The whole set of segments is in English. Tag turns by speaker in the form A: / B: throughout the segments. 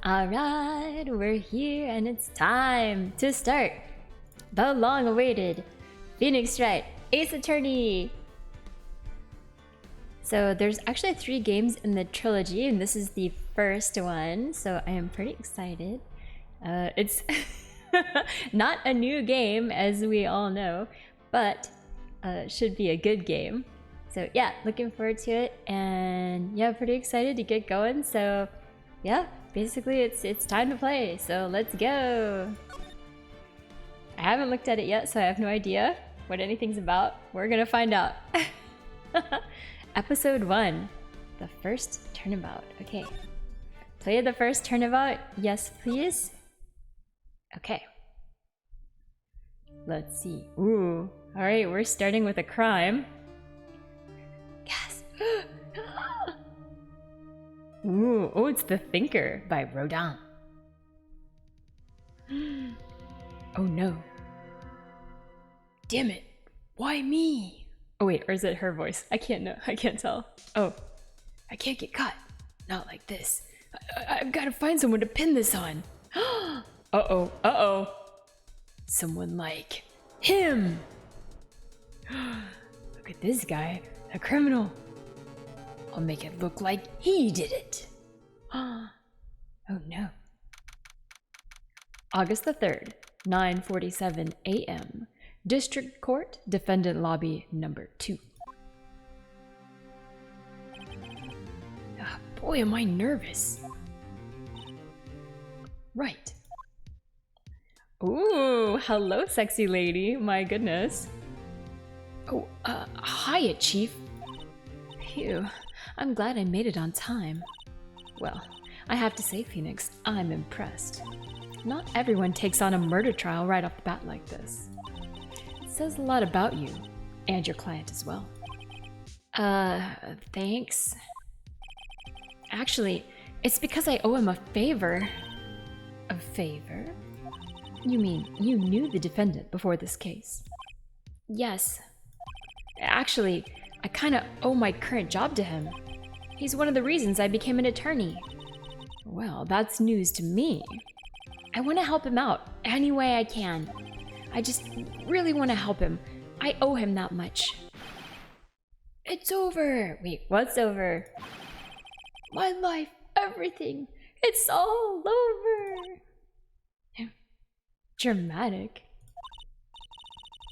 A: Alright, we're here and it's time to start the long-awaited Phoenix Wright Ace Attorney! So there's actually 3 games in the trilogy and this is the first one, so I am pretty excited. It's not a new game as we all know, but should be a good game. So yeah, looking forward to it and yeah, pretty excited to get going. So yeah, basically it's time to play, so let's go! I haven't looked at it yet, so I have no idea what anything's about. We're gonna find out. Episode 1, the first turnabout. Okay. Play the first turnabout, yes please. Okay. Let's see. Ooh, alright, we're starting with a crime. Yes! Ooh, oh, it's The Thinker by Rodin. Oh no. Damn it. Why me? Oh wait, or is it her voice? I can't know. I can't tell. Oh. I can't get caught. Not like this. I've got to find someone to pin this on. Uh-oh. Uh-oh. Someone like him. Look at this guy. A criminal. I'll make it look like he did it. Oh no. August the 3rd, 9:47 a.m. District Court, Defendant Lobby number 2. Boy, am I nervous. Right. Ooh, hello, sexy lady. My goodness. Oh, hiya, Chief. Phew. I'm glad I made it on time. Well, I have to say, Phoenix, I'm impressed. Not everyone takes on a murder trial right off the bat like this. It says a lot about you, and your client as well. Thanks. Actually, it's because I owe him a favor. A favor? You mean you knew the defendant before this case? Yes. Actually, I kinda owe my current job to him. He's one of the reasons I became an attorney. Well, that's news to me. I want to help him out any way I can. I just really want to help him. I owe him that much. It's over. Wait, what's over? My life, everything. It's all over. Dramatic.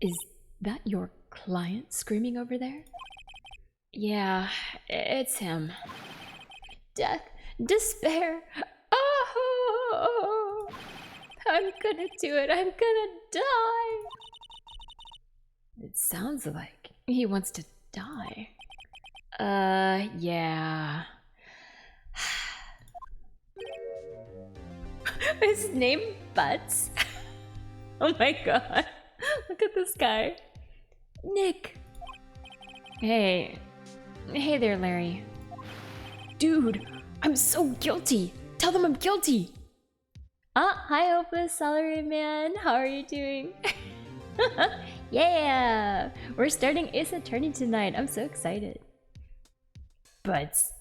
A: Is that your client screaming over there? Yeah, it's him. Death, despair. Oh, I'm gonna do it. I'm gonna die. It sounds like he wants to die. Yeah. His name Butts. Oh my god. Look at this guy. Nick. Hey there, Larry. Dude, I'm so guilty. Tell them I'm guilty. Hi Opus Salaryman. How are you doing? Yeah, we're starting Ace Attorney tonight. I'm so excited. Butts.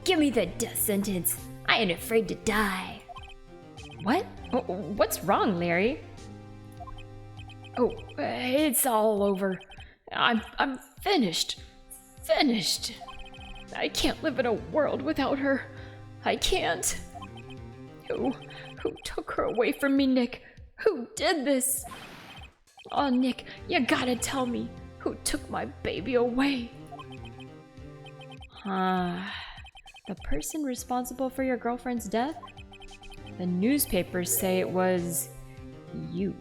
A: Give me the death sentence. I ain't afraid to die. What? What's wrong, Larry? Oh, it's all over. I'm finished. Finished. I can't live in a world without her. I can't. Who took her away from me, Nick? Who did this? Oh, Nick, you gotta tell me. Who took my baby away? The person responsible for your girlfriend's death? The newspapers say it was you.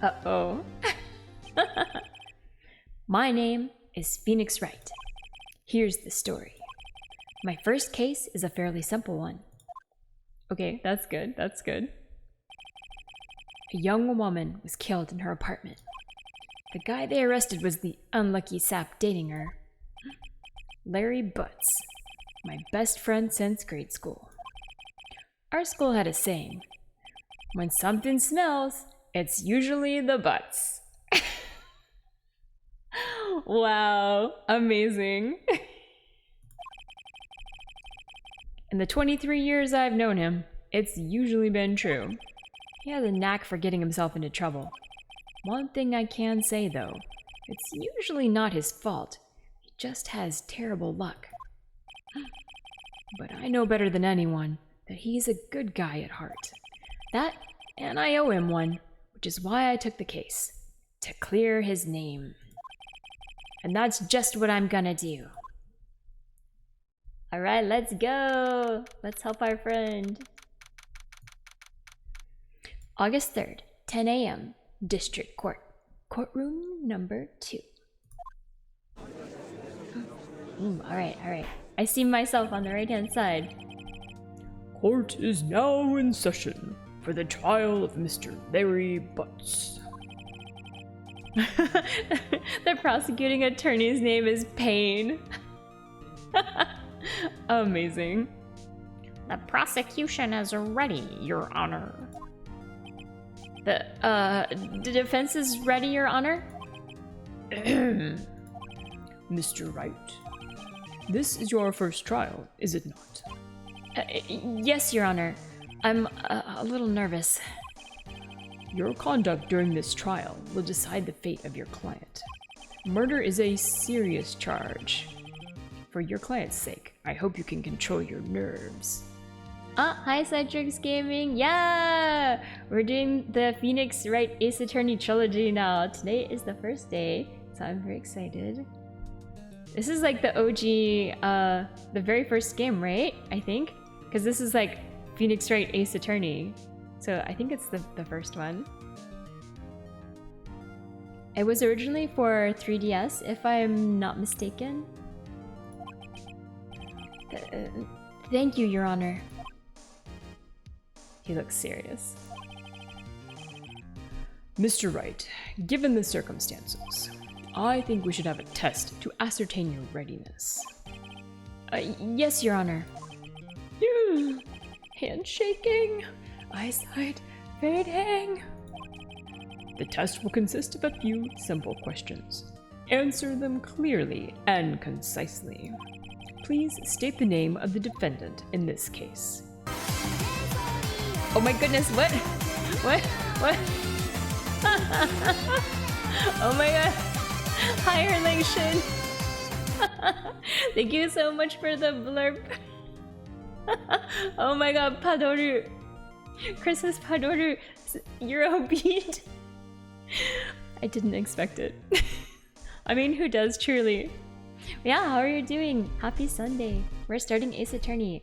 A: Uh-oh. My name is Phoenix Wright. Here's the story. My first case is a fairly simple one. Okay, that's good, that's good. A young woman was killed in her apartment. The guy they arrested was the unlucky sap dating her. Larry Butts, my best friend since grade school. Our school had a saying, when something smells, it's usually the butts. Wow, amazing. In the 23 years I've known him, it's usually been true. He has a knack for getting himself into trouble. One thing I can say, though, it's usually not his fault. He just has terrible luck. But I know better than anyone that he's a good guy at heart. That, and I owe him one, which is why I took the case. To clear his name. And that's just what I'm gonna do. Alright, let's go! Let's help our friend. August 3rd, 10 a.m. District Court. Courtroom number 2. Alright. I see myself on the right-hand side.
B: Court is now in session for the trial of Mr. Larry Butts.
A: The prosecuting attorney's name is Payne. Amazing.
C: The prosecution is ready, Your Honor.
A: The defense is ready, Your Honor?
B: Mr. Wright, this is your first trial, is it not?
A: Yes, Your Honor. I'm a little nervous.
B: Your conduct during this trial will decide the fate of your client. Murder is a serious charge. For your client's sake, I hope you can control your nerves.
A: Hi Citrix Gaming! Yeah! We're doing the Phoenix Wright Ace Attorney trilogy now. Today is the first day, so I'm very excited. This is like the OG, the very first game, right? I think? Because this is like Phoenix Wright Ace Attorney. So I think it's the first one. It was originally for 3DS, if I'm not mistaken. Thank you, Your Honor. He looks serious.
B: Mr. Wright, given the circumstances, I think we should have a test to ascertain your readiness.
A: Yes, Your Honor.
B: Handshaking, eyesight fading. The test will consist of a few simple questions. Answer them clearly and concisely. Please state the name of the defendant in this case.
A: Oh my goodness, what? What? Oh my god. Hi, relation. Thank you so much for the blurb. Oh my god, Padoru. Christmas Padoru Eurobeat. I didn't expect it. I mean, who does, truly? Yeah, how are you doing? Happy Sunday. We're starting Ace Attorney.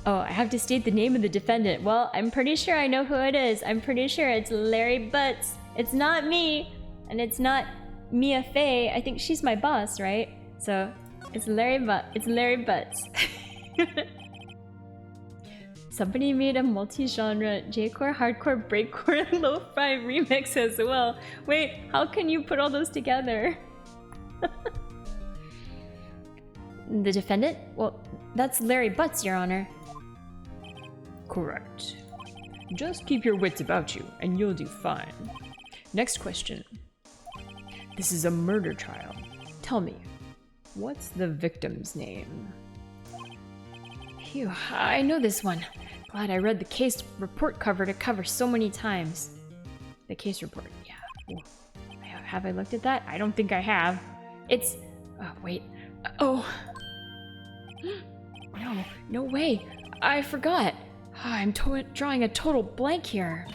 A: Oh, I have to state the name of the defendant. Well, I'm pretty sure I know who it is. I'm pretty sure it's Larry Butts. It's not me, and it's not Mia Fey. I think she's my boss, right? So it's Larry Butts. Somebody made a multi-genre J-core, hardcore, breakcore, and lo-fi remix as well. Wait, how can you put all those together? The defendant? Well, that's Larry Butts, Your Honor.
B: Correct. Just keep your wits about you, and you'll do fine. Next question. This is a murder trial. Tell me, what's the victim's name?
A: Phew, I know this one. Glad I read the case report cover to cover so many times. The case report, yeah. Ooh. Have I looked at that? I don't think I have. It's... oh, wait. Oh. No way. I forgot. I'm drawing a total blank here.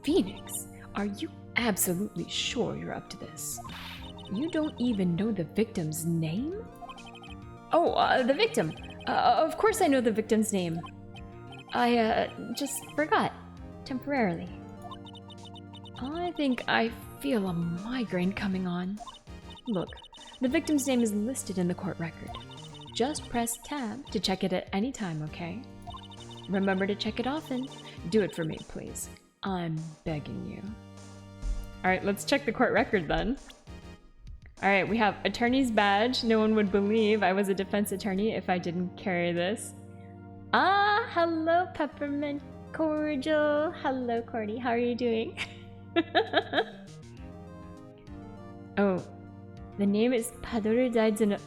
A: Phoenix, are you absolutely sure you're up to this? You don't even know the victim's name? Oh, the victim. Of course I know the victim's name. I, just forgot. Temporarily. I think I feel a migraine coming on. Look, the victim's name is listed in the court record. Just press tab to check it at any time, okay? Remember to check it often. Do it for me, please. I'm begging you. Alright, let's check the court record then. Alright, we have attorney's badge. No one would believe I was a defense attorney if I didn't carry this. Ah, hello, Peppermint Cordial. Hello, Cordy. How are you doing? Oh, the name is Padoru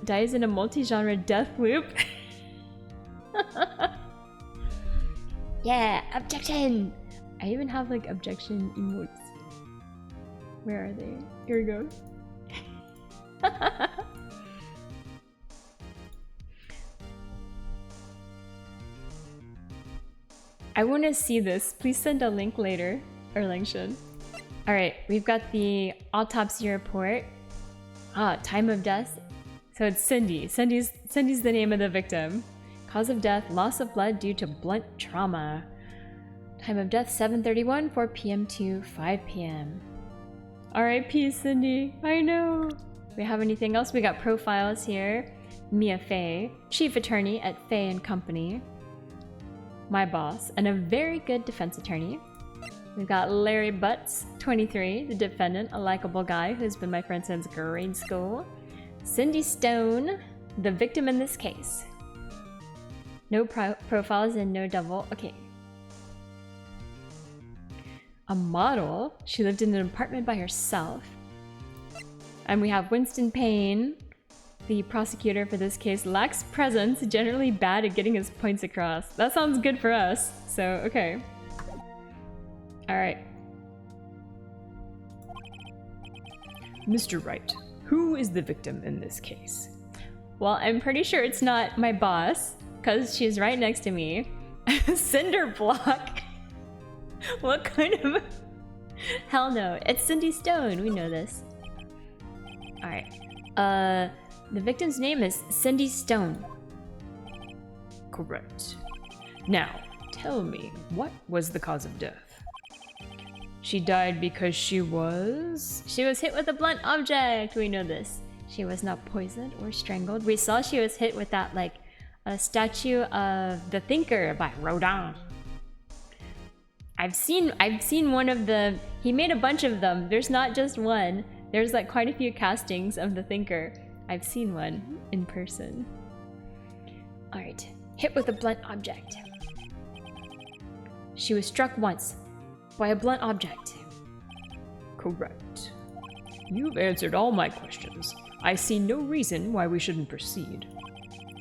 A: dies in a multi-genre death loop. Yeah, objection! I even have like objection emotes. Where are they? Here we go. I want to see this. Please send a link later. Or Langshan. Alright, we've got the autopsy report. Ah, time of death. So it's Cindy. Cindy's the name of the victim. Cause of death, loss of blood due to blunt trauma. Time of death, 7:31, 4 p.m. to 5 p.m. R.I.P. Cindy. I know. We have anything else? We got profiles here. Mia Fey, chief attorney at Fey and Company. My boss, and a very good defense attorney. We've got Larry Butts, 23, the defendant, a likable guy who's been my friend since grade school. Cindy Stone, the victim in this case. No profiles and no double. Okay. A model. She lived in an apartment by herself. And we have Winston Payne, the prosecutor for this case, lacks presence, generally bad at getting his points across. That sounds good for us, so okay. Alright.
B: Mr. Wright, who is the victim in this case?
A: Well, I'm pretty sure it's not my boss, because she's right next to me. Cinder block? What kind of... Hell no, it's Cindy Stone, we know this. Alright. The victim's name is Cindy Stone.
B: Correct. Now, tell me, what was the cause of death? She died because she was
A: hit with a blunt object, we know this. She was not poisoned or strangled. We saw she was hit with that, like, a statue of the Thinker by Rodin. I've seen one of the... He made a bunch of them. There's not just one. There's like quite a few castings of the Thinker. I've seen one in person. Alright. Hit with a blunt object. She was struck once by a blunt object.
B: correct. You've answered all my questions. I see no reason why we shouldn't proceed.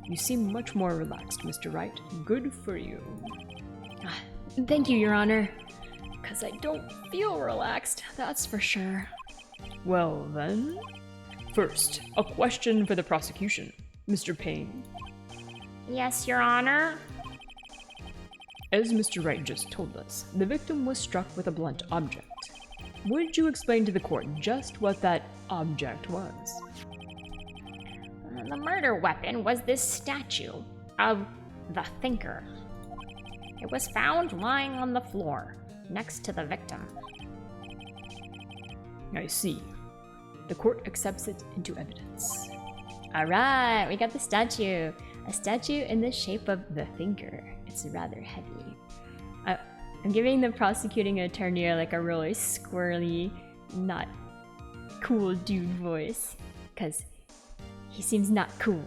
B: You seem much more relaxed, Mr. Wright. Good for you.
A: Thank you, Your Honor. Because I don't feel relaxed, that's for sure.
B: Well then, first, a question for the prosecution. Mr. Payne.
C: Yes, Your Honor.
B: As Mr. Wright just told us, the victim was struck with a blunt object. Would you explain to the court just what that object was?
C: The murder weapon was this statue of the Thinker. It was found lying on the floor, next to the victim.
B: I see. The court accepts it into evidence.
A: Alright, we got the statue. A statue in the shape of the Thinker. It's rather heavy. I'm giving the prosecuting attorney like a really squirrely, not cool dude voice. Because he seems not cool.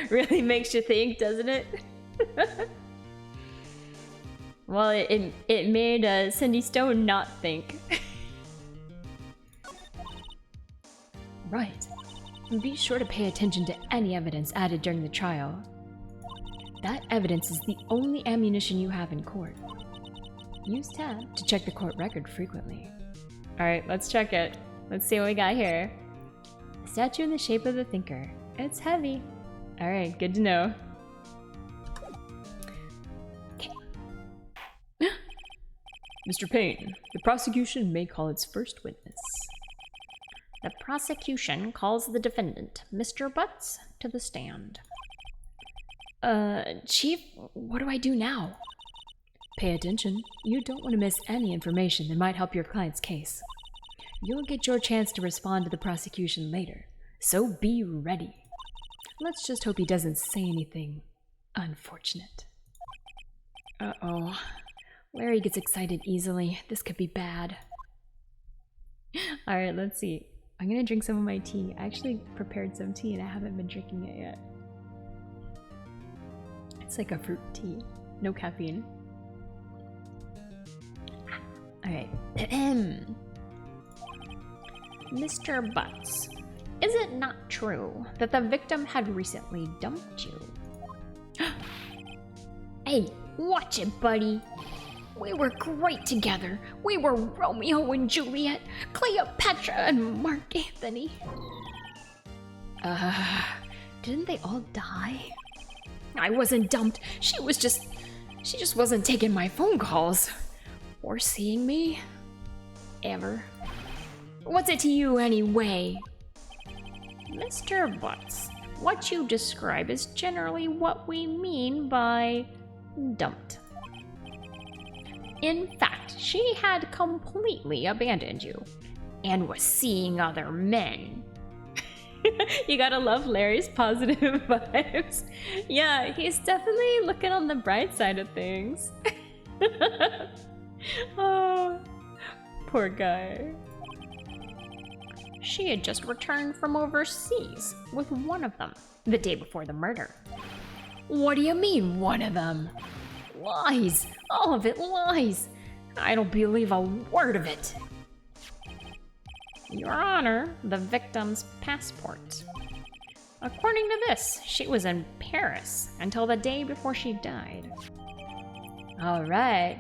A: Really makes you think, doesn't it? Well, it made Cindy Stone not think.
B: Right. Be sure to pay attention to any evidence added during the trial. That evidence is the only ammunition you have in court. Use tab to check the court record frequently.
A: Alright, let's check it. Let's see what we got here. A statue in the shape of the Thinker. It's heavy. Alright, good to know.
B: Okay. Mr. Payne, the prosecution may call its first witness.
C: The prosecution calls the defendant, Mr. Butts, to the stand.
A: Chief, what do I do now?
B: Pay attention. You don't want to miss any information that might help your client's case. You'll get your chance to respond to the prosecution later, so be ready. Let's just hope he doesn't say anything unfortunate. Uh-oh. Larry gets excited easily. This could be bad.
A: Alright, let's see. I'm gonna drink some of my tea. I actually prepared some tea and I haven't been drinking it yet. It's like a fruit tea. No caffeine. Alright.
C: Mr. Butts, is it not true that the victim had recently dumped you?
A: Hey,
C: Watch it, buddy. We were great together. We were Romeo and Juliet, Cleopatra and Mark Anthony.
A: Didn't they all die?
C: I wasn't dumped. She just wasn't taking my phone calls. Or seeing me. Ever. What's it to you anyway? Mr. Butts, what you describe is generally what we mean by dumped. In fact, she had completely abandoned you and was seeing other men.
A: You gotta love Larry's positive vibes. Yeah, he's definitely looking on the bright side of things. Oh, poor guy.
C: She had just returned from overseas with one of them the day before the murder.
A: What do you mean, one of them?
C: Lies! All of it lies! I don't believe a word of it. Your Honor, the victim's passport. According to this, she was in Paris until the day before she died.
A: All right.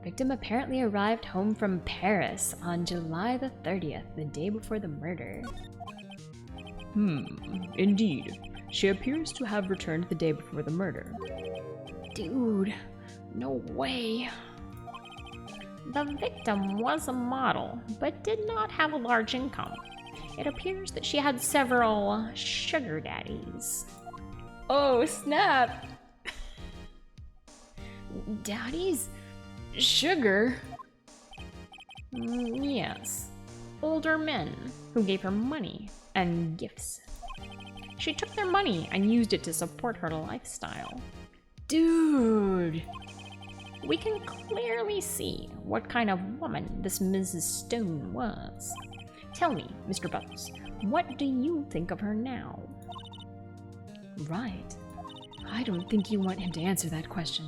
A: Victim apparently arrived home from Paris on July the 30th, the day before the murder.
B: Indeed. She appears to have returned the day before the murder.
C: Dude, no way. The victim was a model, but did not have a large income. It appears that she had several sugar daddies.
A: Oh, snap!
C: Daddies?
A: Sugar?
C: Yes. Older men who gave her money and gifts. She took their money and used it to support her lifestyle.
A: Dude!
C: We can clearly see what kind of woman this Mrs. Stone was. Tell me, Mr. Butts, what do you think of her now?
A: Right. I don't think you want him to answer that question.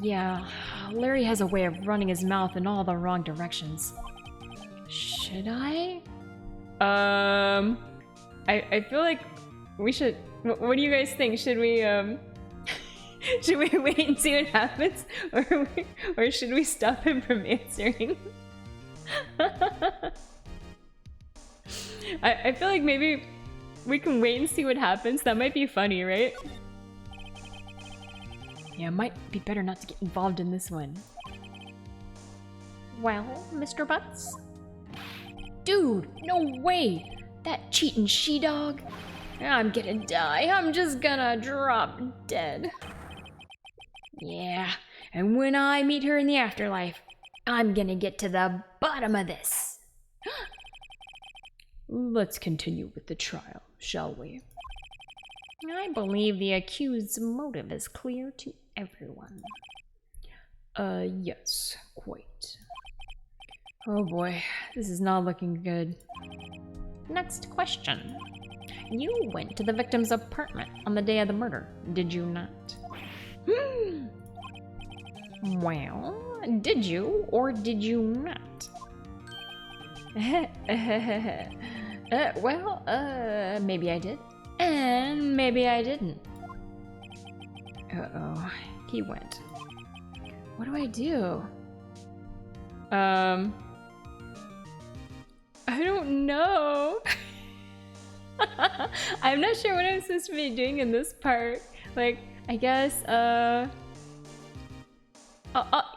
A: Yeah, Larry has a way of running his mouth in all the wrong directions. Should I?
B: I feel like we should. What do you guys think? Should we should we wait and see what happens, or should we stop him from answering? I feel like maybe we can wait and see what happens. That might be funny, right?
A: Yeah, it might be better not to get involved in this one.
C: Well, Mr. Butts?
A: Dude, no way! That cheating she-dog? I'm gonna die. I'm just gonna drop dead. Yeah, and when I meet her in the afterlife, I'm gonna get to the bottom of this.
B: Let's continue with the trial, shall we?
C: I believe the accused's motive is clear to everyone.
B: Yes, quite.
A: Oh boy, this is not looking good.
C: Next question. You went to the victim's apartment on the day of the murder, did you not? Well, did you or did you not?
A: Maybe I did. And maybe I didn't. Uh-oh, he went. What do I do? I don't know. I'm not sure what I'm supposed to be doing in this part. Like, I guess,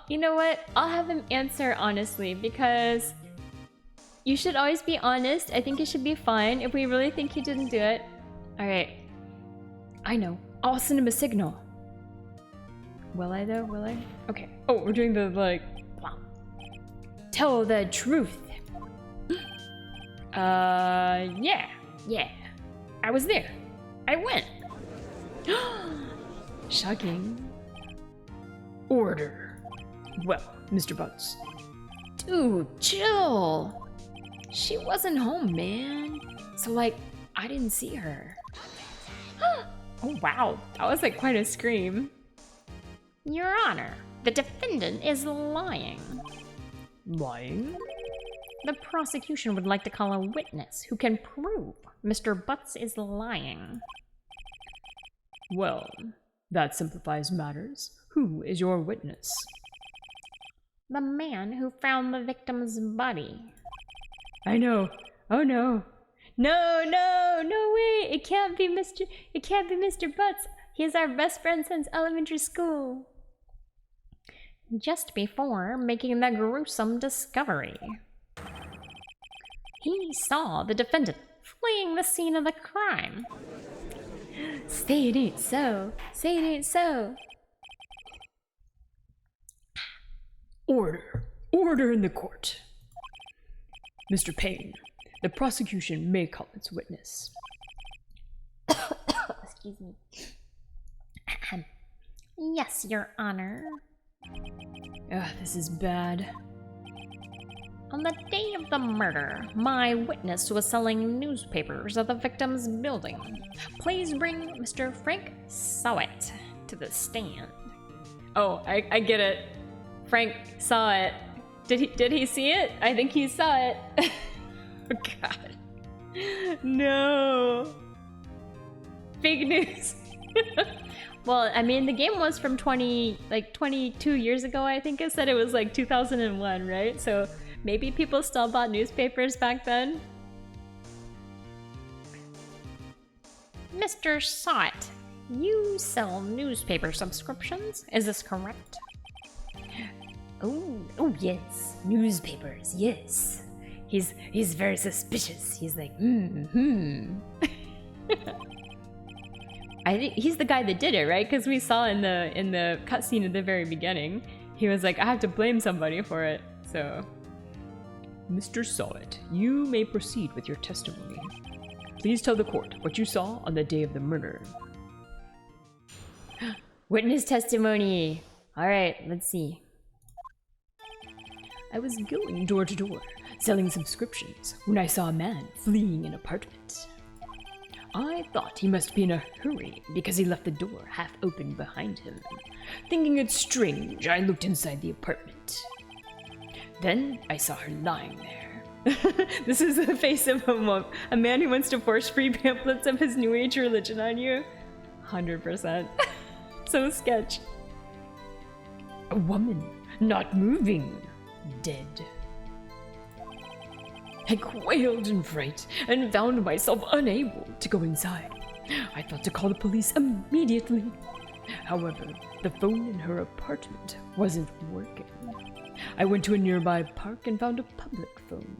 A: you know what? I'll have him answer honestly, because you should always be honest. I think it should be fine if we really think he didn't do it. Alright. I know. I'll send him a signal. Will I though? Will I? Okay.
B: Oh, we're doing the, like...
A: Tell the truth.
C: Yeah. I was there. I went.
A: Shocking.
B: Order. Well, Mr. Butts.
A: Dude, chill. She wasn't home, man. So, like, I didn't see her.
B: Oh, wow. That was, like, quite a scream.
C: Your Honor, the defendant is lying.
B: Lying?
C: The prosecution would like to call a witness who can prove Mr. Butts is lying.
B: Well, That simplifies matters. Who is your witness?
C: The man who found the victim's body.
B: I know. Oh no.
A: No way! It can't be Mr. Butts. He's our best friend since elementary school.
C: Just before making the gruesome discovery, he saw the defendant fleeing the scene of the crime.
A: Say it ain't so. Say it ain't so.
B: Order. Order in the court. Mr. Payne, the prosecution may call its witness.
A: Excuse me.
C: Yes, Your Honor.
B: This is bad.
C: On the day of the murder, my witness was selling newspapers at the victim's building. Please bring Mr. Frank Sowett to the stand.
A: Oh, I get it. Frank saw it. Did he see it? I think he saw it. Oh god. No. Fake news. Well, I mean, the game was from 22 years ago, I think it said it was like 2001, right? So maybe people still bought newspapers back then.
C: Mr. Sowett, you sell newspaper subscriptions, is this correct?
A: Oh yes, newspapers, yes. He's very suspicious. He's like, I think he's the guy that did it, right? Because we saw in the cutscene at the very beginning, he was like, I have to blame somebody for it. So,
B: Mr. Sowett, you may proceed with your testimony. Please tell the court what you saw on the day of the murder.
A: Witness testimony. All right, let's see.
B: I was going door to door, selling subscriptions, when I saw a man fleeing an apartment. I thought he must be in a hurry because he left the door half open behind him. Thinking it strange, I looked inside the apartment. Then I saw her lying there.
A: This is the face of a man who wants to force free pamphlets of his New Age religion on you. 100%. So sketch.
B: A woman, not moving, dead. I quailed in fright and found myself unable to go inside. I thought to call the police immediately. However, the phone in her apartment wasn't working. I went to a nearby park and found a public phone.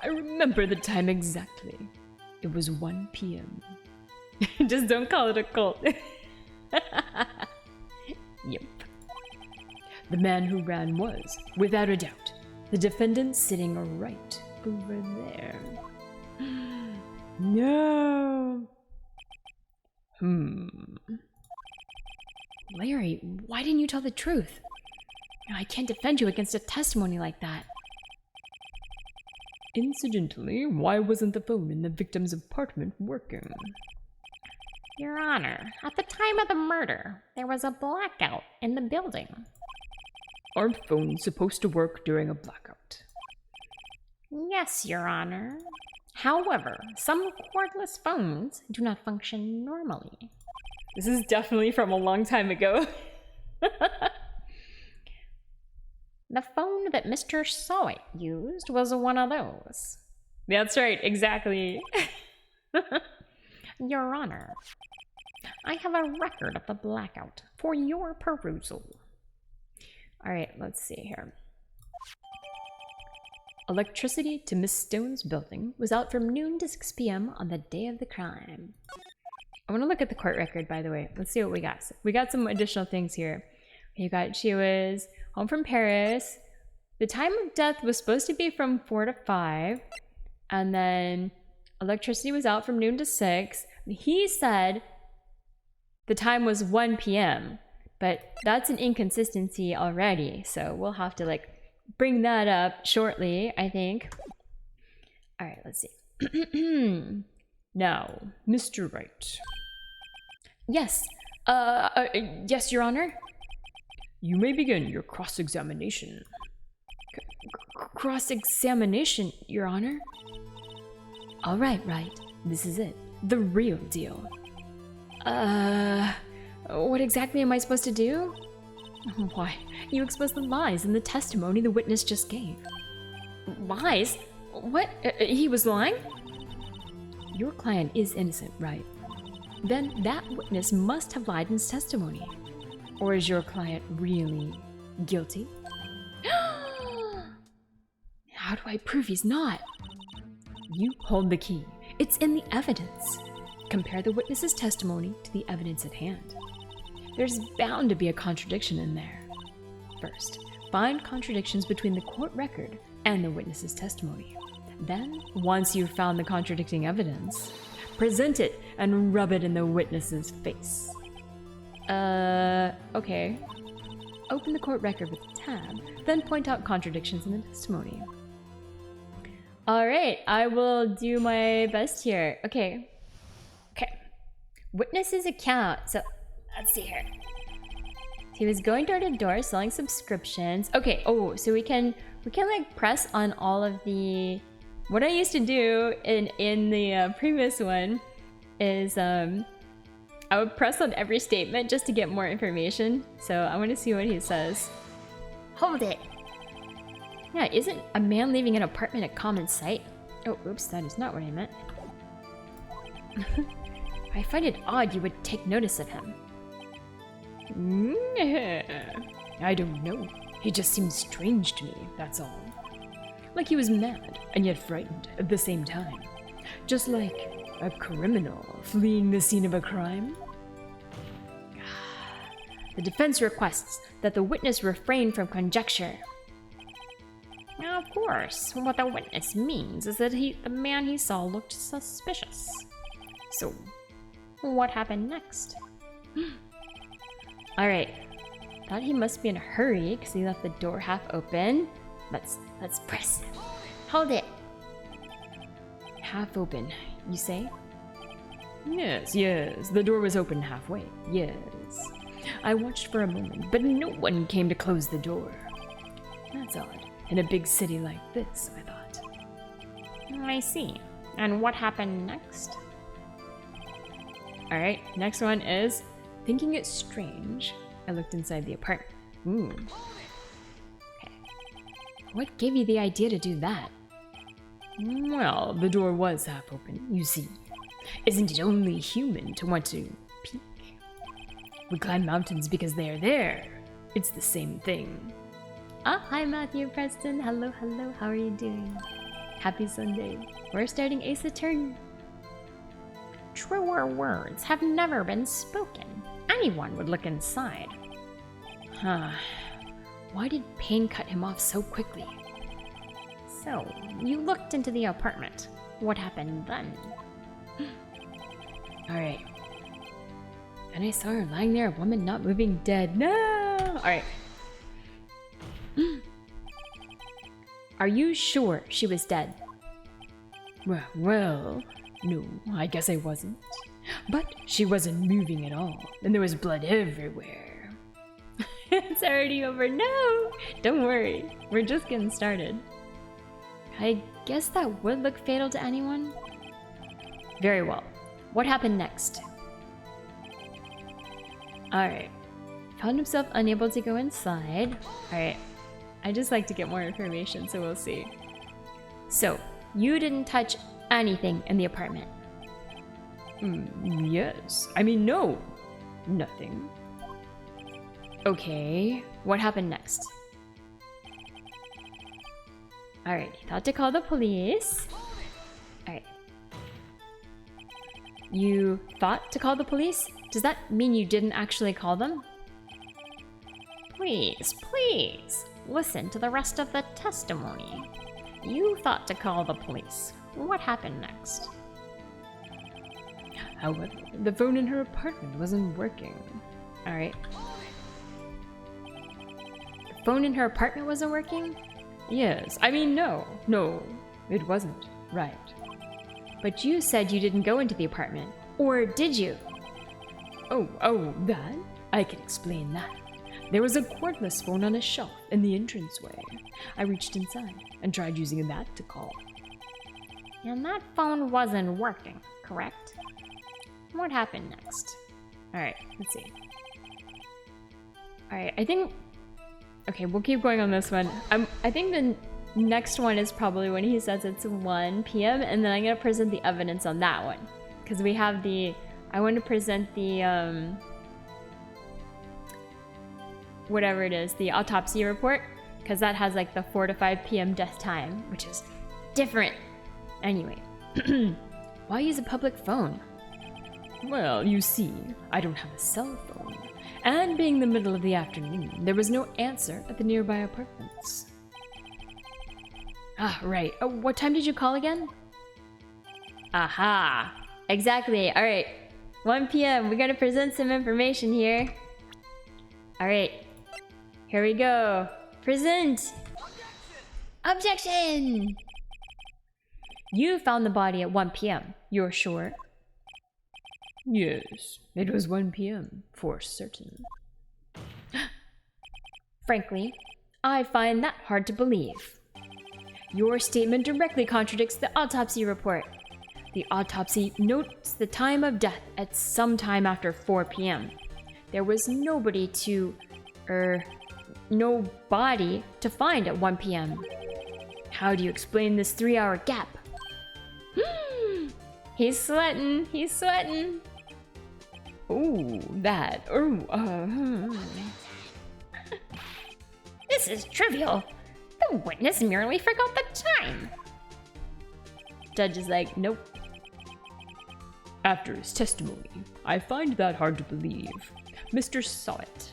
B: I remember the time exactly. It was 1 p.m.
A: Just don't call it a cult.
B: Yep. The man who ran was, without a doubt, the defendant sitting right over there.
A: No.
C: Larry, why didn't you tell the truth? I can't defend you against a testimony like that.
B: Incidentally, why wasn't the phone in the victim's apartment working?
C: Your Honor, at the time of the murder, there was a blackout in the building.
B: Aren't phones supposed to work during a blackout?
C: Yes, Your Honor. However, some cordless phones do not function normally.
A: This is definitely from a long time ago.
C: The phone that Mr. Sowett used was one of those.
A: That's right, exactly.
C: Your Honor, I have a record of the blackout for your perusal.
A: All right, let's see here. Electricity to Miss Stone's building was out from noon to 6 p.m. on the day of the crime. I want to look at the court record, by the way. Let's see what we got. We got some additional things here. You got, she was home from Paris. The time of death was supposed to be from 4 to 5. And then electricity was out from noon to 6. He said the time was 1 p.m. But that's an inconsistency already. So we'll have to bring that up shortly, I think. All right, let's see.
B: Now, Mr. Wright.
A: Yes. Yes, Your Honor.
B: You may begin your cross-examination.
A: Cross-examination, Your Honor? All right, Wright. This is it. The real deal. What exactly am I supposed to do? Why, you expose the lies in the testimony the witness just gave. Lies? What? He was lying? Your client is innocent, right? Then that witness must have lied in his testimony. Or is your client really guilty? How do I prove he's not? You hold the key. It's in the evidence. Compare the witness's testimony to the evidence at hand. There's bound to be a contradiction in there. First, find contradictions between the court record and the witness's testimony. Then, once you've found the contradicting evidence, present it and rub it in the witness's face. Okay. Open the court record with a tab, then point out contradictions in the testimony. Alright, I will do my best here. Okay. Witness's account. So, let's see here. He was going door to door selling subscriptions. Okay, so we can like press on all of the... What I used to do in the previous one is I would press on every statement just to get more information. So I want to see what he says. Hold it. Yeah, isn't a man leaving an apartment a common sight? Oh, oops, that is not what I meant. I find it odd you would take notice of him.
B: I don't know. He just seems strange to me, that's all. Like he was mad and yet frightened at the same time. Just like a criminal fleeing the scene of a crime.
A: The defense requests that the witness refrain from conjecture. Now, of course, what the witness means is that the man he saw looked suspicious. So, what happened next? Alright. Thought he must be in a hurry because he left the door half open. Let's press. Hold it. Half open, you say?
B: Yes, the door was open halfway, yes. I watched for a moment, but no one came to close the door. That's odd. In a big city like this, I thought.
A: I see. And what happened next? Alright, next one is, thinking it strange, I looked inside the apartment. Okay. What gave you the idea to do that?
B: Well, the door was half open, you see. Isn't it only human to want to peek? We climb mountains because they are there. It's the same thing.
A: Hi Matthew Preston. Hello, how are you doing? Happy Sunday. We're starting Ace Attorney. Truer words have never been spoken. Anyone would look inside. Why did Payne cut him off so quickly? So, you looked into the apartment. What happened then?
B: Alright. Then I saw her lying there, a woman not moving, dead. No! Alright.
A: Are you sure she was dead?
B: Well, no, I guess I wasn't. But she wasn't moving at all, and there was blood everywhere.
A: It's already over. No! Don't worry. We're just getting started. I guess that would look fatal to anyone. Very well. What happened next? Alright. Found himself unable to go inside. Alright. I just like to get more information, so we'll see. So, you didn't touch anything in the apartment?
B: Yes. I mean, no. Nothing.
A: Okay. What happened next? Alright, he thought to call the police. Alright. You thought to call the police? Does that mean you didn't actually call them? Please, listen to the rest of the testimony. You thought to call the police. What happened next?
B: However, the phone in her apartment wasn't working.
A: Alright. The phone in her apartment wasn't working?
B: Yes, I mean, no, it wasn't. Right.
A: But you said you didn't go into the apartment. Or did you?
B: Oh, that? I can explain that. There was a cordless phone on a shelf in the entranceway. I reached inside and tried using that to call.
A: And that phone wasn't working, correct? What happened next? Alright, let's see. Alright, I think... Okay, we'll keep going on this one. I think the next one is probably when he says it's 1 p.m. and then I'm gonna present the evidence on that one. Because we have the... I want to present the, whatever it is, the autopsy report. Because that has like the 4 to 5 p.m. death time, which is different. Anyway. Why use a public phone?
B: Well, you see, I don't have a cell phone. And being the middle of the afternoon, there was no answer at the nearby apartments.
A: Ah, right. Oh, what time did you call again? Aha! Exactly. Alright. 1 p.m. We gotta present some information here. Alright. Here we go. Present! Objection! You found the body at 1 p.m. You're sure?
B: Yes, it was 1 p.m. for certain.
A: Frankly, I find that hard to believe. Your statement directly contradicts the autopsy report. The autopsy notes the time of death at some time after 4 p.m. There was nobody to... no body to find at 1 p.m. How do you explain this 3-hour gap? He's sweating. He's sweating.
B: Oh, that.
C: This is trivial. The witness merely forgot the time.
A: Judge is like, nope.
B: After his testimony, I find that hard to believe. Mr. Sawit,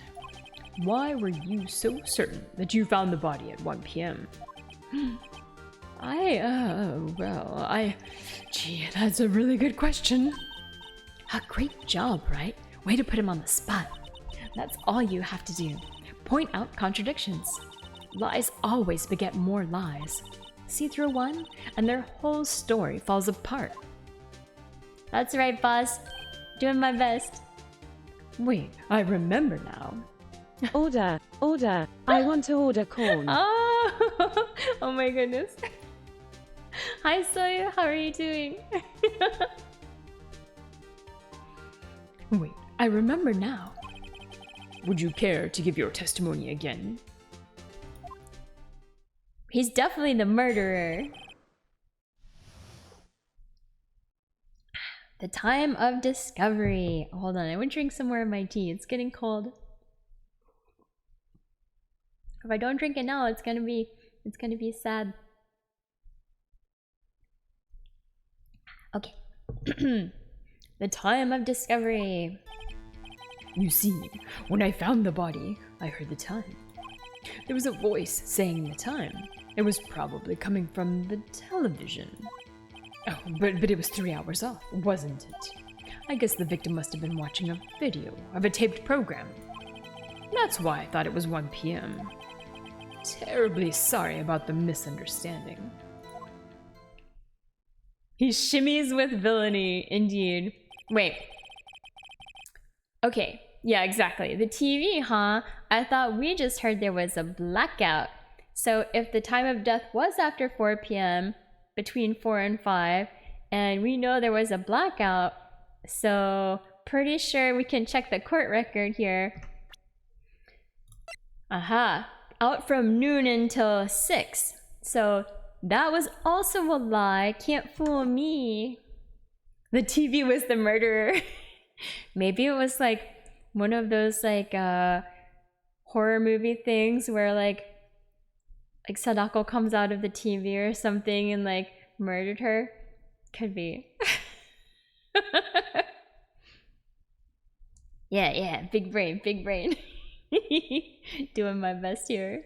B: why were you so certain that you found the body at 1 p.m.?
A: Gee, that's a really good question. A great job, right? Way to put him on the spot. That's all you have to do. Point out contradictions. Lies always beget more lies. See through one, and their whole story falls apart. That's right, boss. Doing my best.
B: Wait, I remember now.
D: Order, order. I want to order corn.
A: Oh, oh my goodness. Hi, Soya. How are you doing?
B: Wait, I remember now. Would you care to give your testimony again?
A: He's definitely the murderer. The time of discovery. Hold on, I want to drink some more of my tea. It's getting cold. If I don't drink it now, it's gonna be sad. Okay. The time of discovery.
B: You see, when I found the body, I heard the time. There was a voice saying the time. It was probably coming from the television. Oh, but it was 3 hours off, wasn't it? I guess the victim must have been watching a video of a taped program. That's why I thought it was 1 p.m. Terribly sorry about the misunderstanding.
A: He shimmies with villainy, indeed. Wait. Okay, yeah, exactly. The TV, huh? I thought we just heard there was a blackout. So if the time of death was after 4 p.m., between 4 and 5, and we know there was a blackout, so pretty sure we can check the court record here. Aha. Out from noon until 6. So that was also a lie. Can't fool me. The TV was the murderer. Maybe it was like one of those like horror movie things where like Sadako comes out of the TV or something and like murdered her. Could be. Yeah, big brain. Doing my best here.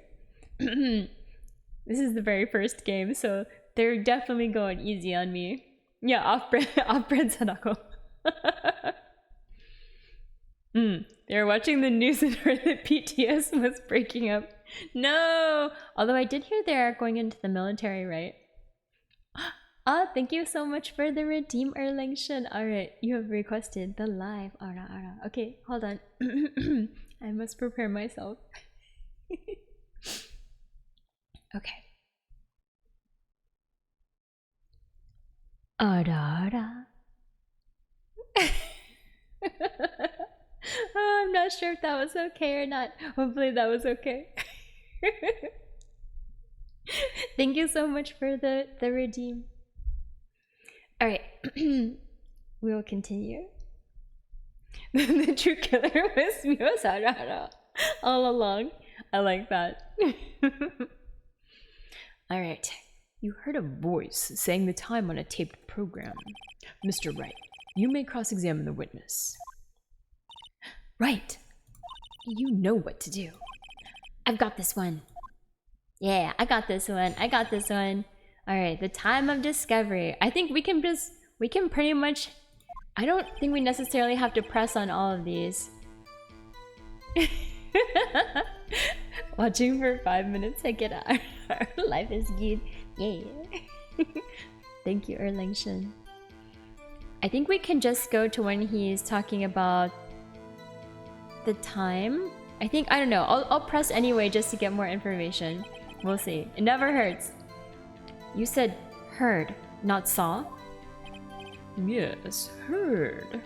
A: This is the very first game, so they're definitely going easy on me. Yeah, off-brand Sadako. They were watching the news and heard that PTS was breaking up. No! Although I did hear they're going into the military, right? Thank you so much for the redeem, Erlingshen. Alright, you have requested the live. Ara. Okay, hold on. I must prepare myself. Okay. Ara. not sure if that was okay or not. Hopefully that was okay. Thank you so much for the redeem. Alright. We will continue. The true killer was Miyo all along. I like that.
B: Alright. You heard a voice saying the time on a taped program. Mr. Wright, you may cross-examine the witness.
A: Right. You know what to do. I've got this one. Yeah, I got this one. I got this one. Alright, the time of discovery. I think we can pretty much... I don't think we necessarily have to press on all of these. Watching for 5 minutes, I get out. Life is good. Yeah. Thank you, Erlingshen. I think we can just go to when he's talking about the time. I don't know. I'll press anyway just to get more information. We'll see. It never hurts. You said heard, not saw?
B: Yes, heard.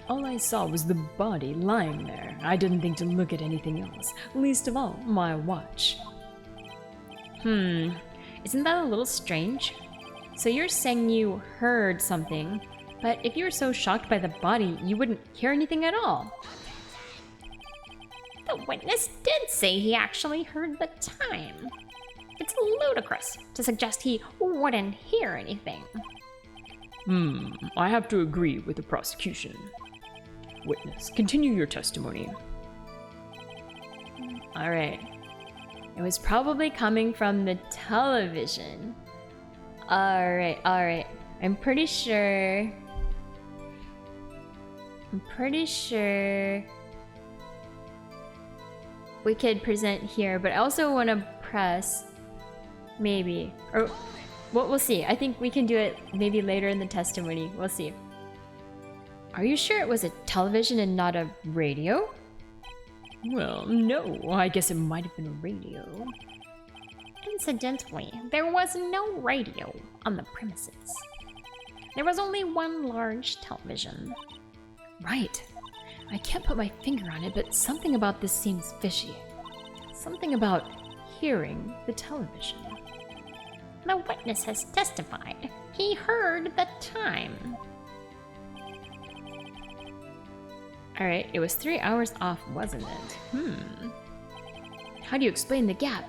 B: All I saw was the body lying there. I didn't think to look at anything else, least of all my watch.
A: Isn't that a little strange? So you're saying you heard something, but if you were so shocked by the body, you wouldn't hear anything at all. The witness did say he actually heard the time. It's ludicrous to suggest he wouldn't hear anything.
B: I have to agree with the prosecution. Witness, continue your testimony.
A: Alright. It was probably coming from the television. Alright. I'm pretty sure we could present here, but I also want to press maybe. Or we'll see. I think we can do it maybe later in the testimony. We'll see. Are you sure it was a television and not a radio?
B: Well, no, I guess it might have been a radio.
C: Incidentally, there was no radio on the premises. There was only one large television.
A: Right. I can't put my finger on it, but something about this seems fishy. Something about hearing the television.
C: The witness has testified he heard the time.
A: Alright, it was 3 hours off, wasn't it? How do you explain the gap?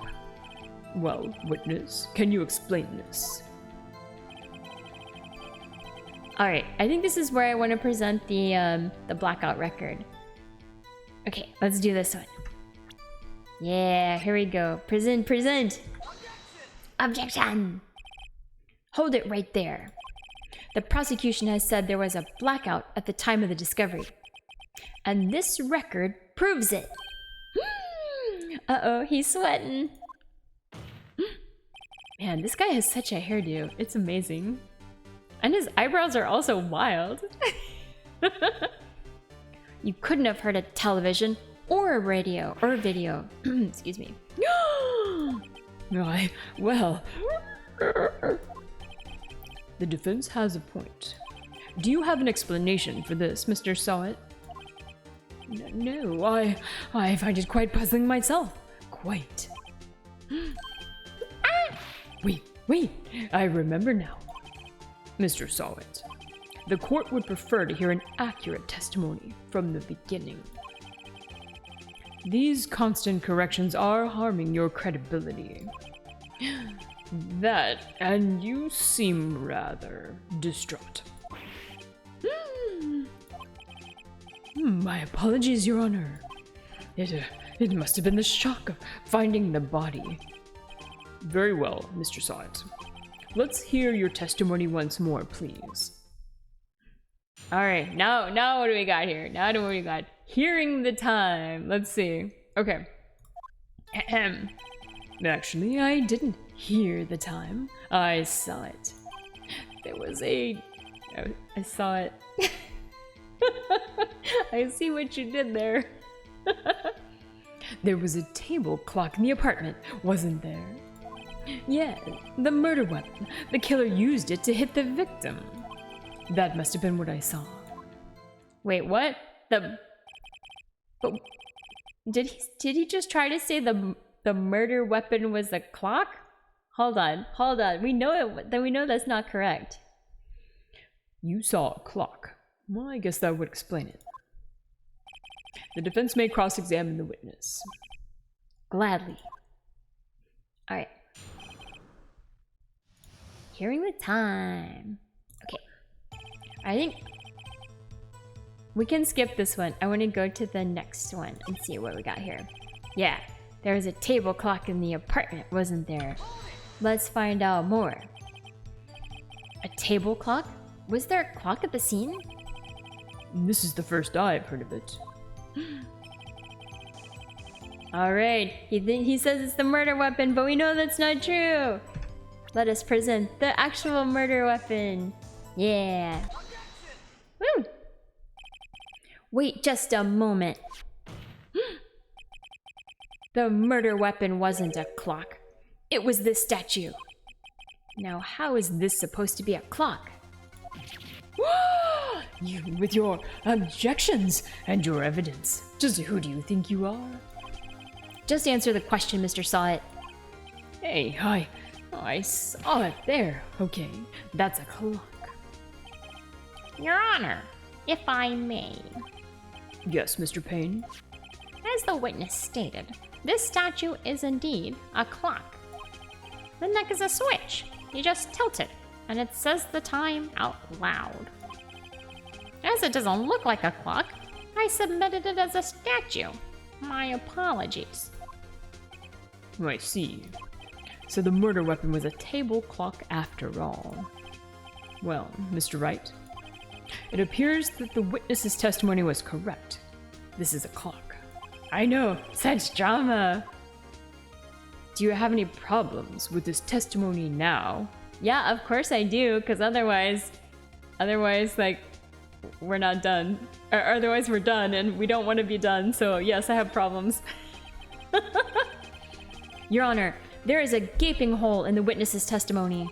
B: Well, witness, can you explain this?
A: Alright, I think this is where I want to present the blackout record. Okay, let's do this one. Yeah, here we go. Present!
C: Objection!
A: Hold it right there. The prosecution has said there was a blackout at the time of the discovery. And this record proves it. Uh-oh, he's sweating. Man, this guy has such a hairdo. It's amazing. And his eyebrows are also wild. You couldn't have heard a television or a radio or a video. Excuse me.
B: Well... The defense has a point. Do you have an explanation for this, Mr. Sawit? No, I find it quite puzzling myself. Quite. Wait, I remember now. Mr. Sawit, the court would prefer to hear an accurate testimony from the beginning. These constant corrections are harming your credibility. That, and you seem rather distraught. My apologies, Your Honor. It must have been the shock of finding the body. Very well, Mr. Sawit. Let's hear your testimony once more, please.
A: Alright, now what do we got here? Now what do we got? Hearing the time. Let's see. Okay. Ahem.
B: Actually, I didn't hear the time. I saw it. There was I saw it.
A: I see what you did there.
B: There was a table clock in the apartment, wasn't there? Yeah, the murder weapon. The killer used it to hit the victim. That must have been what I saw.
A: Wait, what? But did he just try to say the murder weapon was a clock? Hold on. We know that's not correct.
B: You saw a clock. Well, I guess that would explain it. The defense may cross-examine the witness.
A: Gladly. All right. Hearing the time. Okay. I think we can skip this one. I want to go to the next one and see what we got here. Yeah, there was a table clock in the apartment, wasn't there? Let's find out more. A table clock? Was there a clock at the scene?
B: This is the first I've heard of it.
A: Alright, he says it's the murder weapon, but we know that's not true. Let us present the actual murder weapon. Yeah. Woo! Wait just a moment. The murder weapon wasn't a clock. It was this statue. Now, how is this supposed to be a clock?
B: You with your objections and your evidence. Just who do you think you are?
A: Just answer the question, Mr. Saw It.
B: Hey, I saw it there. Okay, that's a clock.
C: Your Honor, if I may.
B: Yes, Mr. Payne.
C: As the witness stated, this statue is indeed a clock. The neck is a switch. You just tilt it, and it says the time out loud. As it doesn't look like a clock, I submitted it as a statue. My apologies.
B: I see. So the murder weapon was a table clock after all. Well, Mr. Wright, it appears that the witness's testimony was correct. This is a clock.
A: I know, such drama.
B: Do you have any problems with this testimony now?
A: Yeah, of course I do, because otherwise, like, we're not done. Or otherwise we're done, and we don't want to be done, so yes, I have problems. Your Honor, there is a gaping hole in the witness's testimony.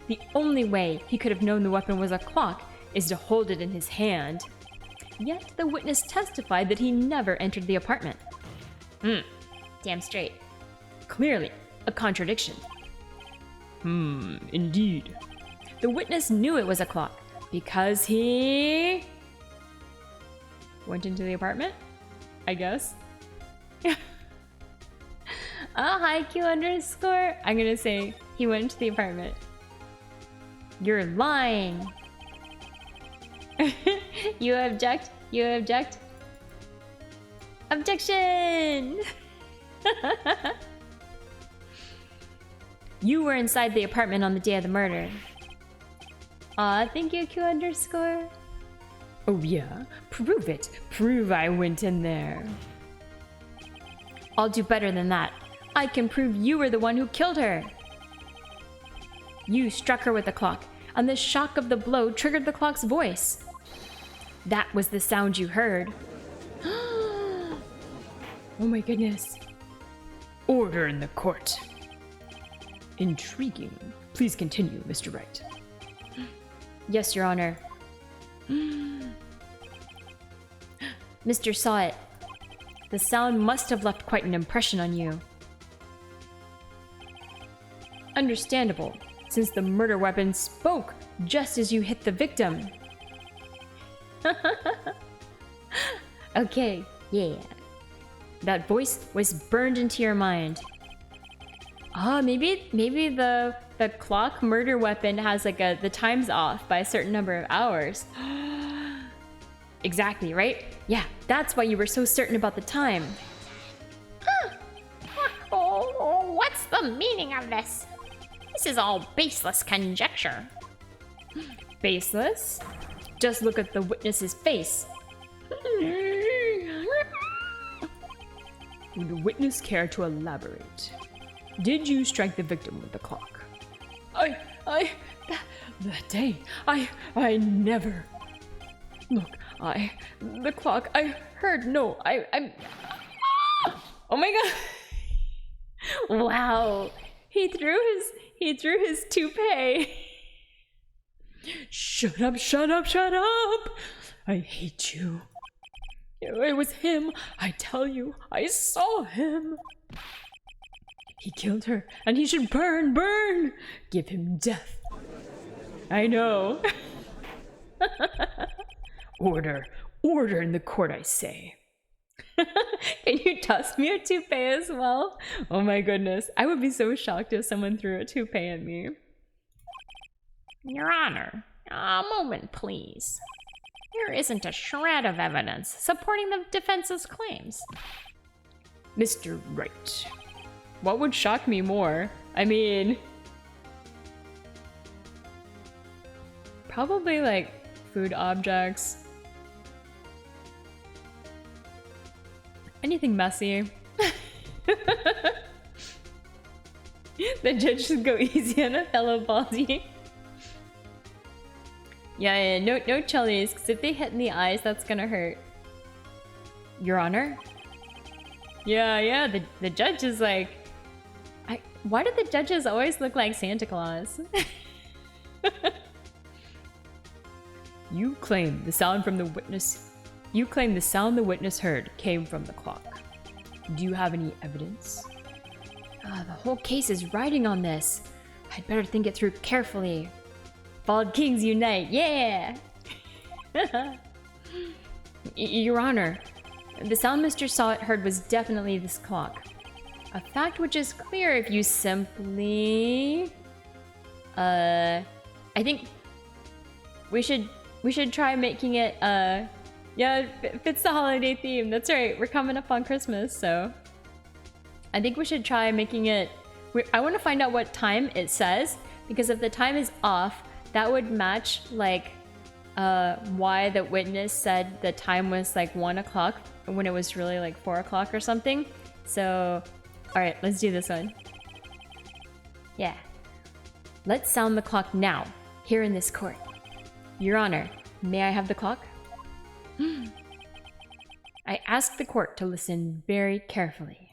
A: The only way he could have known the weapon was a clock is to hold it in his hand. Yet the witness testified that he never entered the apartment. Damn straight. Clearly, a contradiction.
B: Indeed.
A: The witness knew it was a clock because he went into the apartment, I guess. Hi Q underscore. I'm gonna say he went into the apartment. You're lying. You object? You object? Objection! You were inside the apartment on the day of the murder. Aw, thank you, Q underscore.
B: Oh yeah? Prove it. Prove I went in there.
A: I'll do better than that. I can prove you were the one who killed her. You struck her with the clock, and the shock of the blow triggered the clock's voice. That was the sound you heard.
B: Oh my goodness. Order in the court. Intriguing. Please continue, Mr. Wright.
A: Yes, Your Honor. Mr. Saw It. The sound must have left quite an impression on you. Understandable, since the murder weapon spoke just as you hit the victim. Okay, yeah. That voice was burned into your mind. Maybe the clock murder weapon has like the time's off by a certain number of hours. Exactly, right? Yeah, that's why you were so certain about the time.
C: What's the meaning of this? This is all baseless conjecture.
A: Baseless? Just look at the witness's face.
B: Would the witness care to elaborate? Did you strike the victim with the clock? That day, I never. Look, the clock, I heard, no, I'm.
A: Oh my god! Wow, he threw his toupee.
B: Shut up, shut up, shut up! I hate you. It was him. I tell you, I saw him. He killed her, and he should burn, burn! Give him death. I know. Order, order in the court, I say.
A: Can you toss me a toupee as well? Oh my goodness. I would be so shocked if someone threw a toupee at me.
C: Your Honor, a moment, please. There isn't a shred of evidence supporting the defense's claims.
B: Mr. Wright, what would shock me more? I mean, probably like food objects. Anything messy. The judge should go easy on a fellow Baldy. Yeah, no chilies, because if they hit in the eyes, that's gonna hurt. Your Honor? Yeah, the judge is like... why do the judges always look like Santa Claus? You claim the sound the witness heard came from the clock. Do you have any evidence?
A: The whole case is riding on this. I'd better think it through carefully. Bald Kings unite, yeah! Your Honor, the sound Mr. Sawit heard was definitely this clock. A fact which is clear if you simply... I think we should try making it, yeah, it fits the holiday theme. That's right, we're coming up on Christmas, so... I think we should try making it... I want to find out what time it says, because if the time is off, that would match, like, why the witness said the time was, like, 1 o'clock, when it was really, like, 4 o'clock or something. So, alright, let's do this one. Yeah. Let's sound the clock now, here in this court. Your Honor, may I have the clock? I ask the court to listen very carefully.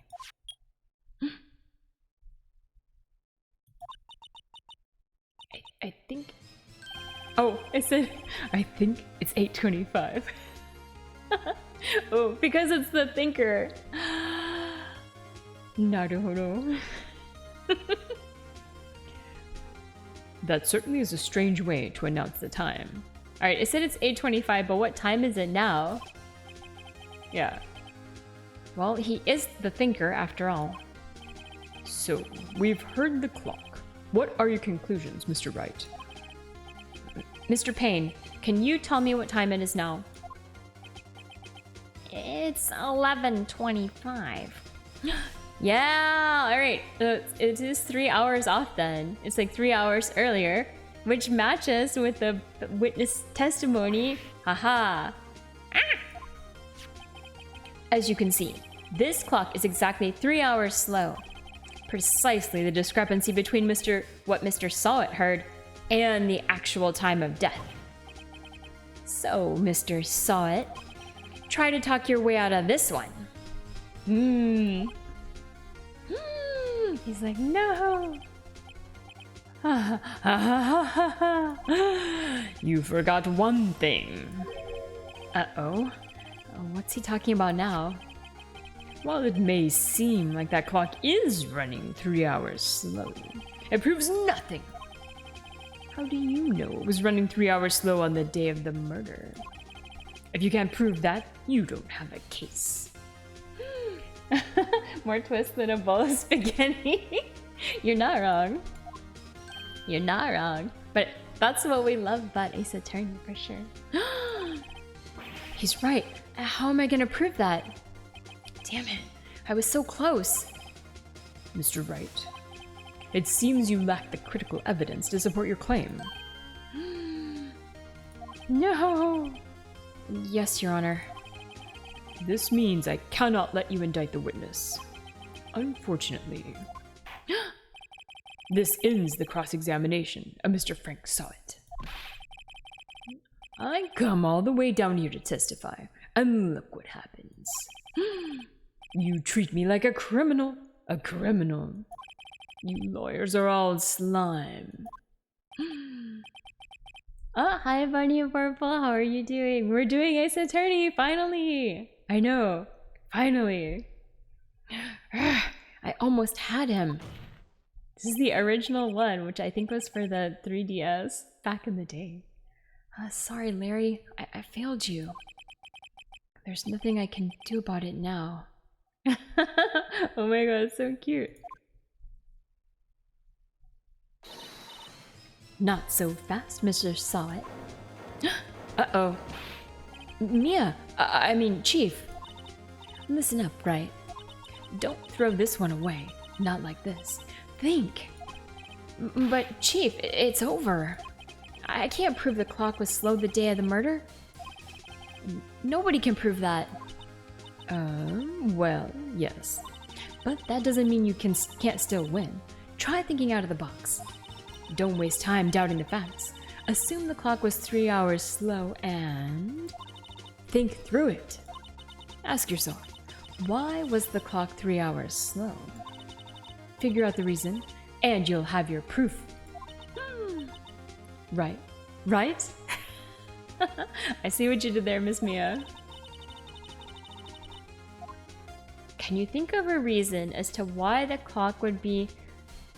A: I think... Oh, I said, I think it's 8:25. Oh, because it's the thinker. Naruhodo. That certainly is a strange way to announce the time. Alright, it said it's 8:25, but what time is it now? Yeah. Well, he is the thinker after all.
B: So, we've heard the clock. What are your conclusions, Mr. Wright?
A: Mr. Payne, can you tell me what time it is now?
C: It's 11:25.
A: Yeah, alright. It is 3 hours off then. It's like 3 hours earlier, which matches with the witness testimony. Haha. As you can see, this clock is exactly 3 hours slow. Precisely the discrepancy between what Mr. Sawit heard and the actual time of death. So, Mr. Sawit, try to talk your way out of this one. He's like, no.
B: You forgot one thing.
A: Uh-oh. What's he talking about now?
B: While it may seem like that clock is running 3 hours slow, it proves nothing. How do you know it was running 3 hours slow on the day of the murder? If you can't prove that, you don't have a case.
A: More twist than a bowl of spaghetti. You're not wrong. You're not wrong. But that's what we love about Ace Attorney for sure. He's right. How am I gonna prove that? Damn it. I was so close.
B: Mr. Wright, it seems you lack the critical evidence to support your claim.
A: No. Yes, Your Honor.
B: This means I cannot let you indict the witness. Unfortunately, this ends the cross-examination of Mr. Frank Sawit. I come all the way down here to testify, and look what happens. You treat me like a criminal. A criminal. You lawyers are all slime.
A: Oh, hi Bunny and Purple, how are you doing? We're doing Ace Attorney, finally! I know. Finally. I almost had him. This is the original one, which I think was for the 3DS back in the day. Sorry, Larry. I failed you. There's nothing I can do about it now. Oh my god, it's so cute. Not so fast, Mr. Sawit. Uh-oh. Mia, I mean, Chief. Listen up, Wright. Don't throw this one away. Not like this. Think. But, Chief, it's over. I can't prove the clock was slow the day of the murder. Nobody can prove that. Well, yes. But that doesn't mean you can't still win. Try thinking out of the box. Don't waste time doubting the facts. Assume the clock was 3 hours slow and... think through it. Ask yourself, why was the clock 3 hours slow? Figure out the reason, and you'll have your proof. Right? Right? I see what you did there, Miss Mia. Can you think of a reason as to why the clock would be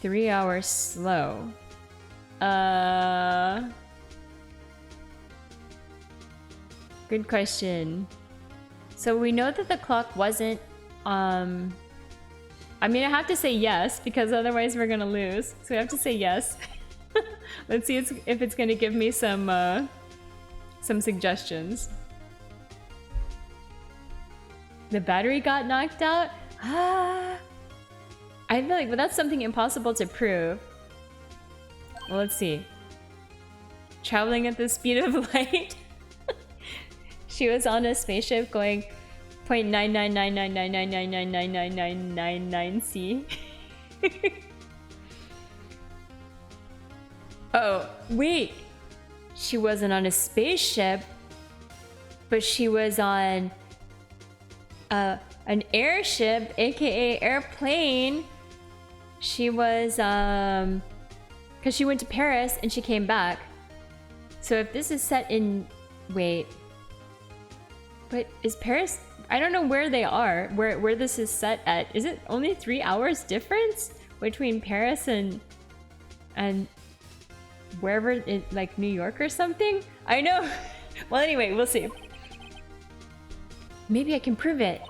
A: 3 hours slow? Good question. So we know that the clock wasn't, I mean, I have to say yes, because otherwise we're gonna lose. So we have to say yes. Let's see if it's gonna give me some suggestions. The battery got knocked out? I feel like, but that's something impossible to prove. Well, let's see. Traveling at the speed of light? She was on a spaceship going 0.9999999999999 C. Oh, wait. She wasn't on a spaceship, but she was on an airship, aka airplane. She was because she went to Paris and she came back. So if this is set in, wait, but is Paris? I don't know where they are. Where this is set at? Is it only 3 hours difference between Paris and wherever it, like New York or something? I know. Well, anyway, we'll see. Maybe I can prove it.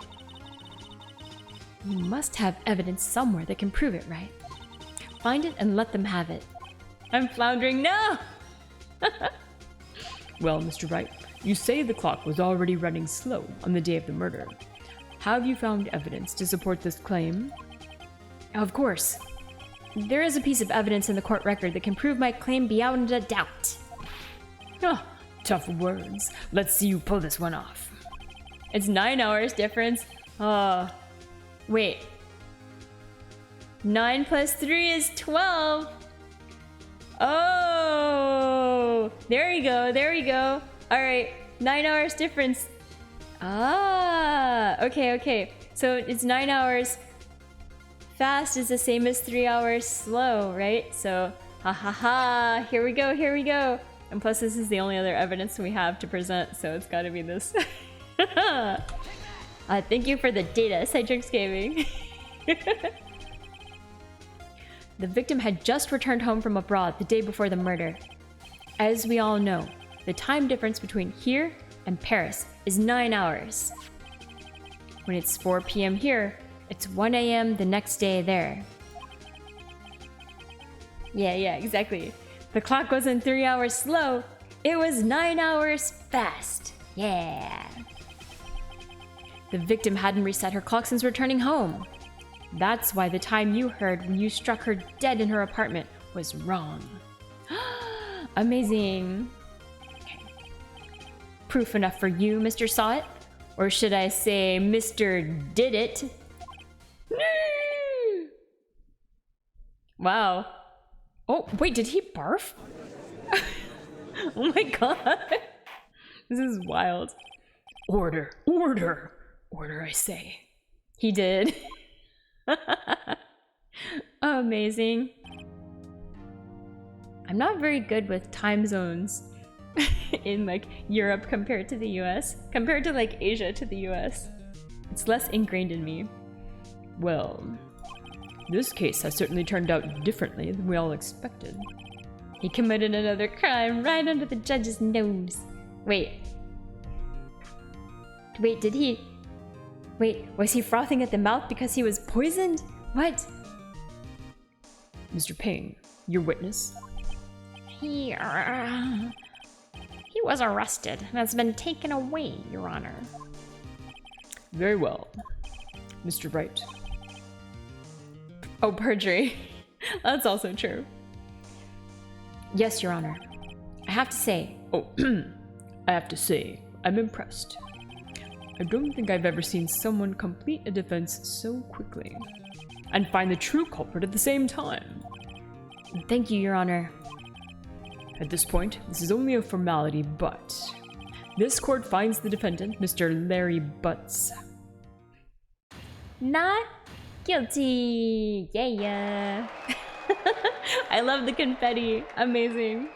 A: You must have evidence somewhere that can prove it, right? Find it and let them have it. I'm floundering. No!
B: Well, Mr. Wright, you say the clock was already running slow on the day of the murder. Have you found evidence to support this claim?
A: Of course. There is a piece of evidence in the court record that can prove my claim beyond a doubt.
B: Ah, tough words. Let's see you pull this one off.
A: It's 9 hours difference. Wait. 9 plus 3 is 12. Oh, there we go. There we go. All right, 9 hours difference. Okay. So it's 9 hours fast is the same as 3 hours slow, right? So, here we go. And plus, this is the only other evidence we have to present, so it's got to be this. Thank you for the data, Citrix Gaming. The victim had just returned home from abroad the day before the murder. As we all know, the time difference between here and Paris is 9 hours. When it's 4 p.m. here, it's 1 a.m. the next day there. Yeah, exactly. The clock wasn't 3 hours slow, it was 9 hours fast. Yeah. The victim hadn't reset her clock since returning home. That's why the time you heard when you struck her dead in her apartment was wrong. Amazing. Okay. Proof enough for you, Mr. Saw It? Or should I say, Mr. Did It? Wow. Oh, wait, did he barf? Oh my god. This is wild.
B: Order, I say.
A: He did. Amazing. I'm not very good with time zones. in like Europe compared to the US, compared to like Asia to the US. It's less ingrained in me.
B: Well, this case has certainly turned out differently than we all expected.
A: He committed another crime right under the judge's nose. Wait, did he? Wait, was he frothing at the mouth because he was poisoned? What?
B: Mr. Ping, your witness?
C: He was arrested and has been taken away, Your Honor.
B: Very well. Mr. Wright.
A: Oh, perjury. That's also true. Yes, Your Honor. I have to say.
B: Oh, I have to say, I'm impressed. I don't think I've ever seen someone complete a defense so quickly and find the true culprit at the same time.
A: Thank you, Your Honor.
B: At this point, this is only a formality, but this court finds the defendant, Mr. Larry Butts,
A: Not guilty. Yeah. I love the confetti. Amazing.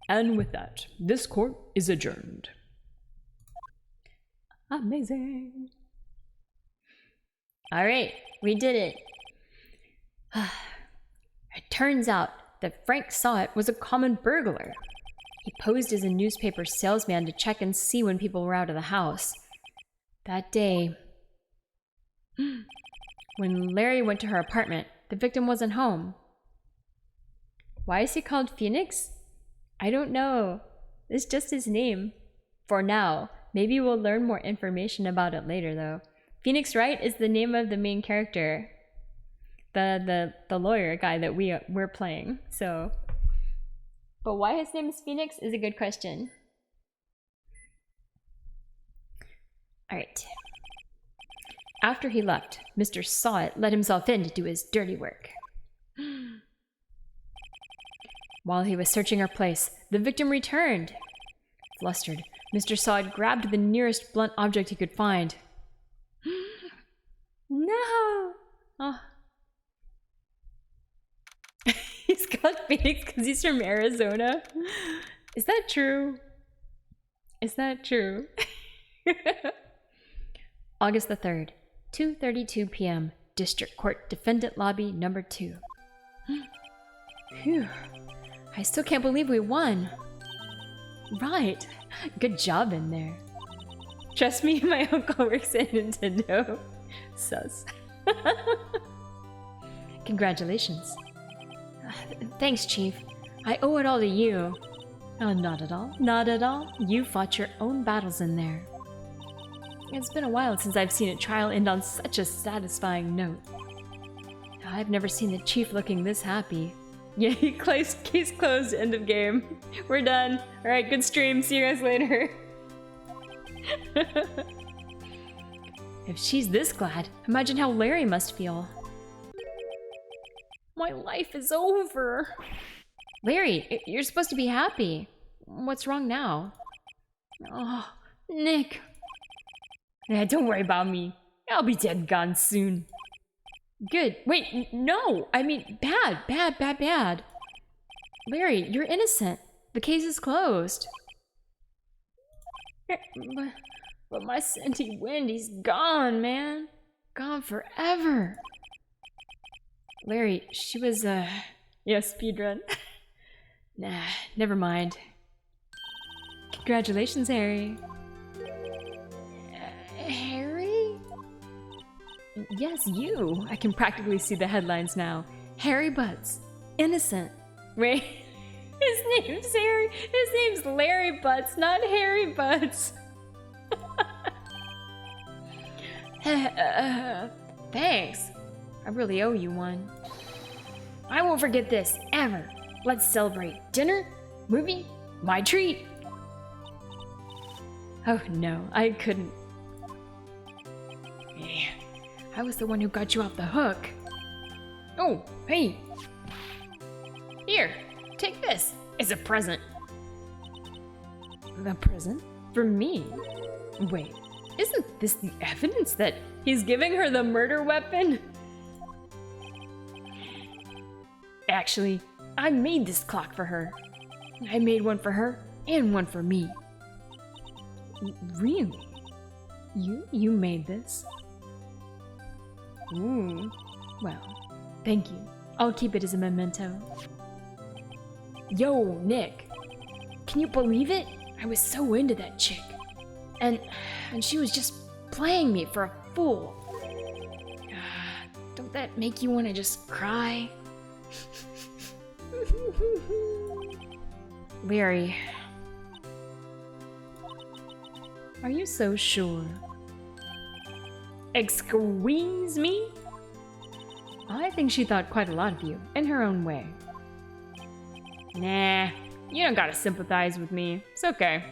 B: And with that, this court is adjourned.
A: Amazing. All right, we did it. It turns out that Frank Sawit was a common burglar. He posed as a newspaper salesman to check and see when people were out of the house. That day, when Larry went to her apartment, the victim wasn't home. Why is he called Phoenix? I don't know. It's just his name. For now. Maybe we'll learn more information about it later, though. Phoenix Wright is the name of the main character. The lawyer guy that we're playing, so. But why his name is Phoenix is a good question. Alright. After he left, Mr. Sawit let himself in to do his dirty work. While he was searching her place, the victim returned. Flustered, Mr. Sawit grabbed the nearest blunt object he could find. No! Oh. He's called Phoenix because he's from Arizona. Is that true? Is that true? August the 3rd, 2:32 p.m. District Court Defendant Lobby number 2. Phew. I still can't believe we won. Right. Good job in there. Trust me, my uncle works at Nintendo. Sus. Congratulations. Thanks, Chief. I owe it all to you. Oh, not at all. Not at all. You fought your own battles in there. It's been a while since I've seen a trial end on such a satisfying note. I've never seen the Chief looking this happy. Yeah, case closed, end of game. We're done. Alright, good stream. See you guys later. If she's this glad, imagine how Larry must feel. My life is over. Larry, you're supposed to be happy. What's wrong now? Oh, Nick. Yeah, don't worry about me. I'll be dead and gone soon. Good. Wait, no! I mean, bad. Larry, you're innocent. The case is closed. But my Sandy Wendy's gone, man. Gone forever. Larry, she was, yeah, speedrun. Nah, never mind. Congratulations, Harry. Harry? Yes, you. I can practically see the headlines now. Harry Butts. Innocent. Wait. His name's Harry. His name's Larry Butts, not Harry Butts. Thanks. I really owe you one. I won't forget this, ever. Let's celebrate. Dinner? Movie? My treat. Oh no, I couldn't. Yeah, I was the one who got you off the hook. Oh, hey. Here, take this. It's a present. A present? For me? Wait, isn't this the evidence that he's giving her the murder weapon? Actually,
C: I made this clock for her. I made one for her and one for me.
A: Really? You made this? Ooh. Well, thank you. I'll keep it as a memento.
C: Yo, Nick. Can you believe it? I was so into that chick. And she was just playing me for a fool. Don't that make you want to just cry?
A: Larry. Are you so sure?
C: Excuse me?
A: I think she thought quite a lot of you, in her own way.
B: Nah, you don't gotta sympathize with me. It's okay.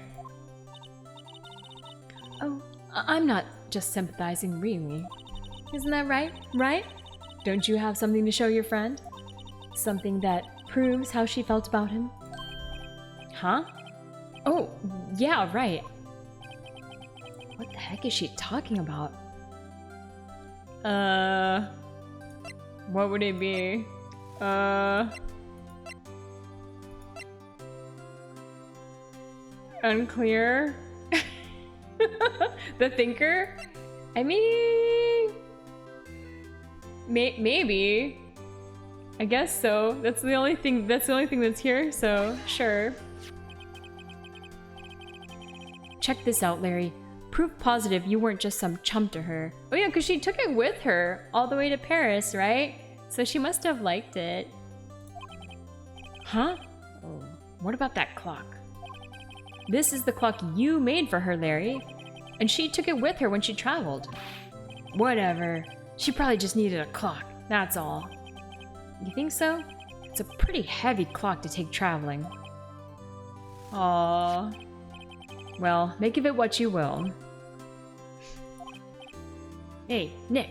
A: Oh, I'm not just sympathizing, really. Isn't that right? Right? Don't you have something to show your friend? Something that proves how she felt about him?
B: Huh?
A: Oh, yeah, right. What the heck is she talking about?
B: What would it be? Unclear? The thinker? I mean... maybe. I guess so. That's the only thing that's here, so sure.
A: Check this out, Larry. Proof positive you weren't just some chump to her.
B: Oh yeah, because she took it with her all the way to Paris, right? So she must have liked it.
A: Huh? Oh, what about that clock? This is the clock you made for her, Larry. And she took it with her when she traveled. Whatever. She probably just needed a clock, that's all. You think so? It's a pretty heavy clock to take traveling.
B: Aww.
A: Well, make of it what you will.
C: Hey, Nick.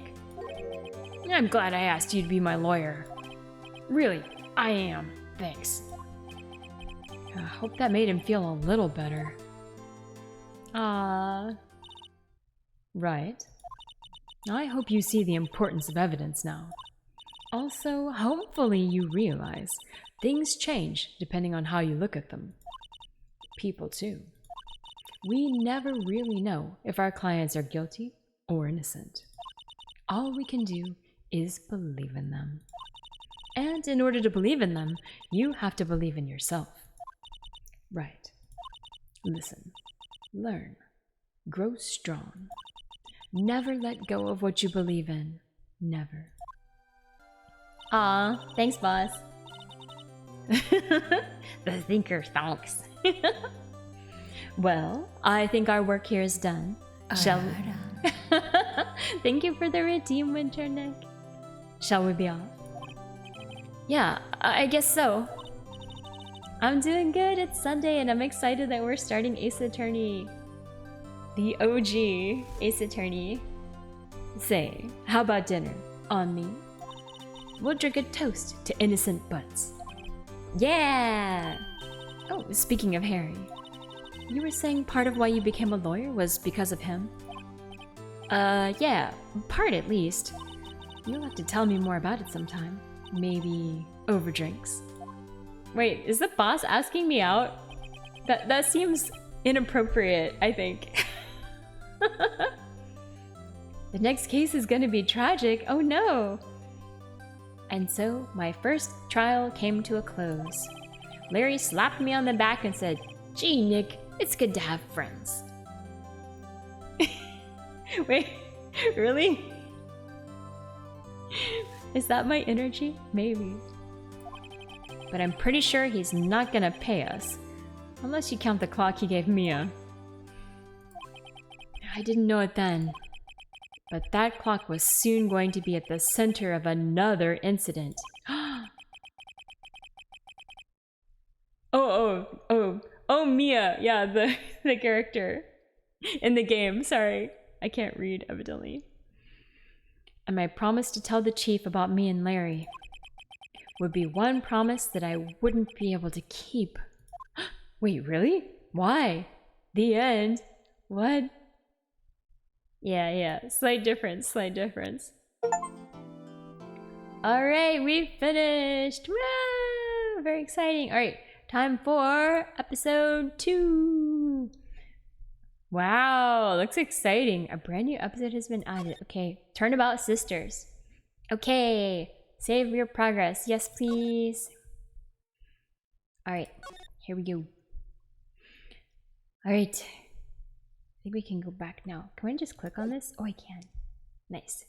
C: I'm glad I asked you to be my lawyer. Really, I am. Thanks.
A: I hope that made him feel a little better. Right. I hope you see the importance of evidence now. Also, hopefully you realize things change depending on how you look at them. People too. We never really know if our clients are guilty or innocent. All we can do is believe in them. And in order to believe in them, you have to believe in yourself. Right. Listen. Learn. Grow strong. Never let go of what you believe in. Never.
B: Aw, thanks, boss.
C: The thinker stonks.
A: Well, I think our work here is done. Shall we? Thank you for the redeem, Winter Nick. Shall we be off?
C: Yeah, I guess so.
A: I'm doing good. It's Sunday and I'm excited that we're starting Ace Attorney. The OG Ace Attorney. Say, how about dinner? On me? We'll drink a toast to innocent butts. Yeah! Oh, speaking of Harry. You were saying part of why you became a lawyer was because of him? Yeah, part at least. You'll have to tell me more about it sometime. Maybe over drinks.
B: Wait, is the boss asking me out? That seems inappropriate, I think.
A: The next case is gonna be tragic. Oh no! And so, my first trial came to a close. Larry slapped me on the back and said, "Gee, Nick, it's good to have friends."
B: Wait, really?
A: Is that my energy? Maybe. But I'm pretty sure he's not gonna pay us. Unless you count the clock he gave Mia. I didn't know it then. But that clock was soon going to be at the center of another incident.
B: Oh, Mia. Yeah, the character in the game. Sorry, I can't read, evidently.
A: And my promise to tell the chief about me and Larry would be one promise that I wouldn't be able to keep. Wait, really? Why? The end? What?
B: Yeah, slight difference.
A: Alright, we finished! Woo! very exciting. All right, time for episode 2. Wow, looks exciting. A brand new episode has been added. Okay, Turnabout Sisters. Okay, save your progress. Yes, please. All right, here we go. All right, I think we can go back now. Can we just click on this? Oh, I can. Nice.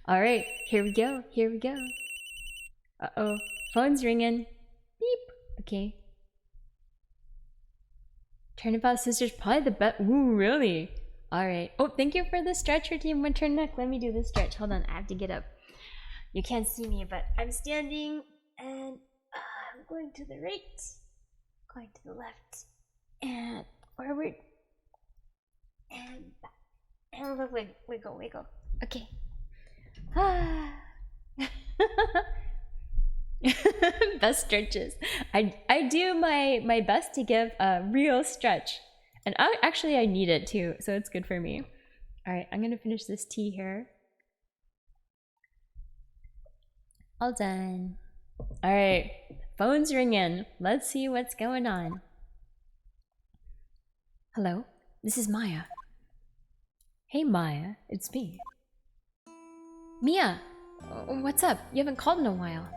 A: All right, here we go. Here we go. Uh-oh, phone's ringing. Beep. Okay. Turnabout Sisters, probably the best. Ooh, really? All right. Oh, thank you for the stretcher, Team Winter Neck. Let me do the stretch. Hold on, I have to get up. You can't see me, but I'm standing and I'm going to the right, going to the left, and forward, and back, and wiggle, wiggle. Okay. Best stretches. I do my best to give a real stretch, and actually I need it too, so it's good for me. All right, I'm gonna finish this tea here. All done. All right, phone's ringing. Let's see what's going on. Hello, this is Maya. Hey Maya, it's me. Mia, what's up? You haven't called in a while.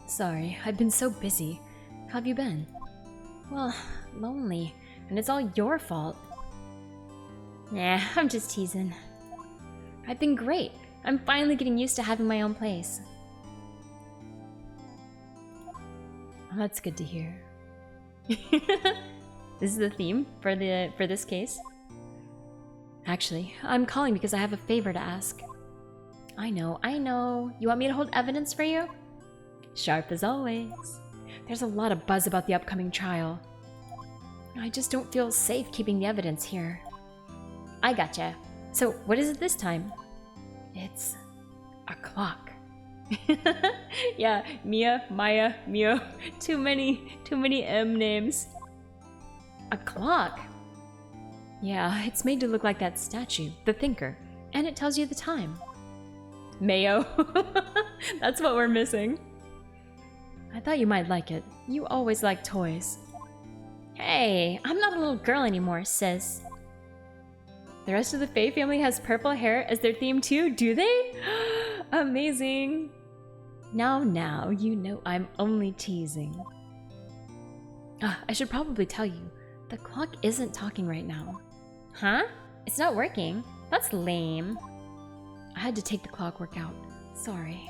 A: Sorry, I've been so busy. How have you been? Well, lonely, and it's all your fault. Nah, I'm just teasing. I've been great. I'm finally getting used to having my own place. Oh, that's good to hear. This is the theme for this case. Actually, I'm calling because I have a favor to ask. I know. You want me to hold evidence for you? Sharp as always. There's a lot of buzz about the upcoming trial. I just don't feel safe keeping the evidence here. I gotcha. So, what is it this time? It's a clock. Yeah, Mia, Maya, Mio. Too many M names. A clock? Yeah, it's made to look like that statue, the Thinker, and it tells you the time. Mayo. That's what we're missing. I thought you might like it. You always like toys. Hey, I'm not a little girl anymore, sis. The rest of the Faye family has purple hair as their theme too, do they? Amazing. Now, you know I'm only teasing. I should probably tell you, the clock isn't talking right now. Huh? It's not working? That's lame. I had to take the clockwork out. Sorry.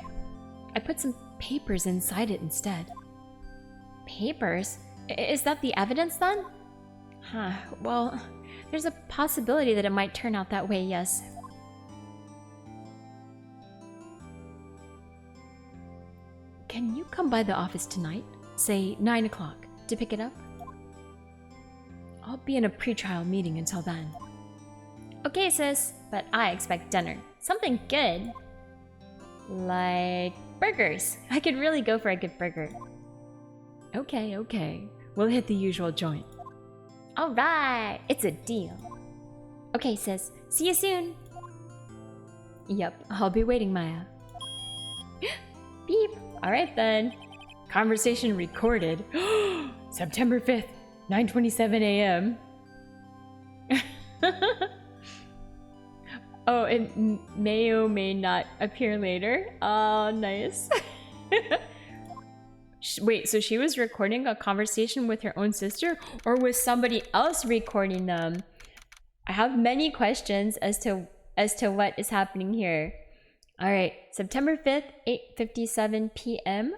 A: I put some papers inside it instead. Papers? Is that the evidence then? Huh, well, there's a possibility that it might turn out that way, yes. Can you come by the office tonight? Say 9 o'clock, to pick it up? I'll be in a pre-trial meeting until then. Okay, sis, but I expect dinner. Something good. Like burgers. I could really go for a good burger. Okay. We'll hit the usual joint. Alright, it's a deal. Okay, sis. See you soon. Yep, I'll be waiting, Maya. Beep. Alright then. Conversation recorded. September 5th, 9:27 a.m. Oh, and may or may not appear later. Oh, nice. Wait, so she was recording a conversation with her own sister, or was somebody else recording them? I have many questions as to what is happening here. All right, September 5th, 8:57 p.m.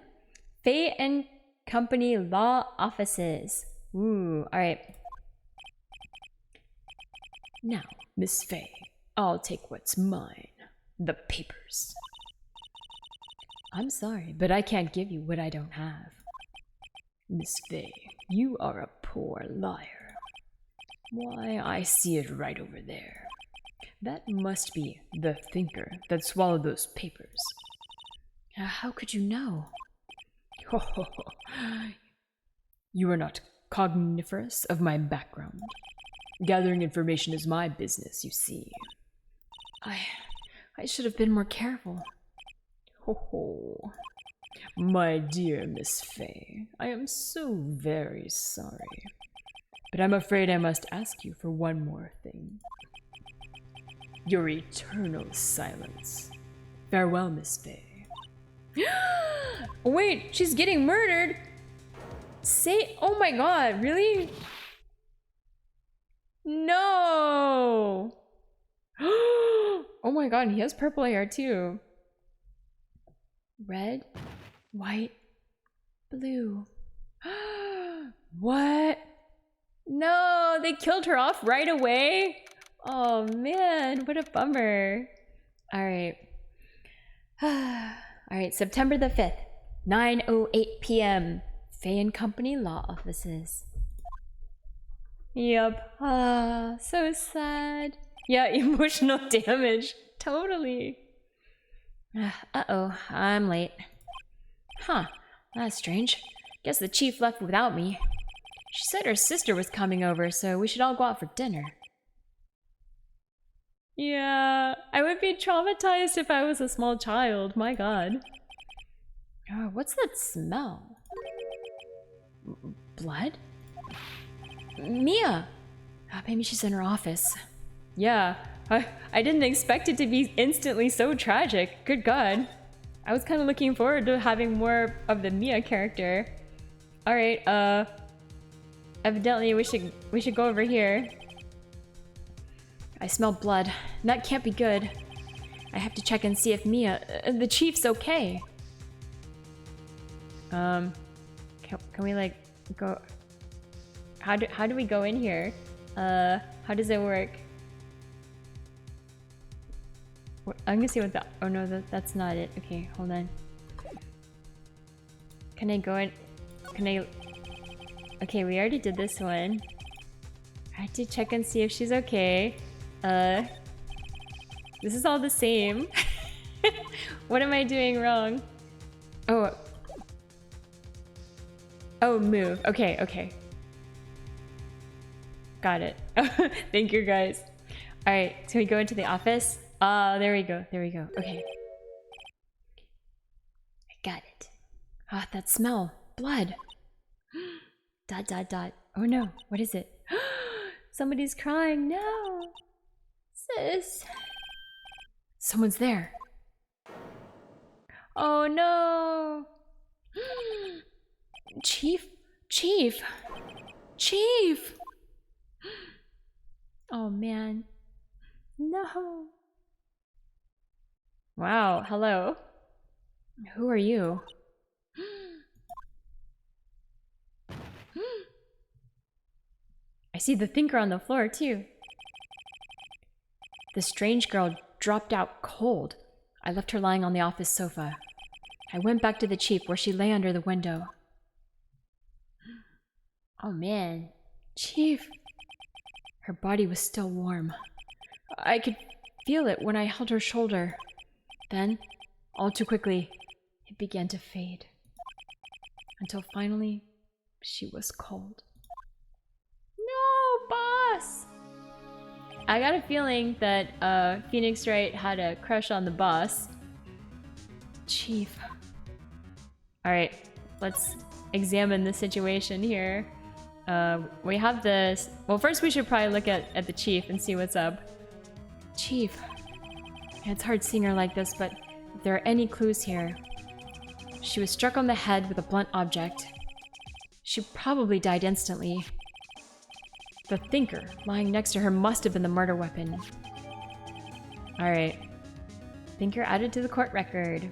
A: Faye and Company Law Offices. Ooh, all right. Now, Miss Faye, I'll take what's mine. The papers. I'm sorry, but I can't give you what I don't have. Miss Faye, you are a poor liar. Why, I see it right over there. That must be the Thinker that swallowed those papers. How could you know? You are not cogniferous of my background. Gathering information is my business, you see. I should have been more careful.
B: My dear Miss Fey, I am so very sorry. But I'm afraid I must ask you for one more thing. Your eternal silence. Farewell, Miss Fey.
A: Wait, she's getting murdered. Oh my god, really? No. Oh my god, he has purple hair too. Red, white, blue. What? No, they killed her off right away. Oh man, what a bummer. All right. All right, September the 5th, 9:08 p.m. Fay and Company Law Offices. Yep. Ah, so sad. Yeah, emotional damage. Totally. Uh-oh, I'm late. Huh, that's strange. Guess the chief left without me. She said her sister was coming over, so we should all go out for dinner. Yeah, I would be traumatized if I was a small child. My god. Oh, what's that smell? Blood? Mia! Oh, maybe she's in her office. Yeah, I didn't expect it to be instantly so tragic. Good god. I was kind of looking forward to having more of the Mia character. Alright, evidently we should go over here. I smell blood. That can't be good. I have to check and see if Mia, the chief's okay. Can we like go? How do we go in here? How does it work? I'm gonna see what the. Oh no, that's not it. Okay, hold on. Can I go in? Can I? Okay, we already did this one. I have to check and see if she's okay. This is all the same. What am I doing wrong? Oh. Oh, move. Okay, okay. Got it. Thank you, guys. All right, so we go into the office. There we go. There we go. Okay. I got it. Ah, that smell. Blood. Dot, dot, dot. Oh no, what is it? Somebody's crying. No. Sis. Someone's there. Oh no. Chief. Chief. Chief. Oh man. No. Wow, hello. Who are you? I see the thinker on the floor too. The strange girl dropped out cold. I left her lying on the office sofa. I went back to the chief where she lay under the window. Oh man, Chief. Her body was still warm. I could feel it when I held her shoulder. Then, all too quickly, it began to fade. Until finally, she was cold. No, boss! I got a feeling that Phoenix Wright had a crush on the boss. Chief. Alright, let's examine the situation here. We have this. Well, first we should probably look at the chief and see what's up. Chief. It's hard seeing her like this, but if there are any clues here. She was struck on the head with a blunt object. She probably died instantly. The thinker lying next to her must have been the murder weapon. Alright. Thinker added to the court record.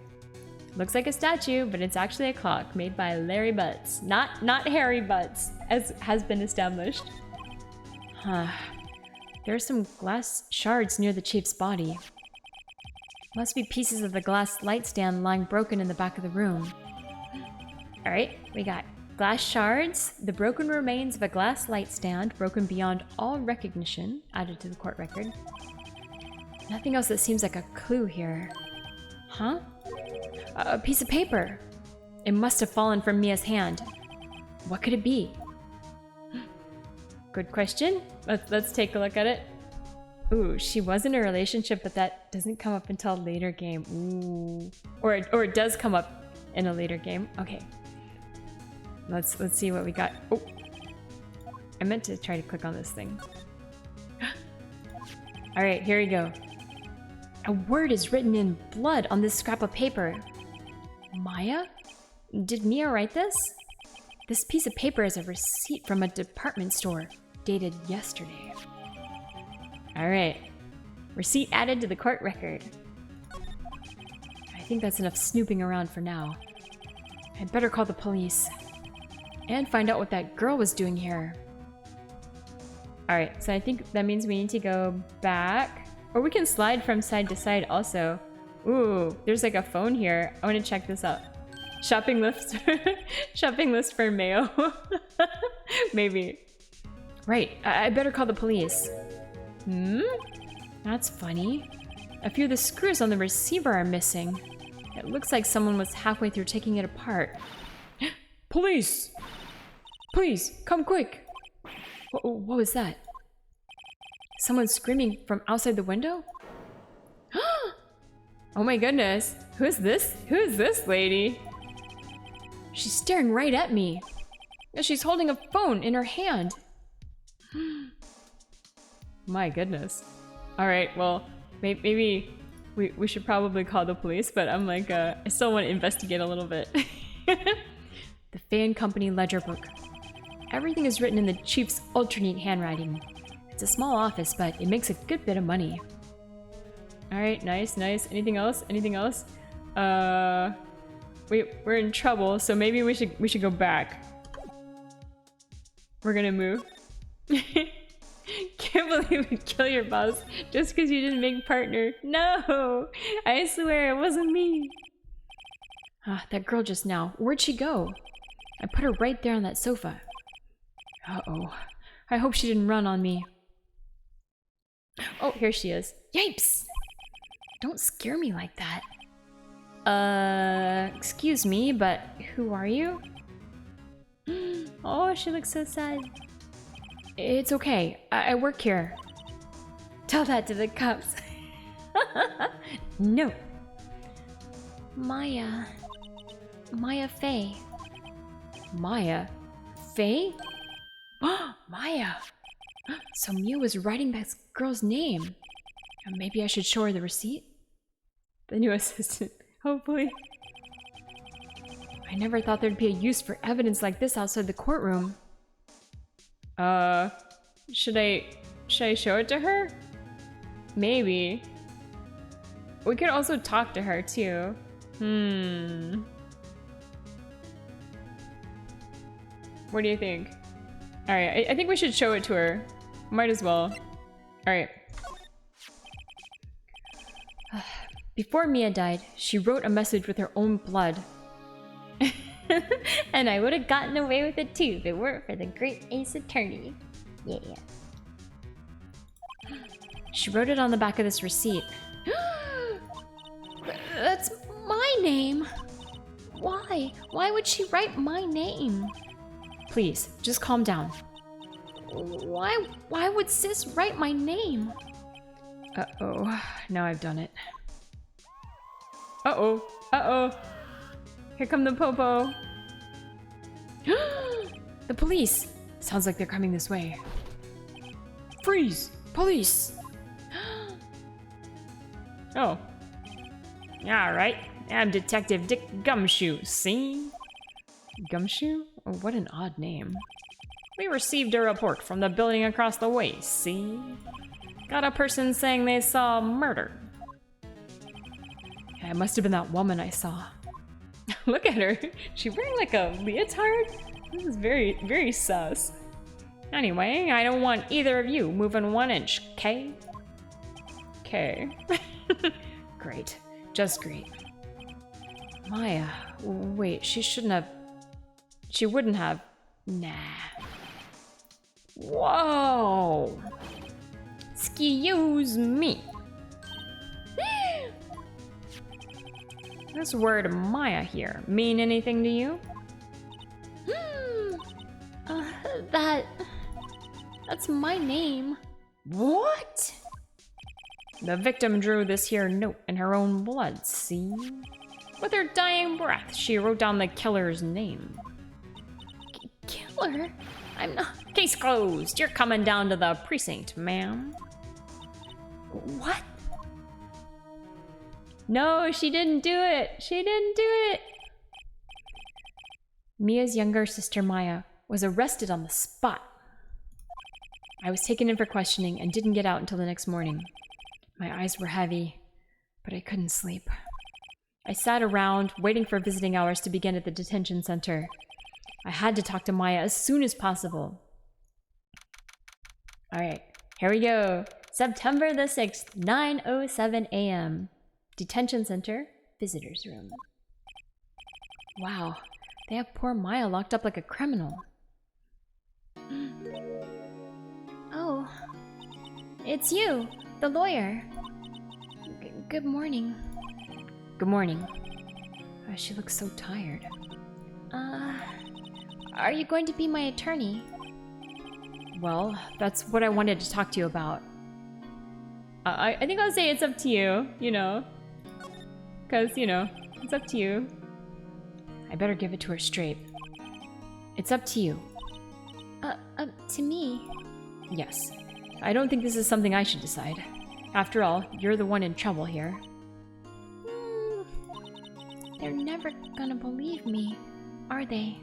A: Looks like a statue, but it's actually a clock made by Larry Butts. Not Harry Butts, as has been established. Huh. There are some glass shards near the chief's body. Must be pieces of the glass light stand lying broken in the back of the room. Alright, we got glass shards, the broken remains of a glass light stand broken beyond all recognition, added to the court record. Nothing else that seems like a clue here. Huh? A piece of paper. It must have fallen from Mia's hand. What could it be? Good question. Let's take a look at it. Ooh, she was in a relationship, but that doesn't come up until a later game. Ooh. Or it does come up in a later game. Okay. Let's see what we got. Oh, I meant to try to click on this thing. All right, here we go. A word is written in blood on this scrap of paper. Maya? Did Mia write this? This piece of paper is a receipt from a department store, dated yesterday. All right. Receipt added to the court record. I think that's enough snooping around for now. I'd better call the police. And find out what that girl was doing here. Alright, so I think that means we need to go back. Or we can slide from side to side also. Ooh, there's like a phone here. I want to check this out. Shopping list. Shopping list for Mayo. Maybe. Right, I better call the police. Hmm? That's funny. A few of the screws on the receiver are missing. It looks like someone was halfway through taking it apart.
B: Police! Please, come quick!
A: What was that? Someone screaming from outside the window?
B: Oh my goodness. Who's this? Who's this lady?
A: She's staring right at me. She's holding a phone in her hand.
B: My goodness. Alright, well, maybe we should probably call the police, but I'm like, I still want to investigate a little bit.
A: The fan company ledger book. Everything is written in the chief's ultra-neat handwriting. It's a small office, but it makes a good bit of money.
B: Alright, nice, nice. Anything else? Anything else? We're in trouble, so maybe we should go back. We're gonna move. Can't believe you'd kill your boss just because you didn't make partner. No! I swear it wasn't me.
A: That girl just now. Where'd she go? I put her right there on that sofa. Uh-oh. I hope she didn't run on me.
B: Oh, here she is.
A: Yipes! Don't scare me like that. Excuse me, but who are you?
B: Oh, she looks so sad.
A: It's okay. I work here.
B: Tell that to the cops.
A: No.
C: Maya Fey.
A: Maya? Faye? Maya! So Mia was writing that girl's name. Maybe I should show her the receipt?
B: The new assistant, hopefully.
A: I never thought there'd be a use for evidence like this outside the courtroom.
B: Should I show it to her? Maybe. We could also talk to her too. What do you think? Alright, I think we should show it to her. Might as well. Alright.
A: Before Mia died, she wrote a message with her own blood.
C: And I would have gotten away with it too if it weren't for the great Ace Attorney. Yeah.
A: She wrote it on the back of this receipt.
C: That's my name. Why? Why would she write my name?
A: Please, just calm down.
C: Why would Sis write my name?
A: Uh-oh. Now I've done it.
B: Uh-oh. Uh-oh. Here come the popo.
A: The police! Sounds like they're coming this way.
B: Freeze!
A: Police!
B: Oh. Alright. I'm Detective Dick Gumshoe, see? Gumshoe?
A: Oh, what an odd name.
B: We received a report from the building across the way, see? Got a person saying they saw murder.
A: Yeah, it must have been that woman I saw.
B: Look at her. She wearing like a leotard? This is very, very sus. Anyway, I don't want either of you moving 1 inch, okay? Okay.
A: Great. Just great. Maya. Wait, she shouldn't have... She wouldn't have... Nah.
B: Whoa! Excuse me. This word Maya here mean anything to you?
C: That's my name.
B: What? The victim drew this here note in her own blood, see? With her dying breath, she wrote down the killer's name.
C: Killer? I'm not.
B: Case closed. You're coming down to the precinct, ma'am.
C: What?
A: No, she didn't do it. She didn't do it. Mia's younger sister Maya was arrested on the spot. I was taken in for questioning and didn't get out until the next morning. My eyes were heavy, but I couldn't sleep. I sat around, waiting for visiting hours to begin at the detention center. I had to talk to Maya as soon as possible. Alright, here we go. September the 6th, 9:07 a.m. Detention Center, Visitors Room. Wow, they have poor Maya locked up like a criminal.
C: Oh, it's you, the lawyer. Good morning.
A: Good morning. She looks so tired.
C: Are you going to be my attorney?
A: Well, that's what I wanted to talk to you about. I think I'll say it's up to you, you know. Because, you know, it's up to you. I better give it to her straight. It's up to you.
C: To me?
A: Yes. I don't think this is something I should decide. After all, you're the one in trouble here.
C: They're never gonna believe me, are they?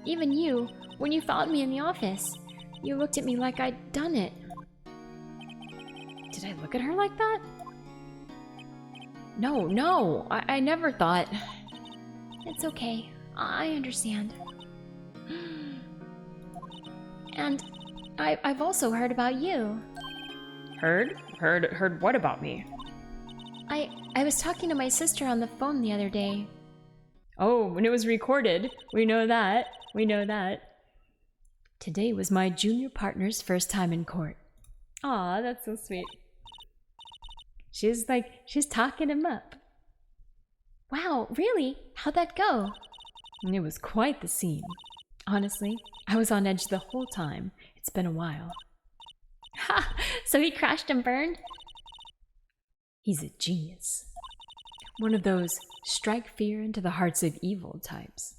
C: Even you, when you found me in the office, you looked at me like I'd done it.
A: Did I look at her like that? No, I never thought.
C: It's okay, I understand. And I've also heard about you.
B: Heard? Heard what about me?
C: I was talking to my sister on the phone the other day.
A: Oh, when it was recorded. We know that. We know that. Today was my junior partner's first time in court. Aw, that's so sweet. She's talking him up.
C: Wow, really? How'd that go?
A: It was quite the scene. Honestly, I was on edge the whole time. It's been a while.
C: Ha! So he crashed and burned?
A: He's a genius. One of those strike fear into the hearts of evil types.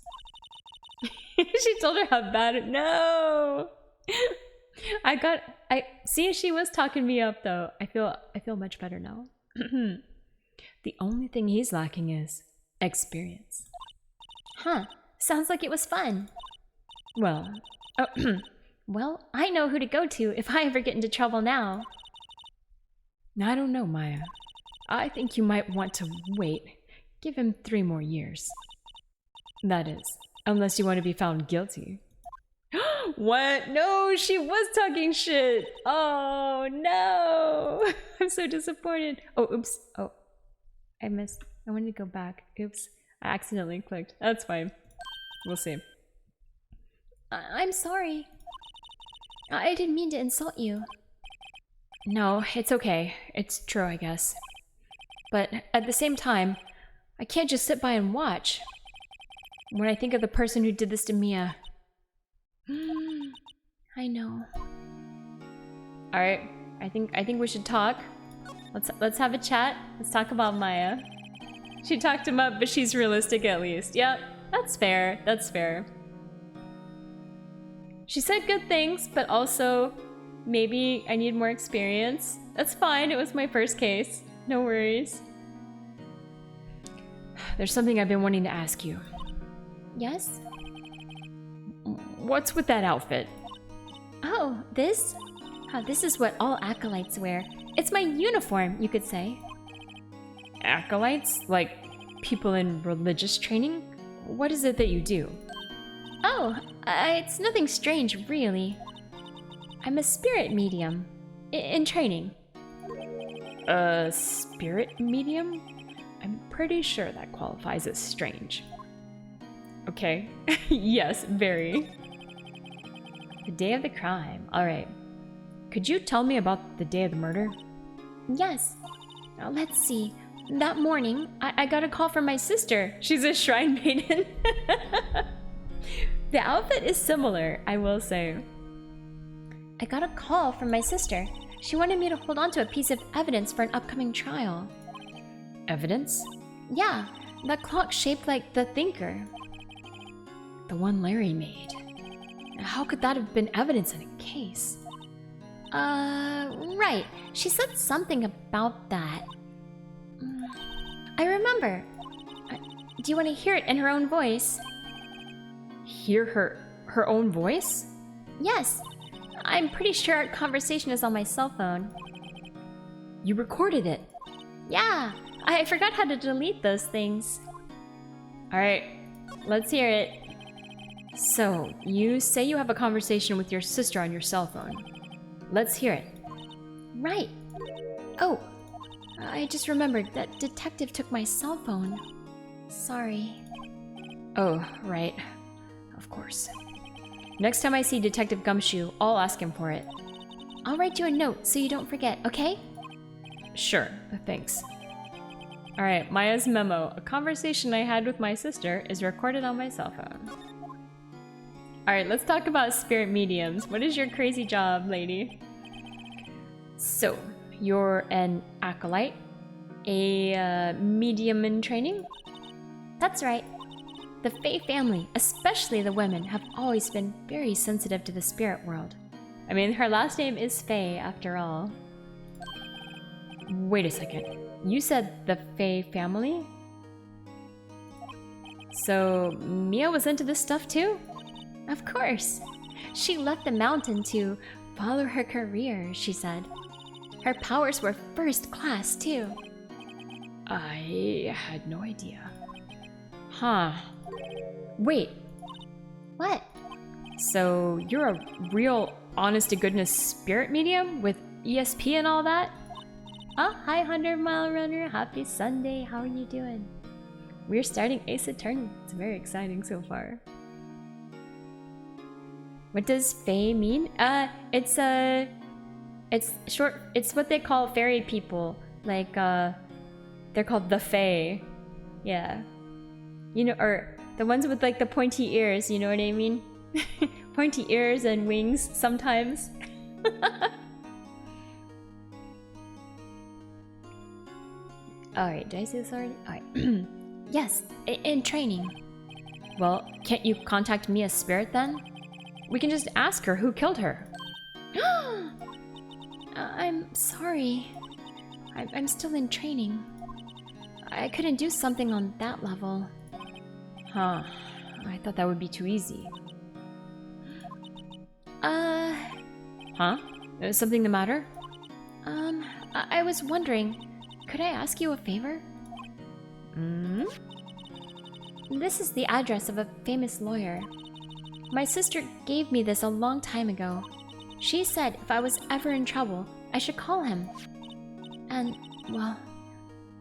A: She told her how bad it... No! I see, she was talking me up though. I feel much better now. The only thing he's lacking is experience.
C: Huh. Sounds like it was fun.
A: Well,
C: well, I know who to go to if I ever get into trouble now.
A: I don't know, Maya. I think you might want to wait. Give him 3 more years. That is, unless you want to be found guilty. What? No, she was talking shit. Oh, no. I'm so disappointed. Oh, oops. Oh, I missed. I wanted to go back. Oops. I accidentally clicked. That's fine. We'll see.
C: I'm sorry. I didn't mean to insult you.
A: No, it's okay. It's true, I guess. But at the same time, I can't just sit by and watch. When I think of the person who did this to Mia...
C: I know.
A: All right, I think we should talk. Let's have a chat. Let's talk about Maya. She talked him up, but she's realistic at least. Yep, that's fair. That's fair. She said good things, but also maybe I need more experience. That's fine. It was my first case. No worries. There's something I've been wanting to ask you.
C: Yes?
A: What's with that outfit?
C: Oh, this? This is what all acolytes wear. It's my uniform, you could say.
A: Acolytes? Like people in religious training? What is it that you do?
C: Oh, it's nothing strange, really. I'm a spirit medium. In training.
A: A spirit medium? I'm pretty sure that qualifies as strange. Okay. Yes, very. The day of the crime. Alright. Could you tell me about the day of the murder?
C: Yes. Now, let's see. That morning, I got a call from my sister.
A: She's a shrine maiden. The outfit is similar, I will say.
C: I got a call from my sister. She wanted me to hold on to a piece of evidence for an upcoming trial.
A: Evidence?
C: Yeah.
A: That clock shaped like the thinker. The one Larry made. How could that have been evidence in a case? Right. She said something about that. I remember. Do you want to hear it in her own voice?
B: Hear her own voice?
A: Yes. I'm pretty sure our conversation is on my cell phone.
B: You recorded it.
A: Yeah. I forgot how to delete those things.
B: Alright, let's hear it. So, you say you have a conversation with your sister on your cell phone. Let's hear it.
A: Right. Oh, I just remembered that detective took my cell phone. Sorry.
B: Oh, right. Of course. Next time I see Detective Gumshoe, I'll ask him for it.
A: I'll write you a note so you don't forget, okay?
B: Sure, thanks. Alright, Maya's memo. A conversation I had with my sister is recorded on my cell phone. Alright, let's talk about spirit mediums. What is your crazy job, lady? So, you're an acolyte? A medium in training?
A: That's right. The Fae family, especially the women, have always been very sensitive to the spirit world.
B: I mean, her last name is Fae, after all. Wait a second. You said the Fae family? So, Mia was into this stuff too?
A: Of course. She left the mountain to follow her career, she said. Her powers were first class too.
B: I had no idea. Huh. Wait.
A: What?
B: So, you're a real honest-to-goodness spirit medium with ESP and all that?
A: Oh, hi 100-mile runner. Happy Sunday. How are you doing?
B: We're starting Ace Attorney. It's very exciting so far. What does Fae mean? It's short. It's what they call fairy people. Like, they're called the Fae. Yeah. You know, or the ones with like the pointy ears, you know what I mean? Pointy ears and wings sometimes. Alright, did I say this already? Alright.
A: Yes, in training.
B: Well, can't you contact Mia's spirit then? We can just ask her who killed her.
A: I'm sorry. I'm still in training. I couldn't do something on that level.
B: Huh. I thought that would be too easy. Huh? Is something the matter?
A: I was wondering, could I ask you a favor? This is the address of a famous lawyer. My sister gave me this a long time ago. She said if I was ever in trouble, I should call him. And, well,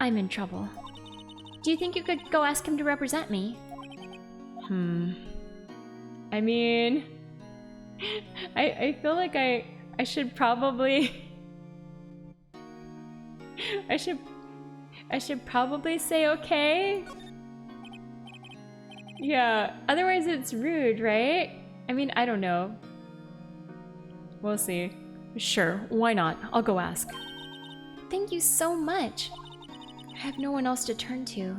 A: I'm in trouble. Do you think you could go ask him to represent me?
B: I mean... I feel like I should probably... I should probably say okay? Yeah, otherwise it's rude, right? I mean, I don't know. We'll see. Sure, why not? I'll go ask.
A: Thank you so much. I have no one else to turn to.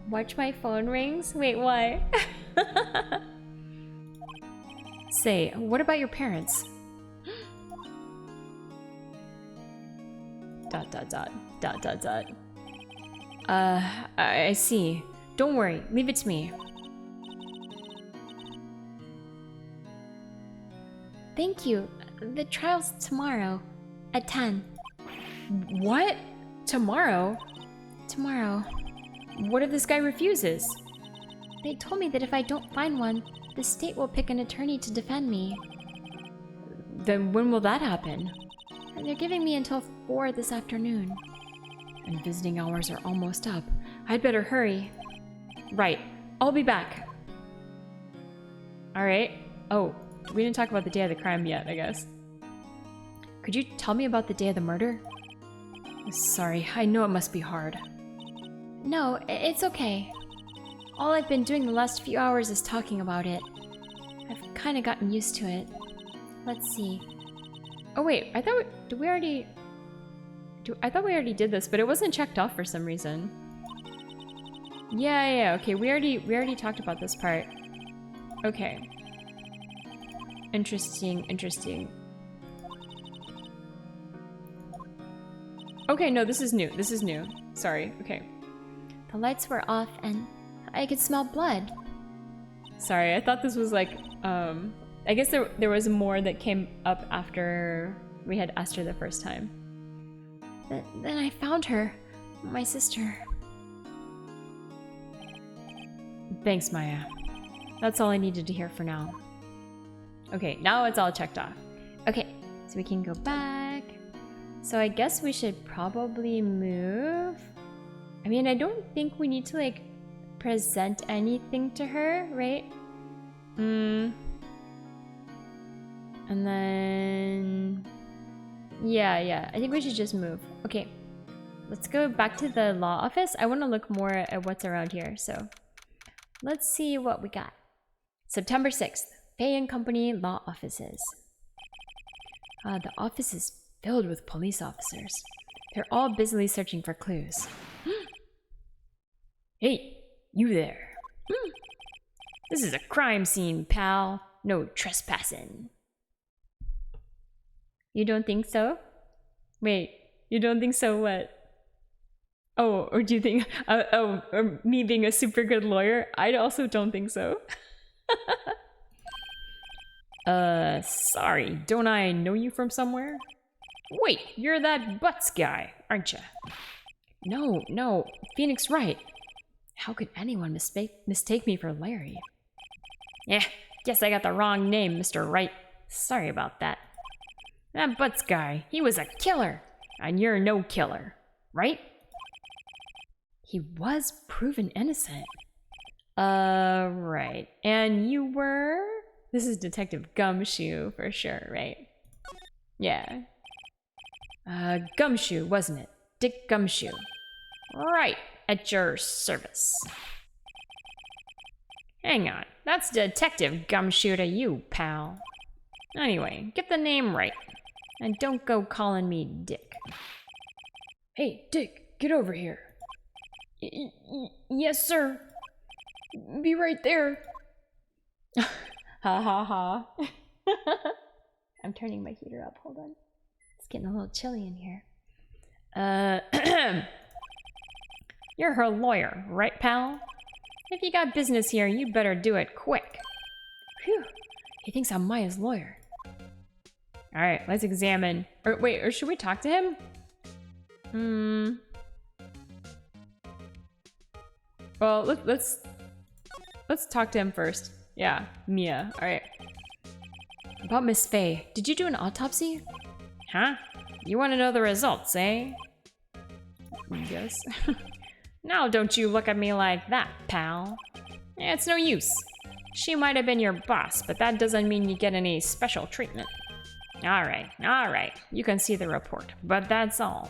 B: Watch my phone rings? Wait, why? Say, what about your parents? ... I see. Don't worry, leave it to me.
A: Thank you. The trial's tomorrow at 10.
B: What? Tomorrow?
A: Tomorrow.
B: What if this guy refuses?
A: They told me that if I don't find one, the state will pick an attorney to defend me.
B: Then when will that happen?
A: And they're giving me until 4 this afternoon.
B: And visiting hours are almost up. I'd better hurry. Right. I'll be back. Alright. Oh, we didn't talk about the day of the crime yet, I guess. Could you tell me about the day of the murder? Sorry, I know it must be hard.
A: No, it's okay. All I've been doing the last few hours is talking about it. I've kind of gotten used to it. Let's see.
B: Oh wait, I thought did we already...
A: I thought we already did this, but it wasn't checked off for some reason. Yeah, okay, we already talked about this part. Okay. Interesting. Okay, no, this is new. Sorry, okay.
C: The lights were off and I could smell blood.
A: Sorry, I thought this was like, I guess there was more that came up after we had asked her the first time.
C: Then I found her, my sister.
A: Thanks, Maya. That's all I needed to hear for now. Okay, now it's all checked off.
C: Okay, so we can go back.
A: So I guess we should probably move. I mean, I don't think we need to like present anything to her, right? And then yeah, I think we should just move. Okay, let's go back to the law office. I want to look more at what's around here, so let's see what we got. September 6th, Pay and Company Law Offices. The office is filled with police officers. They're all busily searching for clues. Hey, you there. This is a crime scene, pal. No trespassing. You don't think so? Wait, you don't think so what? Oh, or do you think, or me being a super good lawyer? I also don't think so. Sorry, don't I know you from somewhere? Wait, you're that Butts guy, aren't you? No, Phoenix Wright. How could anyone mistake me for Larry? Yeah, guess I got the wrong name, Mr. Wright. Sorry about that. That Butts guy, he was a killer, and you're no killer, right? He was proven innocent. Right. And you were? This is Detective Gumshoe for sure, right? Yeah. Gumshoe, wasn't it? Dick Gumshoe. Right, at your service. Hang on, that's Detective Gumshoe to you, pal. Anyway, get the name right. And don't go calling me Dick.
B: Hey, Dick, get over here.
C: Yes, sir. Be right there.
A: Ha ha ha. I'm turning my heater up, hold on. It's getting a little chilly in here. You're her lawyer, right, pal? If you got business here, you better do it quick. Phew, he thinks I'm Maya's lawyer. Alright, let's examine. Or should we talk to him? Well, let's talk to him first. Yeah, Mia. Alright. About Miss Faye, did you do an autopsy? Huh? You want to know the results, eh? Yes. Now don't you look at me like that, pal. It's no use. She might have been your boss, but that doesn't mean you get any special treatment. Alright. You can see the report, but that's all.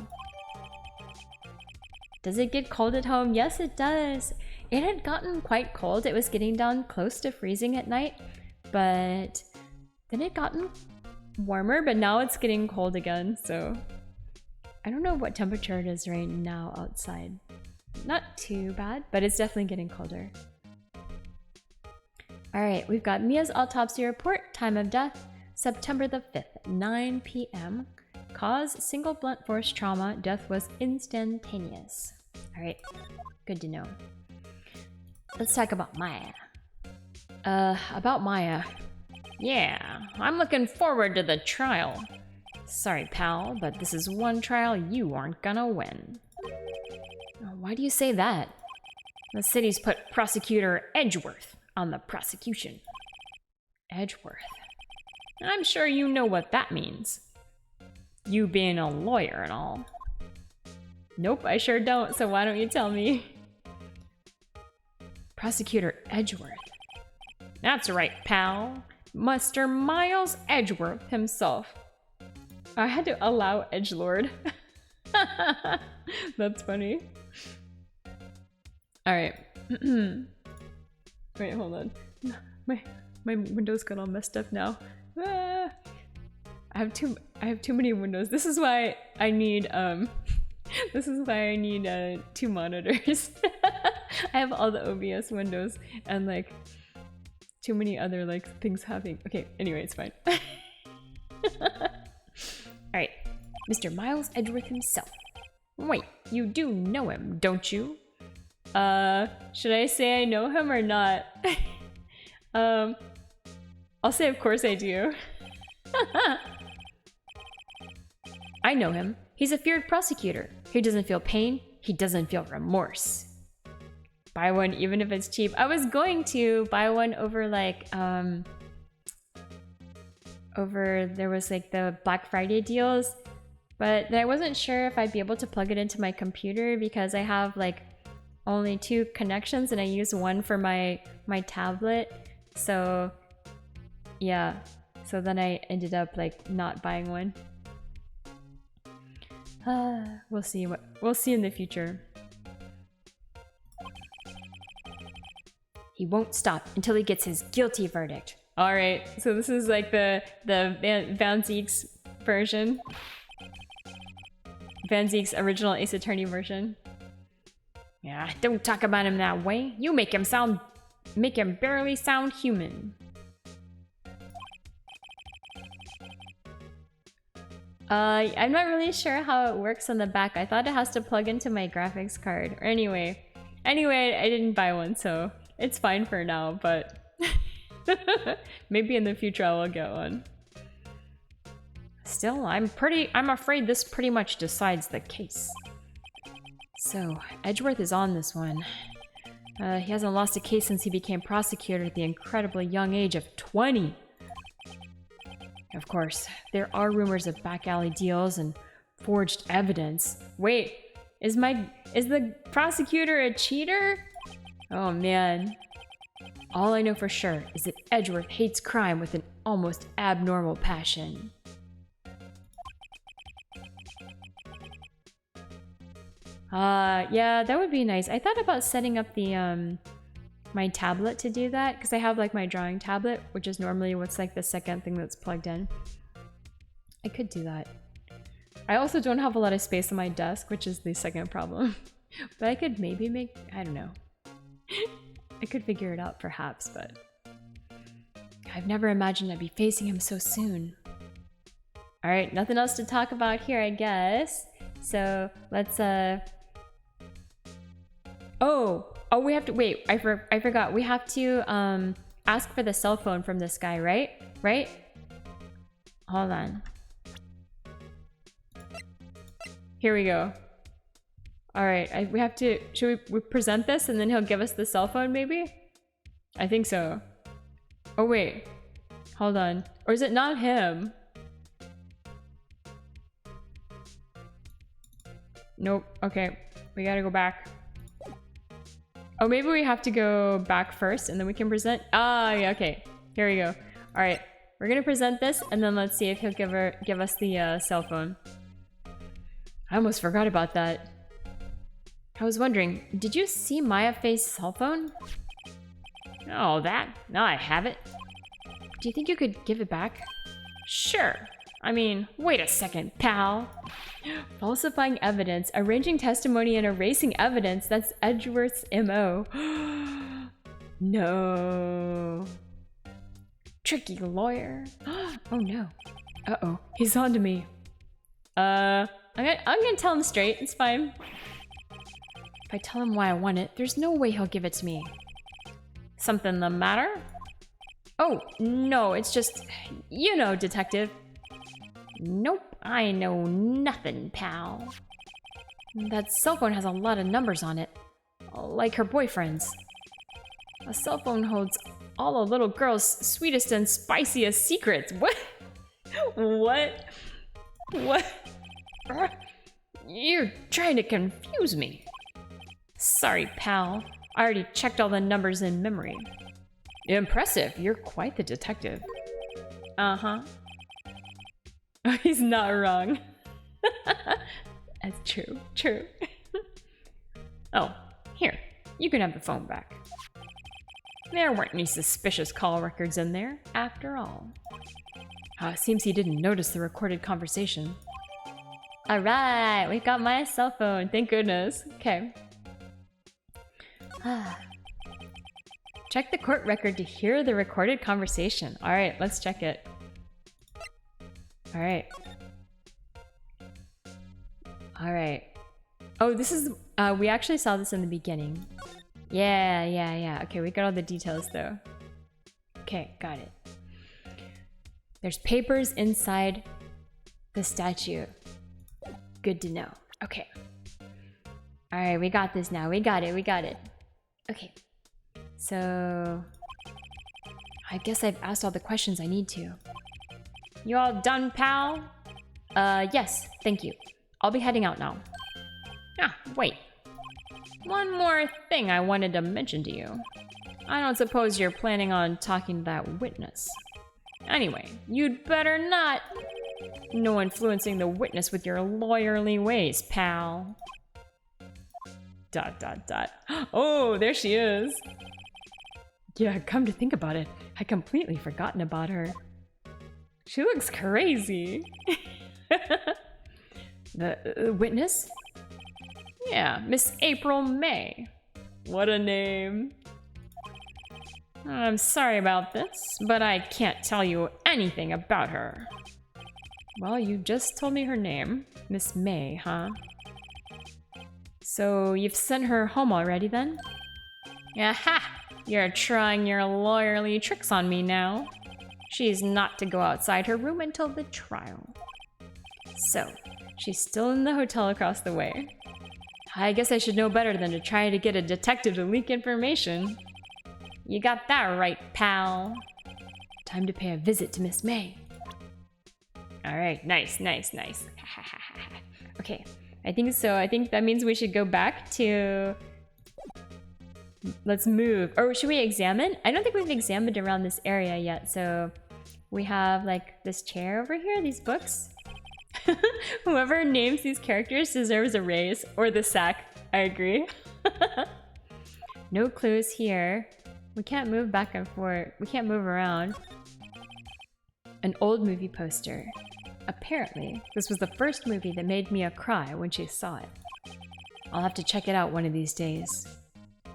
A: Does it get cold at home? Yes, it does. It had gotten quite cold. It was getting down close to freezing at night, but then it gotten warmer, but now it's getting cold again, so I don't know what temperature it is right now outside. Not too bad, but it's definitely getting colder. Alright, we've got Mia's autopsy report. Time of death, September the 5th, 9 p.m. Cause, single blunt force trauma. Death was instantaneous. Alright, good to know. Let's talk about Maya. About Maya. Yeah, I'm looking forward to the trial. Sorry, pal, but this is one trial you aren't gonna win. Why do you say that? The city's put Prosecutor Edgeworth on the prosecution. Edgeworth? I'm sure you know what that means. You being a lawyer and all. Nope, I sure don't, so why don't you tell me? Prosecutor Edgeworth. That's right, pal. Mr. Miles Edgeworth himself. I had to allow edgelord. That's funny. Alright. Wait, hold on. My windows got all messed up now. I
B: I have too many windows. This is why I need this is why I need 2 monitors. I have all the OBS windows and like too many other like things happening. Okay, anyway, it's fine.
A: Alright, Mr. Miles Edgeworth himself. Wait, you do know him, don't you?
B: Should I say I know him or not? I'll say of course I do.
A: I know him. He's a feared prosecutor. He doesn't feel pain. He doesn't feel remorse.
B: Buy one even if it's cheap. I was going to buy one over like
A: there was like the Black Friday deals, but then I wasn't sure if I'd be able to plug it into my computer because I have like only 2 connections and I use one for my tablet. So yeah, so then I ended up like not buying one. We'll see in the future. He won't stop until he gets his guilty verdict.
B: All right, so this is like the Van Ziek's version. Van Ziek's original Ace Attorney version.
A: Yeah, don't talk about him that way. You make him barely sound human.
B: I'm not really sure how it works on the back. I thought it has to plug into my graphics card. Or anyway, I didn't buy one, so it's fine for now, but maybe in the future I will get one.
A: Still, I'm afraid this pretty much decides the case. So, Edgeworth is on this one. He hasn't lost a case since he became prosecutor at the incredibly young age of 20. Of course, there are rumors of back alley deals and forged evidence.
B: Wait, is the prosecutor a cheater?
A: Oh man. All I know for sure is that Edgeworth hates crime with an almost abnormal passion.
B: Yeah, that would be nice. I thought about setting up the my tablet to do that because I have like my drawing tablet, which is normally what's like the second thing that's plugged in. I could do that. I also don't have a lot of space on my desk, which is the second problem. But I could maybe make, I don't know. I could figure it out perhaps, but
A: I've never imagined I'd be facing him so soon.
B: all right, nothing else to talk about here, I guess. So let's Oh, we have to wait. I forgot. We have to ask for the cell phone from this guy, right? Right? Hold on. Here we go. All right, we have to. Should we present this and then he'll give us the cell phone, maybe? I think so. Oh wait, hold on. Or is it not him? Nope. Okay, we gotta go back. Oh, maybe we have to go back first and then we can present. Ah, yeah, okay. Here we go. All right, we're gonna present this and then let's see if he'll give us the cell phone. I almost forgot about that. I was wondering, did you see Maya Faye's cell phone? Oh, that? No, I have it.
A: Do you think you could give it back?
B: Sure. I mean, wait a second, pal. Falsifying evidence, arranging testimony, and erasing evidence. That's Edgeworth's MO. No. Tricky lawyer. Oh no. Uh-oh. He's on to me. I'm gonna tell him straight. It's fine.
A: If I tell him why I want it, there's no way he'll give it to me.
B: Something the matter? Oh, no, it's just, you know, detective. Nope, I know nothing, pal.
A: That cell phone has a lot of numbers on it, like her boyfriend's.
B: A cell phone holds all a little girl's sweetest and spiciest secrets. What? What? What? You're trying to confuse me. Sorry, pal. I already checked all the numbers in memory. Impressive. You're quite the detective. Uh-huh. He's not wrong. That's true. True. Oh, here. You can have the phone back. There weren't any suspicious call records in there, after all. Seems he didn't notice the recorded conversation.
A: Alright, we've got my cell phone, thank goodness. Okay.
B: Check the court record to hear the recorded conversation. Alright, let's check it. Alright. Alright. Oh, this is... we actually saw this in the beginning. Yeah. Okay, we got all the details though. Okay, got it. There's papers inside the statue. Good to know. Okay.
A: Alright, we got this now. We got it. Okay.
B: So... I guess I've asked all the questions I need to.
A: You all done, pal?
B: Yes, thank you. I'll be heading out now.
A: Wait. One more thing I wanted to mention to you. I don't suppose you're planning on talking to that witness. Anyway, you'd better not. No influencing the witness with your lawyerly ways, pal. ...
B: Oh, there she is. Yeah, come to think about it, I'd completely forgotten about her. She looks crazy. The witness?
A: Yeah, Miss April May.
B: What a name.
A: I'm sorry about this, but I can't tell you anything about her.
B: Well, you just told me her name. Miss May, huh? So you've sent her home already then?
A: Aha! You're trying your lawyerly tricks on me now. She's not to go outside her room until the trial.
B: So, she's still in the hotel across the way. I guess I should know better than to try to get a detective to leak information.
A: You got that right, pal.
B: Time to pay a visit to Miss May.
A: Alright, nice.
B: Okay, I think so. I think that means we should go back to... Let's move. Or should we examine? I don't think we've examined around this area yet, so... We have, like, this chair over here, these books. Whoever names these characters deserves a raise. Or the sack. I agree. No clues here. We can't move back and forth. We can't move around. An old movie poster. Apparently, this was the first movie that made Mia cry when she saw it. I'll have to check it out one of these days.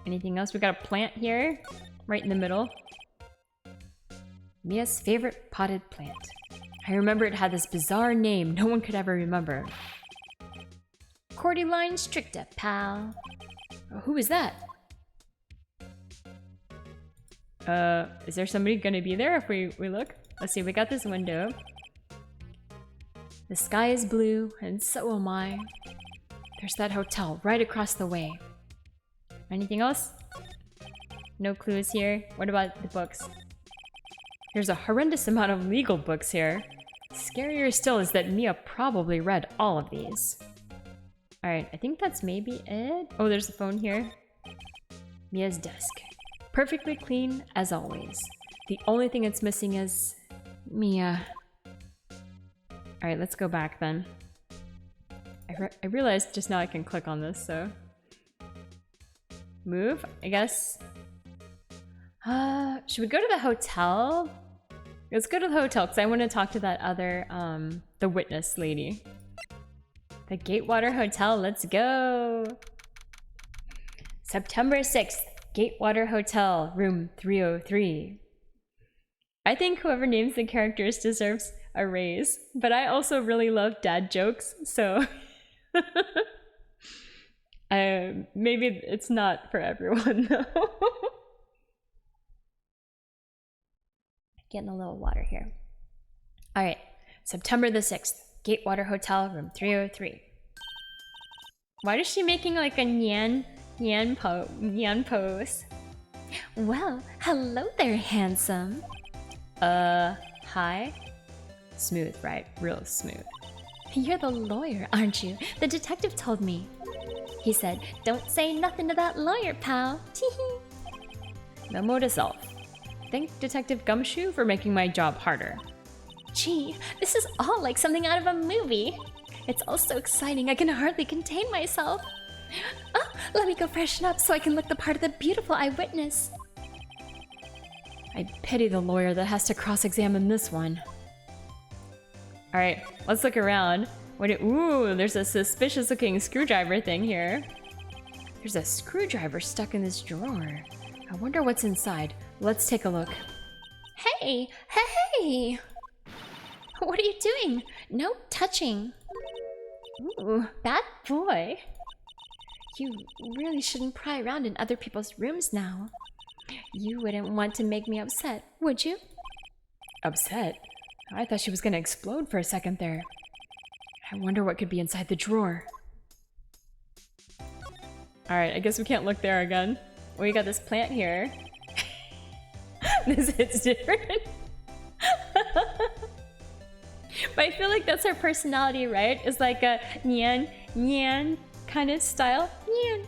B: Anything else? We got a plant here, right in the middle. Mia's favorite potted plant. I remember it had this bizarre name no one could ever remember.
A: Cordyline stricta, pal.
B: Oh, who is that? Is there somebody gonna be there if we look? Let's see, we got this window. The sky is blue, and so am I. There's that hotel right across the way. Anything else? No clues here. What about the books? There's a horrendous amount of legal books here. Scarier still is that Mia probably read all of these. Alright, I think that's maybe it. Oh, there's the phone here. Mia's desk. Perfectly clean, as always. The only thing it's missing is... Mia. Alright, let's go back then. I realized just now I can click on this, so... Move, I guess. Should we go to the hotel? Let's go to the hotel, because I want to talk to that other, the witness lady. The Gatewater Hotel, let's go! September 6th, Gatewater Hotel, room 303. I think whoever names the characters deserves a raise, but I also really love dad jokes, so... maybe it's not for everyone, though. Getting a little water here. Alright, September the 6th, Gatewater Hotel, room 303. Why is she making like a nyan pose?
A: Well, hello there, handsome.
B: Hi? Smooth, right? Real smooth.
A: You're the lawyer, aren't you? The detective told me. He said, don't say nothing to that lawyer, pal. Teehee.
B: Memo to self. Thank Detective Gumshoe for making my job harder.
A: Gee, this is all like something out of a movie. It's all so exciting, I can hardly contain myself. Oh, let me go freshen up so I can look the part of the beautiful eyewitness. I pity the lawyer that has to cross-examine this one. Alright, let's look around. Ooh, there's a suspicious-looking screwdriver thing here. There's a screwdriver stuck in this drawer. I wonder what's inside. Let's take a look.
C: Hey! Hey! What are you doing? No touching. Ooh, bad boy. You really shouldn't pry around in other people's rooms now. You wouldn't want to make me upset, would you?
A: Upset? I thought she was gonna explode for a second there. I wonder what could be inside the drawer. Alright, I guess we can't look there again. We got this plant here. This hits different. But I feel like that's her personality, right? It's like a nyan, nyan kind of style. Nyan,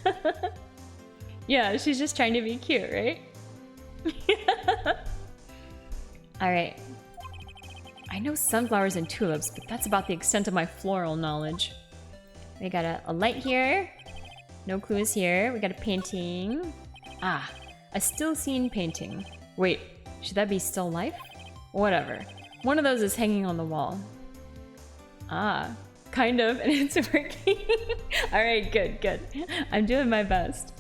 A: nyan. Yeah, she's just trying to be cute, right? Alright. I know sunflowers and tulips, but that's about the extent of my floral knowledge. We got a light here. No clues here. We got a painting. Ah, a still scene painting. Wait, should that be still life? Whatever. One of those is hanging on the wall. Ah, kind of, and it's working. Alright, good, good. I'm doing my best.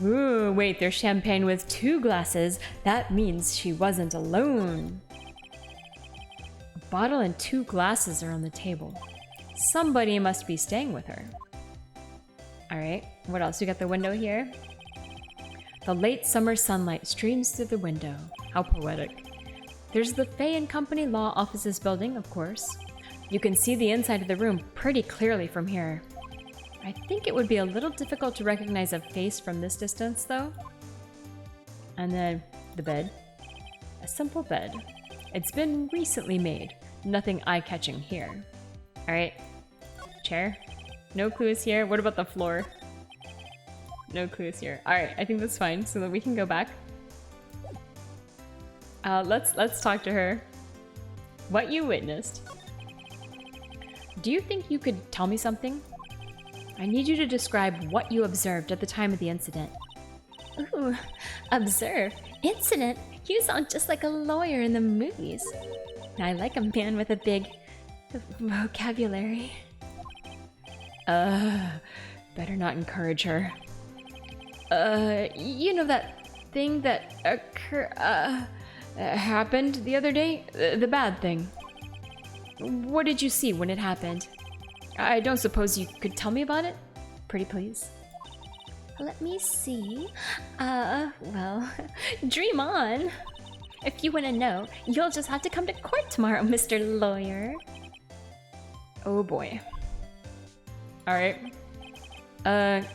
A: Ooh, wait, there's champagne with 2 glasses. That means she wasn't alone. A bottle and 2 glasses are on the table. Somebody must be staying with her. Alright, what else? We got the window here. The late summer sunlight streams through the window. How poetic. There's the Fay & Company Law Offices building, of course. You can see the inside of the room pretty clearly from here. I think it would be a little difficult to recognize a face from this distance, though. And then the bed. A simple bed. It's been recently made. Nothing eye-catching here. Alright. Chair. No clues here. What about the floor? No clues here. Alright, I think that's fine, so that we can go back. Let's talk to her. What you witnessed. Do you think you could tell me something? I need you to describe what you observed at the time of the incident.
C: Ooh, observe. Incident? You sound just like a lawyer in the movies. I like a man with a big vocabulary.
A: Better not encourage her.
C: You know that thing that
A: Happened the other day? The bad thing. What did you see when it happened? I don't suppose you could tell me about it? Pretty please.
C: Let me see. Well, dream on. If you want to know, you'll just have to come to court tomorrow, Mr. Lawyer.
A: Oh boy. Alright.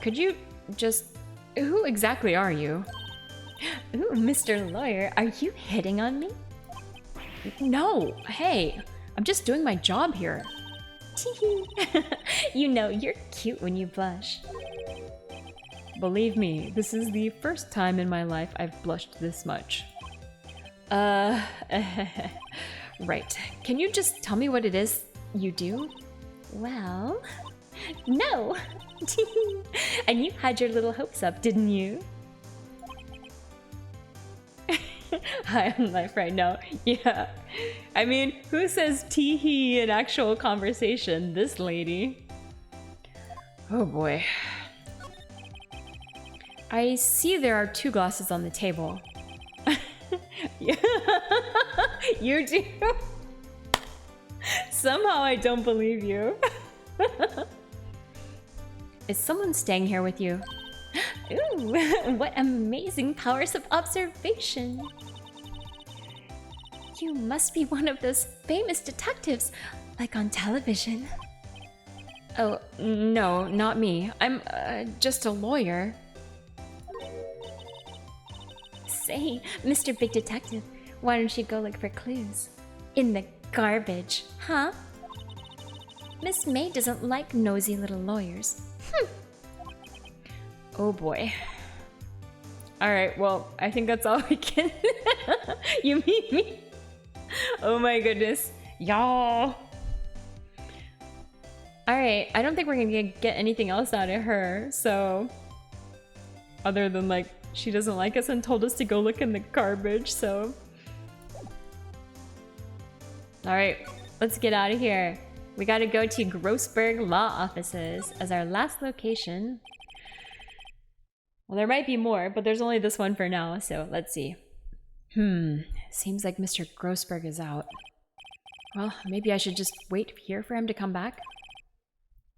A: Could you just... Who exactly are you?
C: Ooh, Mr. Lawyer, are you hitting on me?
A: No! Hey! I'm just doing my job here.
C: You know, you're cute when you blush.
A: Believe me, this is the first time in my life I've blushed this much. Right. Can you just tell me what it is you do?
C: Well, no. And you had your little hopes up, didn't you?
A: High on life right now. Yeah. I mean, who says tee-hee in actual conversation? This lady. Oh boy. I see there are 2 glasses on the table. Yeah. You do? Somehow I don't believe you. Is someone staying here with you?
C: Ooh, what amazing powers of observation. You must be one of those famous detectives, like on television.
A: Oh, no, not me. I'm just a lawyer.
C: Say, Mr. Big Detective, why don't you go look for clues? In the garbage, huh? Miss May doesn't like nosy little lawyers.
A: Oh boy. Alright, well, I think that's all we can... You mean me? Oh my goodness. Y'all. Alright, I don't think we're gonna get anything else out of her, so... Other than, like, She doesn't like us and told us to go look in the garbage, so... Alright, let's get out of here. We gotta go to Grossberg Law Offices as our last location. Well, there might be more, but there's only this one for now, so let's see. Seems like Mr. Grossberg is out. Well, maybe I should just wait here for him to come back.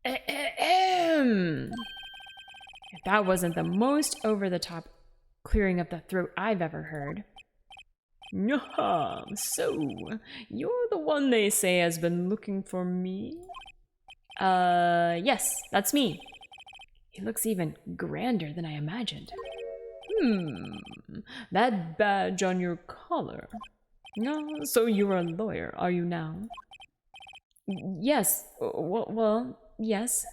A: If that wasn't the most over-the-top clearing of the throat I've ever heard.
B: Yaha, so you're the one they say has been looking for me?
A: Yes, that's me. He looks even grander than I imagined.
B: That badge on your collar. So you're a lawyer, are you now?
A: Yes, well, yes.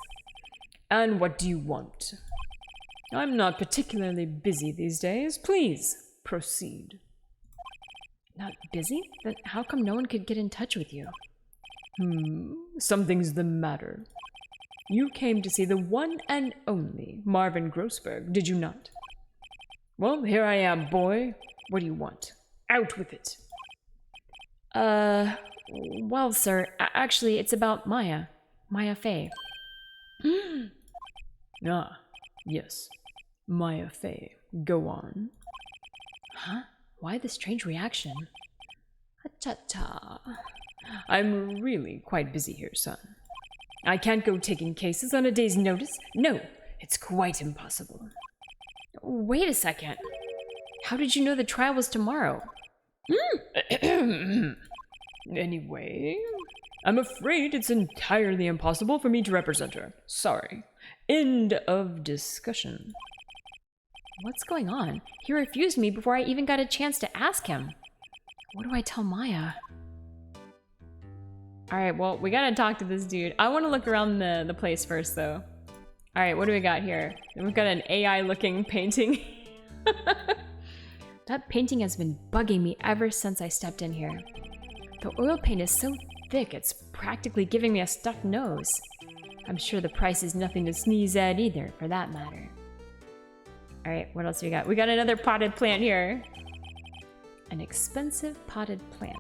B: And what do you want? I'm not particularly busy these days. Please, proceed.
A: Not busy? Then how come no one could get in touch with you?
B: Something's the matter. You came to see the one and only Marvin Grossberg, did you not? Well, here I am, boy. What do you want? Out with it.
A: Well, sir, actually, it's about Maya. Maya Fey.
B: Ah, yes. Maya Fey. Go on.
A: Huh? Why the strange reaction? Ta-ta.
B: I'm really quite busy here, son. I can't go taking cases on a day's notice. No, it's quite impossible.
A: Wait a second. How did you know the trial was tomorrow?
B: Anyway, I'm afraid it's entirely impossible for me to represent her. Sorry. End of discussion.
A: What's going on? He refused me before I even got a chance to ask him. What do I tell Maya? Alright, well, we gotta talk to this dude. I want to look around the place first, though. Alright, what do we got here? We've got an AI-looking painting. That painting has been bugging me ever since I stepped in here. The oil paint is so thick, it's practically giving me a stuffed nose. I'm sure the price is nothing to sneeze at either, for that matter. Alright, what else do we got? We got another potted plant here. An expensive potted plant.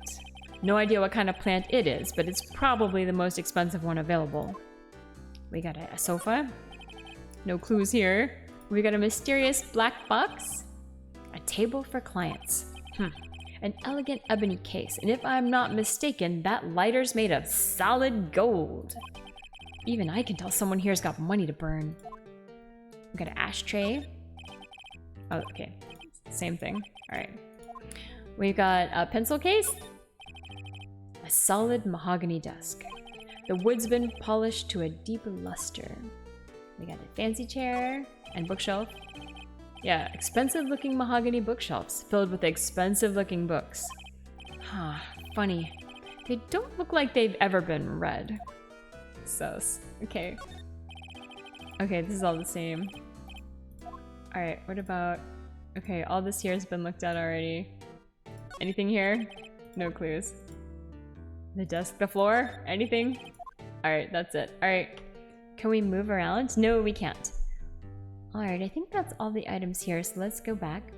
A: No idea what kind of plant it is, but it's probably the most expensive one available. We got a sofa. No clues here. We got a mysterious black box. A table for clients. An elegant ebony case, and if I'm not mistaken, that lighter's made of solid gold. Even I can tell someone here's got money to burn. We got an ashtray. Oh, okay. Same thing. Alright. We've got a pencil case. A solid mahogany desk. The wood's been polished to a deep luster. We got a fancy chair and bookshelf. Yeah, expensive looking mahogany bookshelves filled with expensive looking books. Huh, funny. They don't look like they've ever been read. Sus. Okay. Okay, this is all the same. Alright, what about... Okay, all this here has been looked at already. Anything here? No clues. The desk, the floor? Anything? Alright, that's it. Alright. Can we move around? No, we can't. Alright, I think that's all the items here, so let's go back.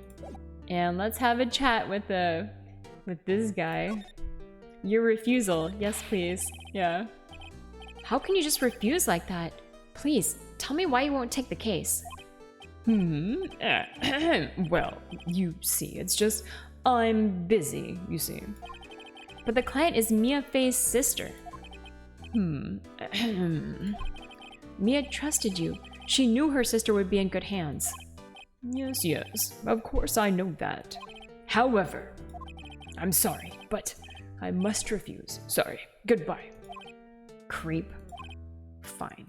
A: And let's have a chat with this guy. Your refusal. Yes, please. Yeah. How can you just refuse like that? Please, tell me why you won't take the case.
B: Well, you see, it's just... I'm busy, you see.
A: But the client is Mia Fey's sister. Mia trusted you. She knew her sister would be in good hands.
B: Yes, of course I know that. However, I'm sorry, but I must refuse. Sorry, goodbye.
A: Creep. Fine.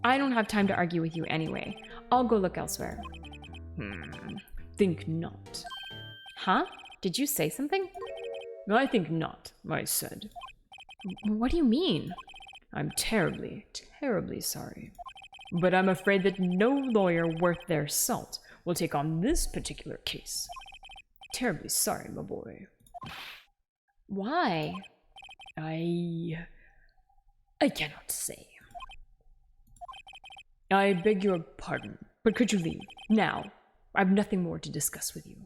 A: I don't have time to argue with you anyway. I'll go look elsewhere.
B: Think not.
A: Huh? Did you say something?
B: I think not, I said.
A: What do you mean?
B: I'm terribly, terribly sorry. But I'm afraid that no lawyer worth their salt will take on this particular case. Terribly sorry, my boy.
A: Why?
B: I cannot say. I beg your pardon, but could you leave? Now. I've nothing more to discuss with you.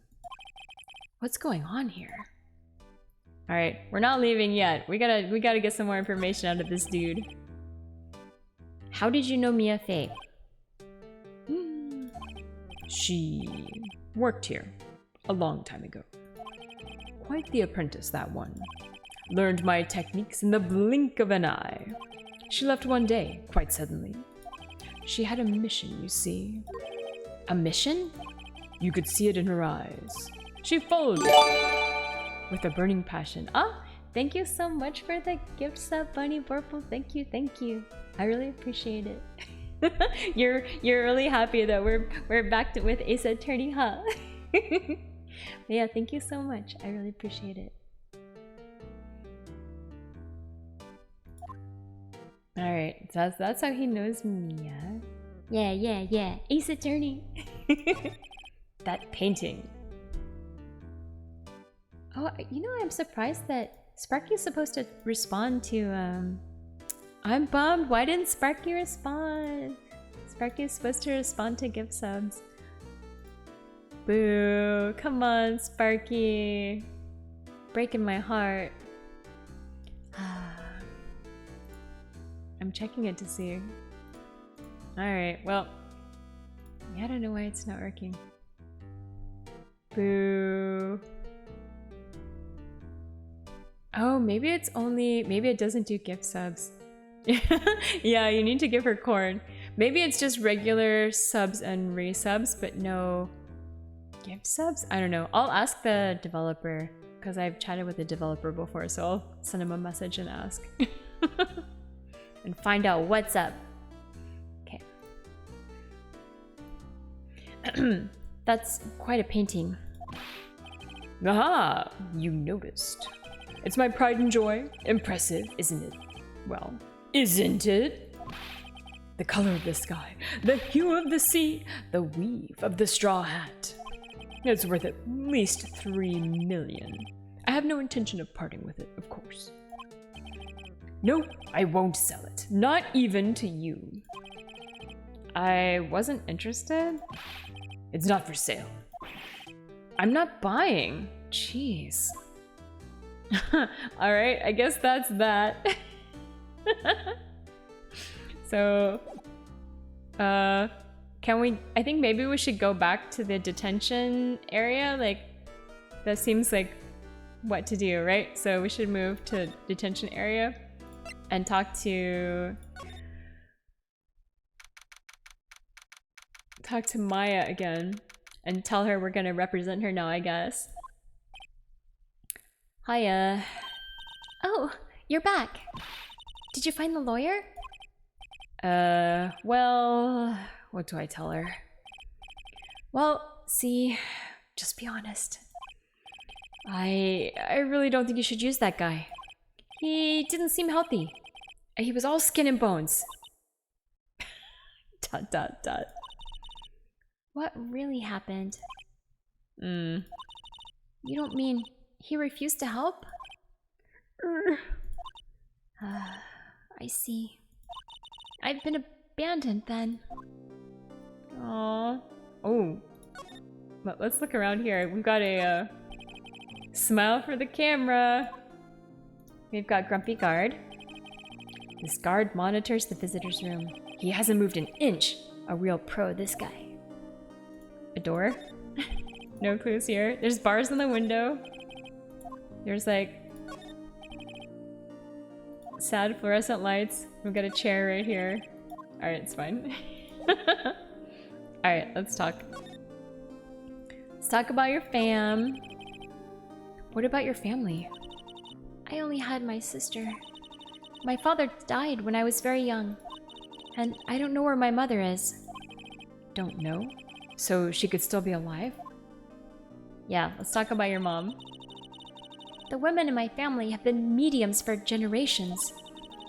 A: What's going on here?
B: Alright, we're not leaving yet. We gotta get some more information out of this dude.
A: How did you know Mia Fey?
B: She worked here a long time ago. Quite the apprentice, that one. Learned my techniques in the blink of an eye. She left one day, quite suddenly. She had a mission, you see.
A: A mission?
B: You could see it in her eyes. She followed it with a burning passion.
A: Oh, thank you so much for the gift sub, Bunny Purple. Thank you, thank you. I really appreciate it. you're really happy that we're back with Ace Attorney, huh? Yeah, thank you so much. I really appreciate it.
B: Alright, that's how he knows Mia.
A: Yeah. Ace Attorney.
B: That painting.
A: Oh, you know, I'm surprised that Sparky's supposed to respond to, I'm bummed. Why didn't Sparky respond? Sparky's supposed to respond to gift subs. Boo. Come on, Sparky. Breaking my heart.
B: I'm checking it to see. Alright, well. I don't know why it's not working. Boo. Oh, maybe it doesn't do gift subs. Yeah, you need to give her corn. Maybe it's just regular subs and resubs, but no gift subs? I don't know. I'll ask the developer, because I've chatted with the developer before, so I'll send him a message and ask.
A: And find out what's up. Okay. That's quite a painting.
B: Aha! You noticed. It's my pride and joy. Impressive, isn't it? Well, isn't it? The color of the sky, the hue of the sea, the weave of the straw hat. It's worth at least 3 million. I have no intention of parting with it, of course. No, I won't sell it. Not even to you.
A: I wasn't interested.
B: It's not for sale.
A: I'm not buying. Jeez.
B: Alright, I guess that's that. So, can we, I think maybe we should go back to the detention area. Like, that seems like what to do, right? So we should move to detention area and talk to Maya again and tell her we're gonna represent her now, I guess.
A: Hiya. Oh, you're back. Did you find the lawyer?
B: Well, what do I tell her?
A: Well, see, just be honest.
B: I really don't think you should use that guy.
A: He didn't seem healthy. He was all skin and bones. ... What really happened? You don't mean he refused to help? I see. I've been abandoned then.
B: Aww. Oh. Let's look around here. We've got a smile for the camera. We've got Grumpy Guard. This guard monitors the visitor's room. He hasn't moved an inch. A real pro, this guy. A door? No clues here. There's bars in the window. There's like sad fluorescent lights. We've got a chair right here. Alright, it's fine. Alright, let's talk. Let's talk about your fam.
A: What about your family? I only had my sister. My father died when I was very young. And I don't know where my mother is.
B: Don't know? So she could still be alive? Yeah, let's talk about your mom.
A: The women in my family have been mediums for generations.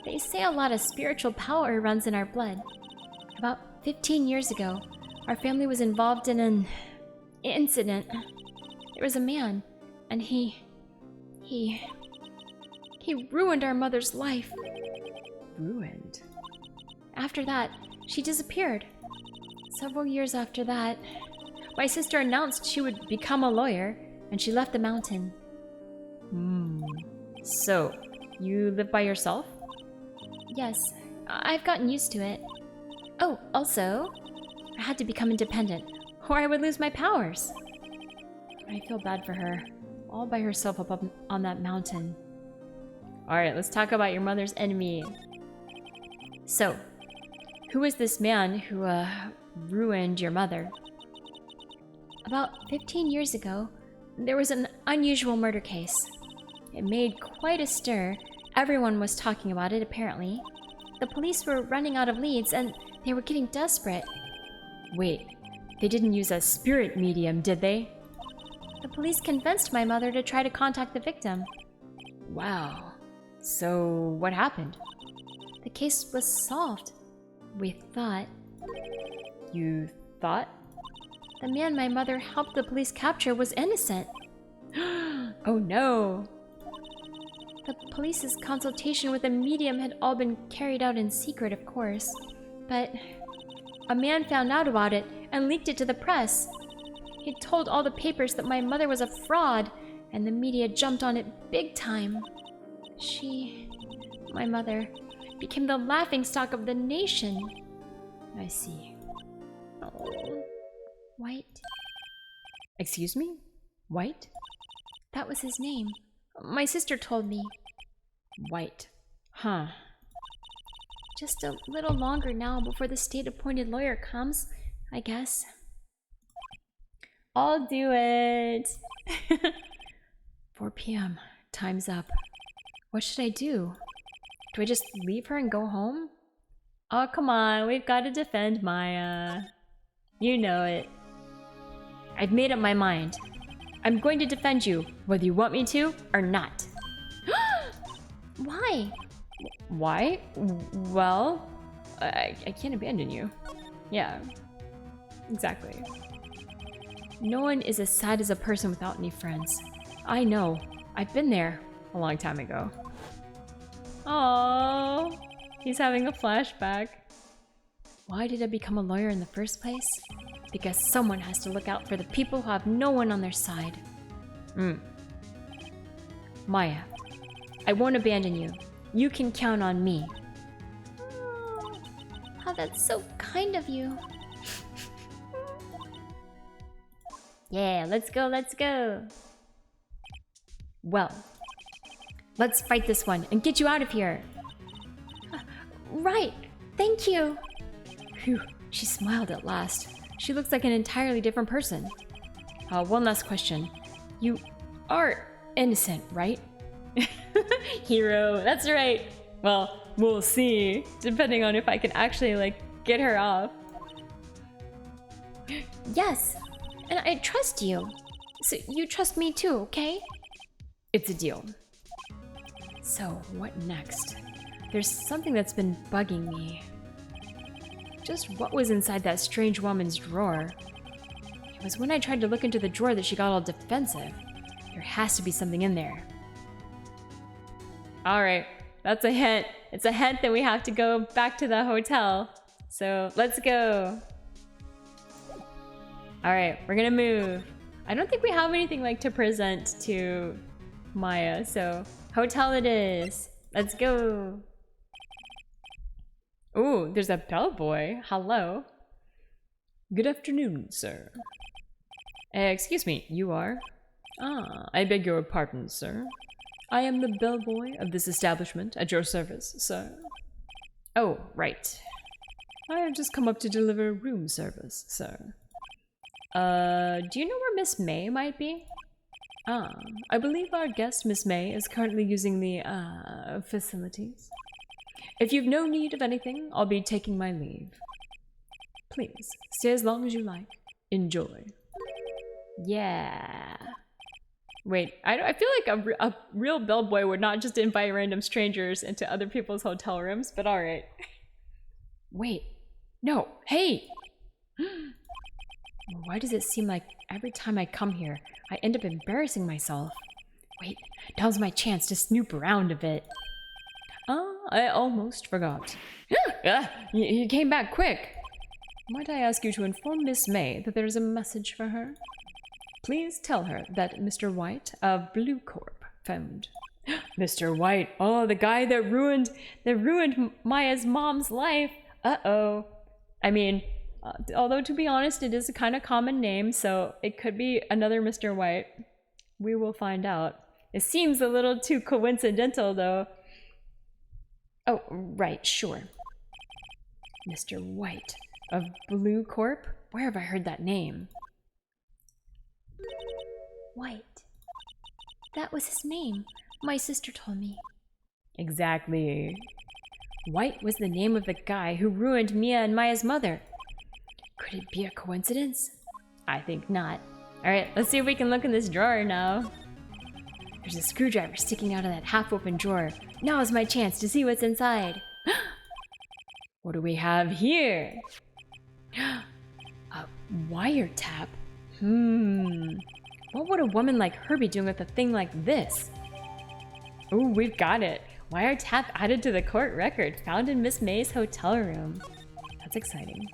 A: They say a lot of spiritual power runs in our blood. About 15 years ago, our family was involved in an incident. There was a man, and he ruined our mother's life.
B: Ruined?
A: After that, she disappeared. Several years after that, my sister announced she would become a lawyer, and she left the mountain.
B: So, you live by yourself?
A: Yes, I've gotten used to it. Oh, also, I had to become independent, or I would lose my powers.
B: I feel bad for her. All by herself up on that mountain. Alright, let's talk about your mother's enemy.
A: So, who is this man who, ruined your mother? About 15 years ago, there was an unusual murder case. It made quite a stir. Everyone was talking about it, apparently. The police were running out of leads, and they were getting desperate.
B: Wait, they didn't use a spirit medium, did they?
A: The police convinced my mother to try to contact the victim.
B: Wow. So, what happened?
A: The case was solved. We thought.
B: You thought?
A: The man my mother helped the police capture was innocent.
B: Oh no!
A: The police's consultation with a medium had all been carried out in secret, of course. But a man found out about it and leaked it to the press. He told all the papers that my mother was a fraud, and the media jumped on it big time. My mother, became the laughingstock of the nation.
B: I see.
A: Oh, White.
B: Excuse me? White?
A: That was his name. My sister told me.
B: White. Huh.
A: Just a little longer now before the state-appointed lawyer comes, I guess.
B: I'll do it. 4 p.m. Time's up. What should I do? Do I just leave her and go home? Oh, come on. We've got to defend Maya. You know it. I've made up my mind. I'm going to defend you, whether you want me to or not.
A: Why?
B: Why? Well, I can't abandon you. Yeah. Exactly. No one is as sad as a person without any friends. I know. I've been there a long time ago. Oh, he's having a flashback. Why did I become a lawyer in the first place? Because someone has to look out for the people who have no one on their side. Maya, I won't abandon you. You can count on me.
A: Oh, that's so kind of you.
B: Yeah, let's go, let's go. Well, let's fight this one and get you out of here.
A: Right, thank you.
B: Phew, she smiled at last. She looks like an entirely different person. One last question. You are innocent, right? Hero, that's right. Well, we'll see, depending on if I can actually, like, get her off.
A: Yes, and I trust you. So you trust me too, okay?
B: It's a deal. So, what next? There's something that's been bugging me. Just what was inside that strange woman's drawer? It was when I tried to look into the drawer that she got all defensive. There has to be something in there. Alright, that's a hint. It's a hint that we have to go back to the hotel. So, let's go. Alright, we're gonna move. I don't think we have anything like to present to Maya, so hotel it is. Let's go. Ooh, there's a bellboy. Hello. Good afternoon, sir. Excuse me, you are? Ah, I beg your pardon, sir. I am the bellboy of this establishment at your service, sir. Oh, right. I have just come up to deliver room service, sir. Do you know where Miss May might be? Ah, I believe our guest, Miss May, is currently using the, facilities. If you've no need of anything, I'll be taking my leave. Please, stay as long as you like. Enjoy. Yeah. Wait, I feel like a real bellboy would not just invite random strangers into other people's hotel rooms, but alright. Wait. No. Hey! Why does it seem like every time I come here, I end up embarrassing myself? Wait, now's my chance to snoop around a bit. Oh, I almost forgot. You came back quick. Might I ask you to inform Miss May that there is a message for her? Please tell her that Mr. White of Blue Corp found. Mr. White, oh, the guy that ruined Maya's mom's life. Uh-oh. I mean, although to be honest, it is a kind of common name, so it could be another Mr. White. We will find out. It seems a little too coincidental, though. Oh, right, sure. Mr. White of Blue Corp? Where have I heard that name?
A: White. That was his name. My sister told me.
B: Exactly.
A: White was the name of the guy who ruined Mia and Maya's mother. Could it be a coincidence?
B: I think not. Alright, let's see if we can look in this drawer now.
A: There's a screwdriver sticking out of that half-open drawer. Now is my chance to see what's inside.
B: What do we have here?
A: A wiretap? What would a woman like her be doing with a thing like this?
B: Ooh, we've got it. Wiretap added to the court record, found in Miss May's hotel room. That's exciting.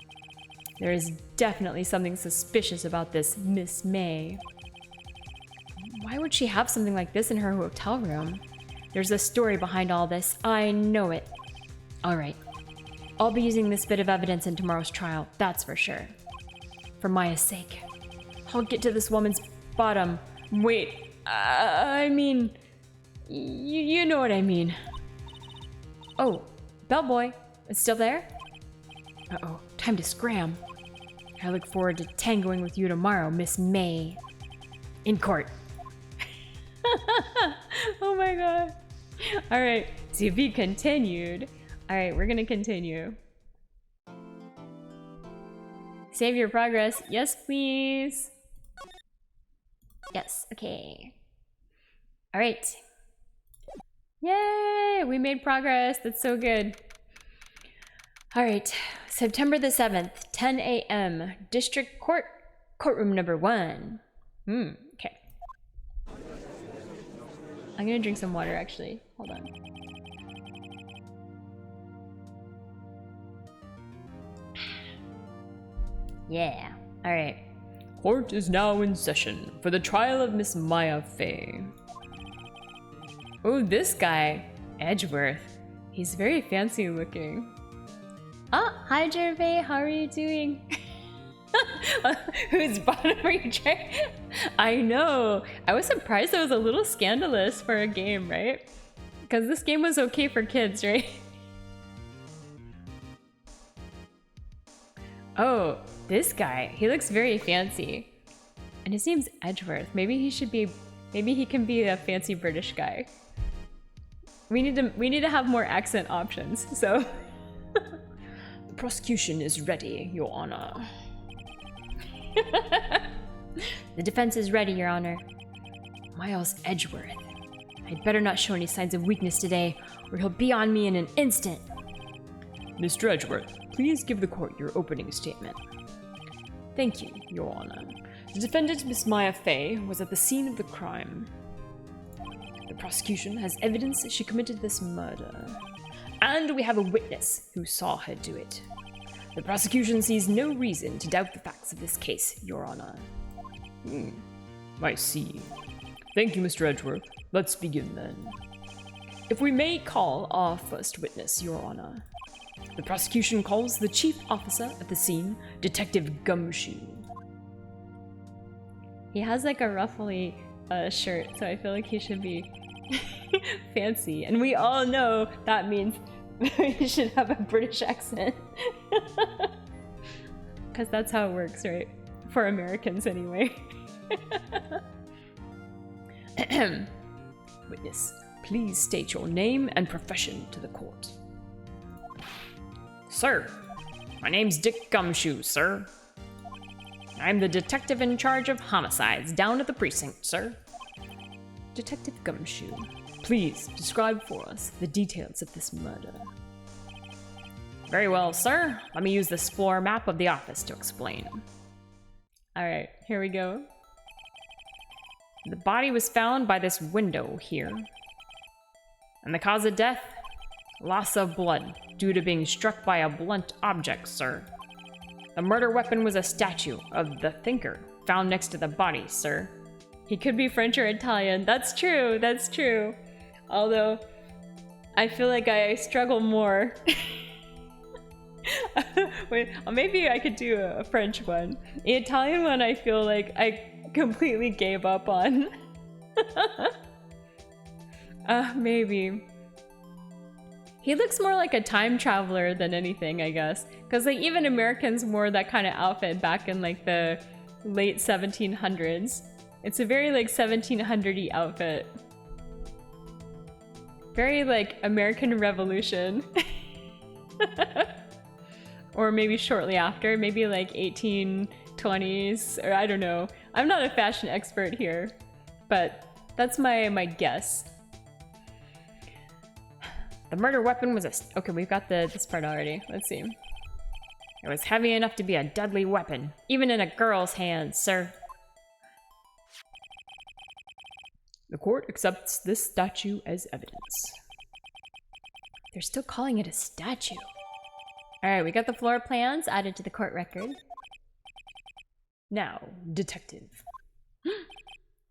B: There is definitely something suspicious about this Miss May.
A: Why would she have something like this in her hotel room? There's a story behind all this. I know it. All right. I'll be using this bit of evidence in tomorrow's trial, that's for sure. For Maya's sake. I'll get to this woman's bottom.
B: Wait, I mean... You know what I mean.
A: Oh, bellboy. It's still there? Uh-oh, time to scram. I look forward to tangoing with you tomorrow, Miss May. In court.
B: Oh my god. Alright, to be continued. Alright, we're gonna continue. Save your progress. Yes, please.
A: Yes, okay. Alright.
B: Yay! We made progress. That's so good.
A: Alright, September the 7th, 10 a.m. District Court, courtroom number 1.
B: Okay. I'm gonna drink some water actually. Hold on.
A: Yeah. Alright.
B: Court is now in session for the trial of Miss Maya Fey. Oh, this guy, Edgeworth. He's very fancy looking. Oh, hi Gervais, how are you doing? Whose bottom are you trying? I know. I was surprised it was a little scandalous for a game, right? Because this game was okay for kids, right? Oh, this guy. He looks very fancy. And his name's Edgeworth. Maybe he can be a fancy British guy. We need to have more accent options, so. The prosecution is ready, Your Honor.
A: The defense is ready, Your Honor. Miles Edgeworth. I'd better not show any signs of weakness today, or he'll be on me in an instant.
B: Mr. Edgeworth, please give the court your opening statement. Thank you, Your Honor. The defendant, Miss Maya Fey, was at the scene of the crime. The prosecution has evidence that she committed this murder. And we have a witness who saw her do it. The prosecution sees no reason to doubt the facts of this case, Your Honor. I see. Thank you, Mr. Edgeworth. Let's begin then. If we may call our first witness, Your Honor. The prosecution calls the chief officer at the scene, Detective Gumshoe. He has like a ruffly shirt, so I feel like he should be fancy. And we all know that means he should have a British accent. Because that's how it works, right? For Americans, anyway. Witness, please state your name and profession to the court. Sir, my name's Dick Gumshoe, sir. I'm the detective in charge of homicides down at the precinct, sir. Detective Gumshoe, please describe for us the details of this murder. Very well, sir. Let me use this floor map of the office to explain. Alright, here we go. The body was found by this window here. And the cause of death? Loss of blood, due to being struck by a blunt object, sir. The murder weapon was a statue of the thinker found next to the body, sir. He could be French or Italian. That's true, that's true. Although, I feel like I struggle more. Wait, maybe I could do a French one. The Italian one I feel like I completely gave up on. Maybe. He looks more like a time traveler than anything, I guess. Because like even Americans wore that kind of outfit back in like the late 1700s. It's a very like 1700-y outfit. Very like American Revolution. Or maybe shortly after, maybe like 1820s, or I don't know. I'm not a fashion expert here, but that's my guess. The murder weapon was a... Okay, we've got this part already. Let's see. It was heavy enough to be a deadly weapon, even in a girl's hands, sir. The court accepts this statue as evidence.
A: They're still calling it a statue. Alright, we got the floor plans added to the court record.
B: Now, detective.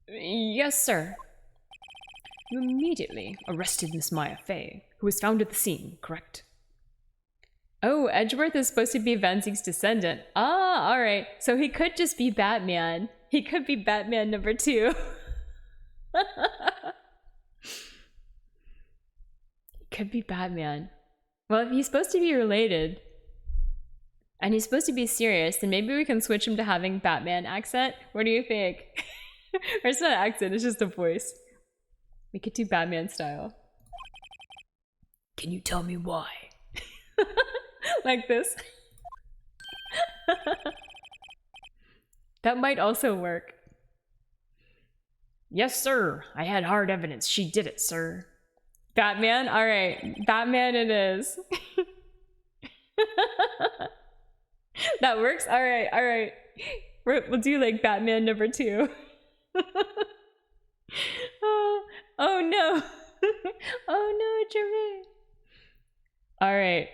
A: Yes, sir.
B: You immediately arrested Miss Maya Fey, who was found at the scene, correct?
A: Oh, Edgeworth is supposed to be Van Zieg's descendant. Ah, alright. So he could just be Batman. He could be Batman number 2. He could be Batman. Well, if he's supposed to be related, and he's supposed to be serious, then maybe we can switch him to having Batman accent. What do you think? Or it's not an accent, it's just a voice. We could do Batman style.
B: Can you tell me why?
A: Like this. That might also work.
B: Yes, sir. I had hard evidence. She did it, sir.
A: Batman? Alright. Batman it is. That works? Alright, alright. We'll do like Batman number 2. Oh no. Oh no, Jermaine. Alright.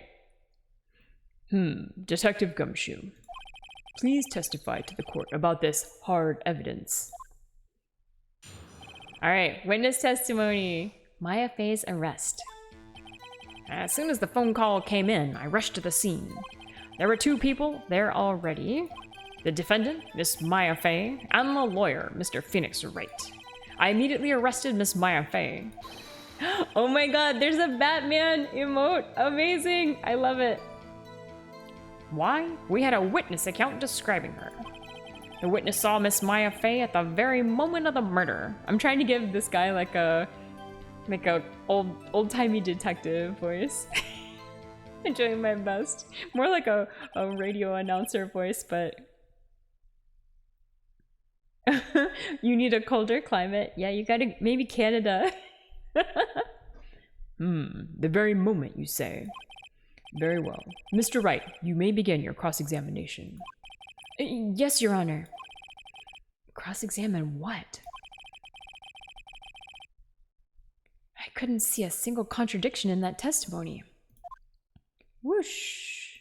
B: Detective Gumshoe. Please testify to the court about this hard evidence.
A: Alright, witness testimony. Maya Fey's arrest.
B: As soon as the phone call came in, I rushed to the scene. There were 2 people there already. The defendant, Miss Maya Fey, and the lawyer, Mr. Phoenix Wright. I immediately arrested Miss Maya Fey.
A: Oh my god, there's a Batman emote. Amazing. I love it.
B: Why? We had a witness account describing her. The witness saw Miss Maya Fey at the very moment of the murder.
A: I'm trying to give this guy like a old-timey detective voice. I'm doing my best. More like a radio announcer voice, but you need a colder climate. Yeah, you gotta maybe Canada.
B: The very moment, you say. Very well. Mr. Wright, you may begin your cross-examination.
A: Yes, Your Honor. Cross-examine what? I couldn't see a single contradiction in that testimony. Whoosh.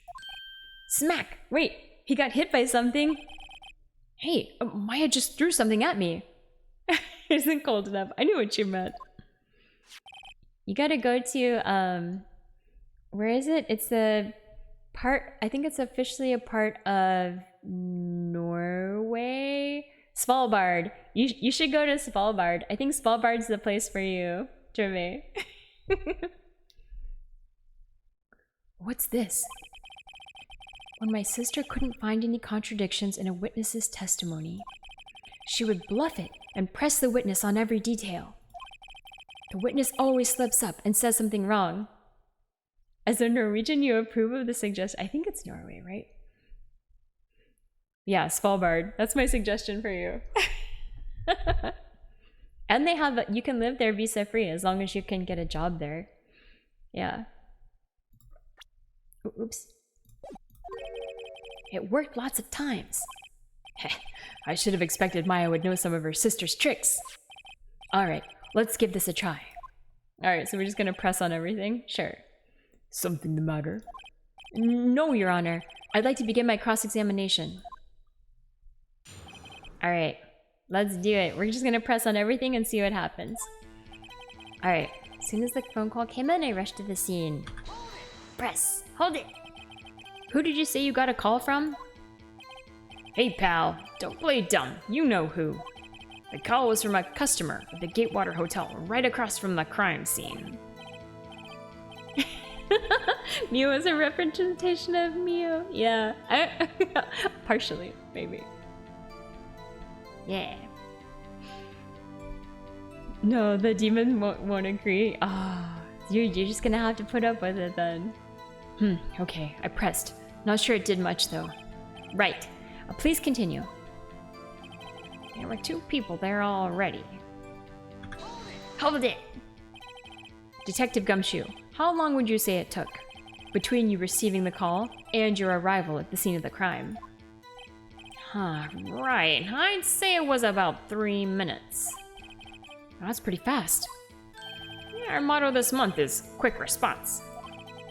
A: Smack! Wait, he got hit by something. Hey, Maya just threw something at me. It isn't cold enough. I knew what you meant. You gotta go to, where is it? It's the part, I think it's officially a part of Norway? Svalbard. You should go to Svalbard. I think Svalbard's the place for you, Jermaine. What's this? When my sister couldn't find any contradictions in a witness's testimony, she would bluff it and press the witness on every detail. The witness always slips up and says something wrong. As a Norwegian, you approve of the suggestion? I think it's Norway, right? Yeah, Svalbard. That's my suggestion for you. And they have, you can live there visa-free as long as you can get a job there. Yeah. Oops. It worked lots of times. I should have expected Maya would know some of her sister's tricks. Alright, let's give this a try. Alright, so we're just gonna press on everything? Sure.
B: Something the matter?
A: No, Your Honor. I'd like to begin my cross-examination. Alright, let's do it. We're just gonna press on everything and see what happens. Alright, as soon as the phone call came in, I rushed to the scene. Press. Hold it. Who did you say you got a call from?
B: Hey pal, don't play dumb. You know who. The call was from a customer at the Gatewater Hotel right across from the crime scene.
A: Mio is a representation of Mio. Yeah. Partially, maybe. Yeah. No, the demon won't agree. Ah, you're just gonna have to put up with it then. Okay, I pressed. Not sure it did much though. Right. Please continue.
B: There were 2 people there already.
A: Hold it! Detective Gumshoe, how long would you say it took between you receiving the call and your arrival at the scene of the crime?
B: Right. I'd say it was about 3 minutes.
A: That's pretty fast.
B: Our motto this month is quick response.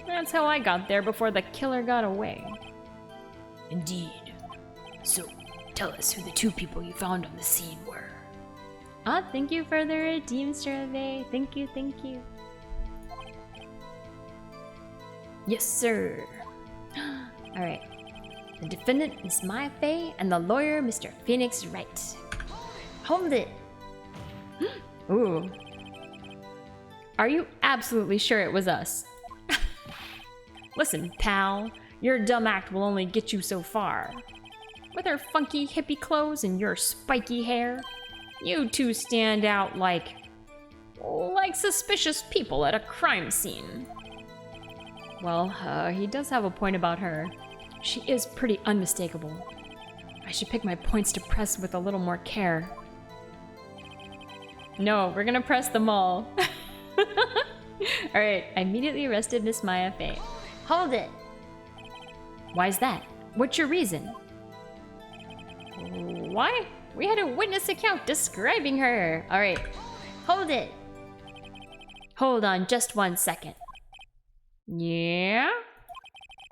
B: That's how I got there before the killer got away.
C: Indeed. So, tell us who the 2 people you found on the scene were.
A: Thank you for the redeem survey. Thank you, thank you. Yes, sir. Alright. The defendant, Miss Maya Fey, and the lawyer, Mr. Phoenix Wright. Hold it! Ooh. Are you absolutely sure it was us?
B: Listen, pal, your dumb act will only get you so far. With her funky hippie clothes and your spiky hair, you 2 stand out like suspicious people at a crime scene.
A: Well, he does have a point about her. She is pretty unmistakable. I should pick my points to press with a little more care. No, we're gonna press them all. Alright, I immediately arrested Miss Maya Fey. Hold it! Why's that? What's your reason?
B: Why? We had a witness account describing her.
A: Alright, hold it! Hold on just 1 second.
B: Yeah?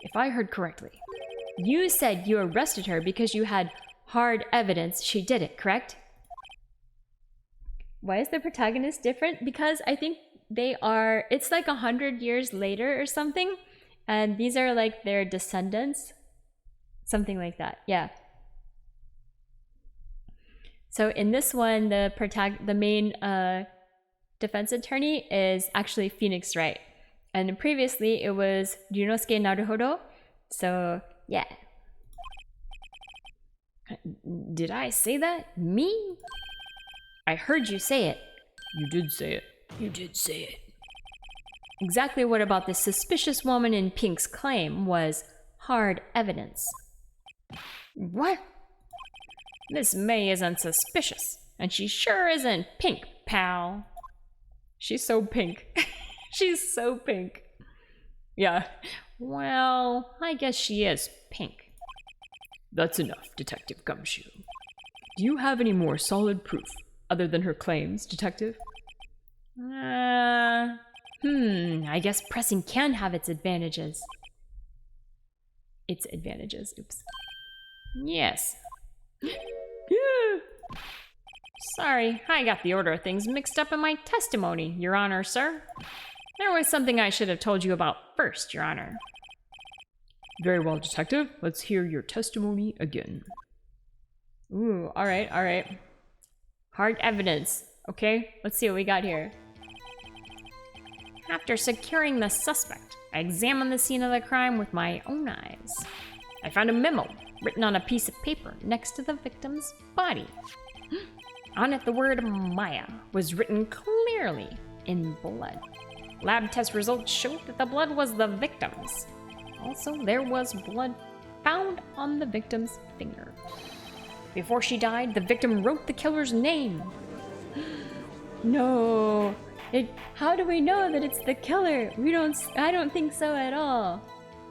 A: If I heard correctly, you said you arrested her because you had hard evidence she did it, correct? Why is the protagonist different? Because I think it's like 100 years later or something, and these are like their descendants. Something like that, yeah. So in this one, the main defense attorney is actually Phoenix Wright. And previously it was Ryunosuke Naruhodo. So yeah.
B: Did I say that? Me?
A: I heard you say it.
B: You did say it.
C: You did say it.
A: Exactly what about this suspicious woman in pink's claim was hard evidence?
B: What? Miss May isn't suspicious, and she sure isn't pink, pal.
A: She's so pink. She's so pink.
B: Yeah. Well, I guess she is pink.
C: That's enough, Detective Gumshoe. Do you have any more solid proof other than her claims, Detective?
A: I guess pressing can have its advantages. Its advantages, oops.
B: Yes.
A: Yeah.
B: Sorry, I got the order of things mixed up in my testimony, Your Honor, sir. There was something I should have told you about first, Your Honor.
C: Very well, Detective. Let's hear your testimony again.
A: Ooh, alright, alright. Hard evidence. Okay, let's see what we got here.
B: After securing the suspect, I examined the scene of the crime with my own eyes. I found a memo written on a piece of paper next to the victim's body. On it, the word Maya was written clearly in blood. Lab test results showed that the blood was the victim's. Also, there was blood found on the victim's finger. Before she died, the victim wrote the killer's name.
A: No. How do we know that it's the killer? I don't think so at all.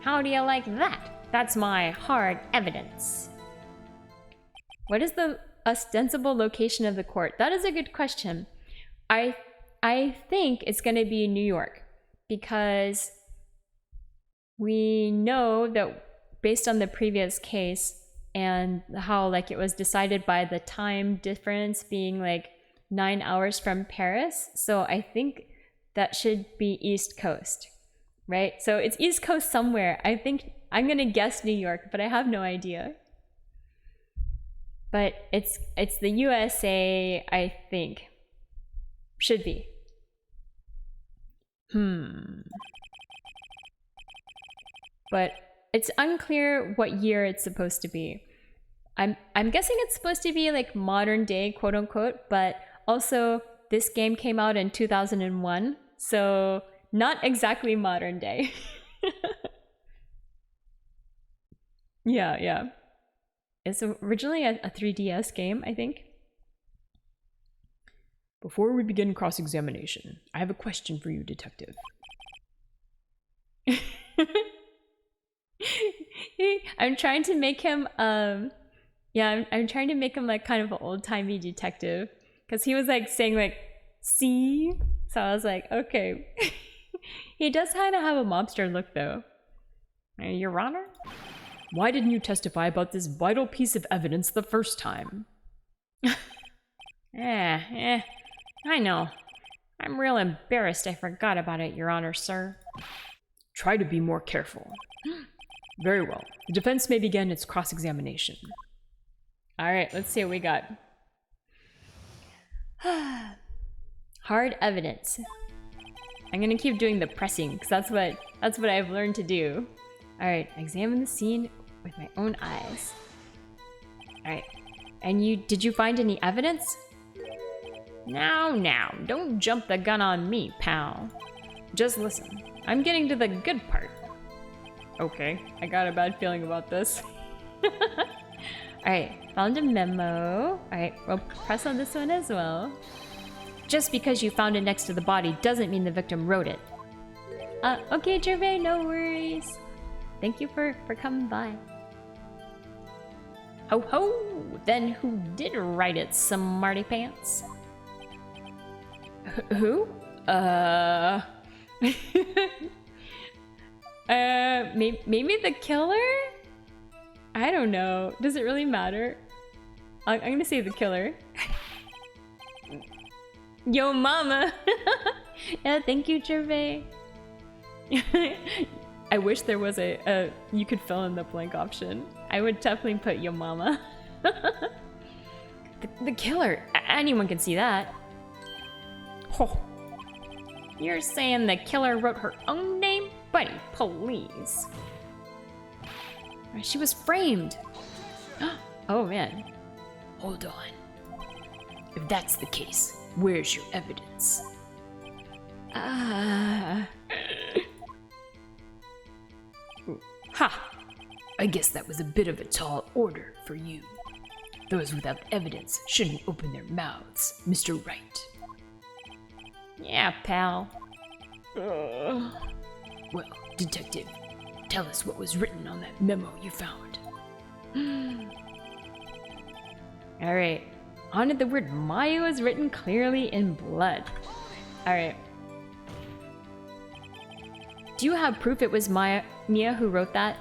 B: How do you like that? That's my hard evidence.
A: What is the ostensible location of the court? That is a good question. I think it's going to be New York because we know that based on the previous case and how like it was decided by the time difference being like 9 hours from Paris. So I think that should be East Coast, right? So it's East Coast somewhere. I think I'm gonna guess New York, but I have no idea. But it's the USA, I think. Should be. But it's unclear what year it's supposed to be. I'm guessing it's supposed to be like modern day, quote unquote, but also this game came out in 2001, so not exactly modern day. Yeah. It's originally a 3DS game, I think.
B: Before we begin cross-examination, I have a question for you, detective.
A: I'm trying to make him I'm trying to make him like kind of an old-timey detective, because he was like saying like see, so I was like, okay. He does kind of have a mobster look though. Your Honor,
B: why didn't you testify about this vital piece of evidence the first time?
C: I know. I'm real embarrassed I forgot about it, Your Honor, sir.
B: Try to be more careful. Very well. The defense may begin its cross-examination.
A: Alright, let's see what we got. Hard evidence. I'm gonna keep doing the pressing, because that's what I've learned to do. Alright, examine the scene with my own eyes. Alright. And did you find any evidence?
C: Now, don't jump the gun on me, pal. Just listen. I'm getting to the good part.
A: Okay, I got a bad feeling about this. Alright, found a memo. Alright, we'll press on this one as well. Just because you found it next to the body doesn't mean the victim wrote it. Okay, Gervais, no worries. Thank you for coming by.
C: Ho ho! Then who did write it, smarty pants?
A: Who? Maybe the killer? I don't know. Does it really matter? I'm gonna say the killer. Yo mama! Yeah, thank you, Gervais. I wish there was a you could fill in the blank option. I would definitely put yo mama.
C: The killer! Anyone can see that. Oh. You're saying the killer wrote her own name? Buddy, please.
A: She was framed. Oh man.
B: Hold on. If that's the case, where's your evidence?
A: Ha!
B: I guess that was a bit of a tall order for you. Those without evidence shouldn't open their mouths, Mr. Wright.
C: Yeah, pal.
B: Well, detective, tell us what was written on that memo you found.
A: Alright. On it, the word Maya is written clearly in blood. Alright. Do you have proof it was Mia who wrote that?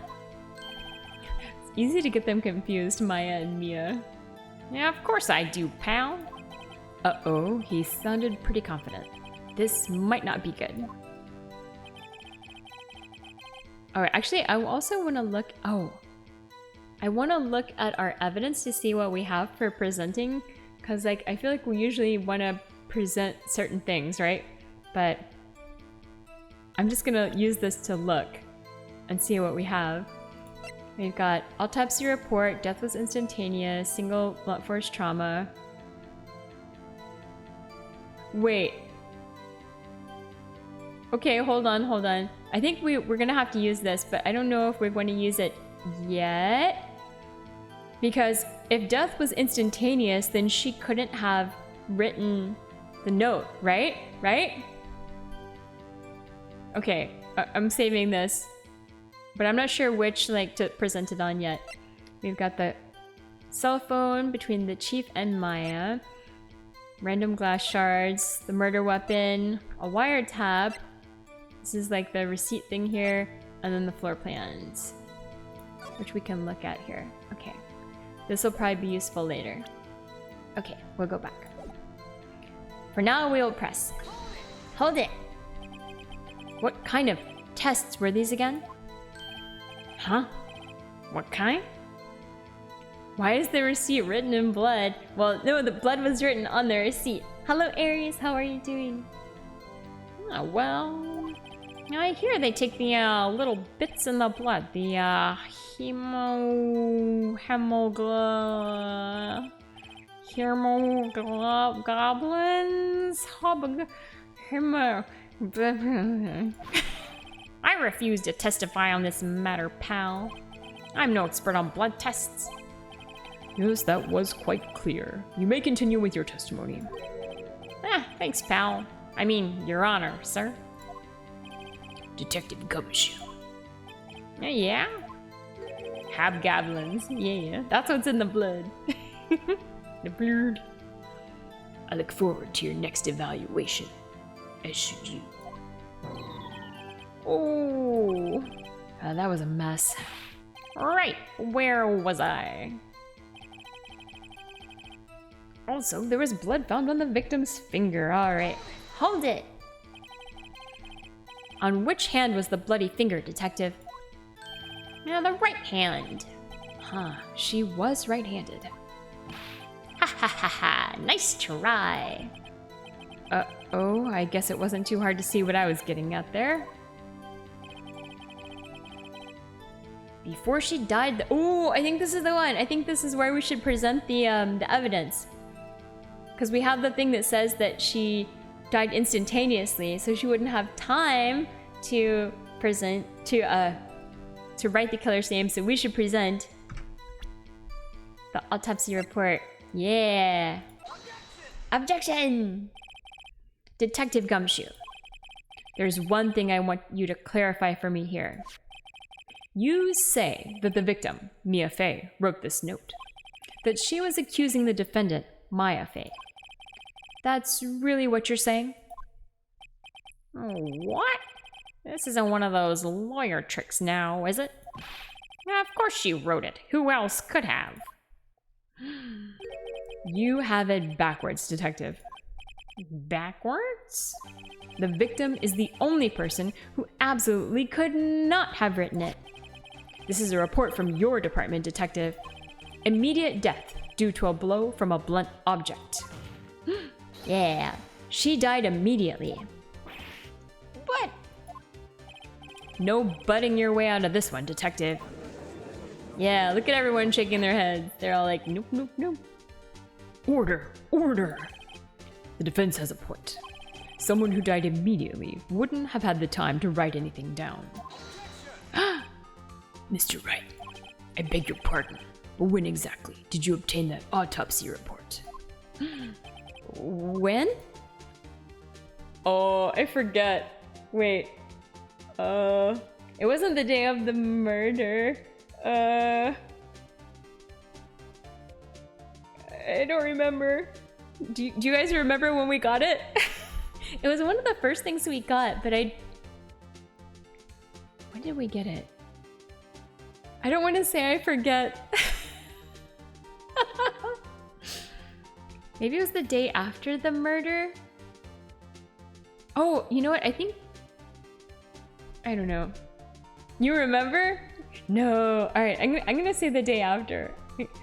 A: It's easy to get them confused, Maya and Mia.
C: Yeah, of course I do, pal.
A: Uh-oh, he sounded pretty confident. This might not be good. Alright, actually, I also want to look... Oh. I want to look at our evidence to see what we have for presenting. Because, like, I feel like we usually want to present certain things, right? But I'm just going to use this to look and see what we have. We've got autopsy report, death was instantaneous, single blunt force trauma. Wait. Okay, hold on. I think we're gonna have to use this, but I don't know if we're going to use it yet. Because if death was instantaneous, then she couldn't have written the note, right? Right? Okay, I'm saving this. But I'm not sure which, like, to present it on yet. We've got the cell phone between the chief and Maya. Random glass shards, the murder weapon, a wiretap. This is like the receipt thing here. And then the floor plans, which we can look at here. Okay. This will probably be useful later. Okay, we'll go back. For now, we'll press. Hold it! What kind of tests were these again? Huh? What kind? Why is the receipt written in blood? Well, no, the blood was written on the receipt. Hello, Aries, how are you doing? Oh, well... I hear they take the little bits in the blood. The hemoglobins? I refuse to testify on this matter, pal. I'm no expert on blood tests.
B: Yes, that was quite clear. You may continue with your testimony.
A: Thanks, pal. I mean, Your Honor, sir.
B: Detective Gumshoe.
A: Yeah? Hobgoblins. Yeah, that's what's in the blood. The blood.
B: I look forward to your next evaluation, as should you.
A: Oh, that was a mess. Right, where was I? Also, there was blood found on the victim's finger. Alright, hold it. On which hand was the bloody finger, Detective? The right hand. Huh, she was right-handed. Ha ha ha ha, nice try. Oh, I guess it wasn't too hard to see what I was getting at there. Before she died, oh, I think this is the one. I think this is where we should present the evidence. Because we have the thing that says that she died instantaneously, so she wouldn't have time to present, to write the killer's name, so we should present the autopsy report. Yeah. Objection! Detective Gumshoe, there's one thing I want you to clarify for me here. You say that the victim, Mia Fey, wrote this note. That she was accusing the defendant, Maya Fey. That's really what you're saying? What? This isn't one of those lawyer tricks now, is it? Of course she wrote it. Who else could have? You have it backwards, Detective. Backwards? The victim is the only person who absolutely could not have written it. This is a report from your department, Detective. Immediate death due to a blow from a blunt object. Yeah, she died immediately. But no butting your way out of this one, Detective. Yeah, look at everyone shaking their heads. They're all like, nope, nope, nope.
B: Order, order. The defense has a point. Someone who died immediately wouldn't have had the time to write anything down. Mr. Wright, I beg your pardon, but when exactly did you obtain that autopsy report?
A: When? Oh, I forget. Wait. It wasn't the day of the murder. I don't remember. Do you guys remember when we got it? It was one of the first things we got, but when did we get it? I don't want to say I forget. Maybe it was the day after the murder? Oh, you know what? I don't know. You remember? No. Alright, I'm gonna say the day after.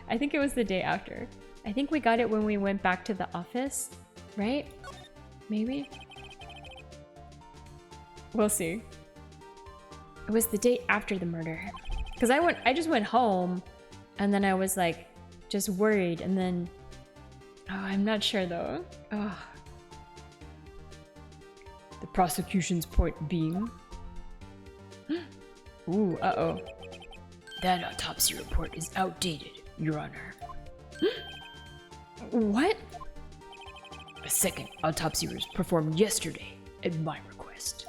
A: I think it was the day after. I think we got it when we went back to the office, right? Maybe? We'll see. It was the day after the murder. Because I just went home, and then I was like, just worried, and then... Oh, I'm not sure though. Oh.
B: The prosecution's point being...
A: Ooh, uh-oh.
B: That autopsy report is outdated, Your Honor.
A: What?
B: A second autopsy was performed yesterday at my request.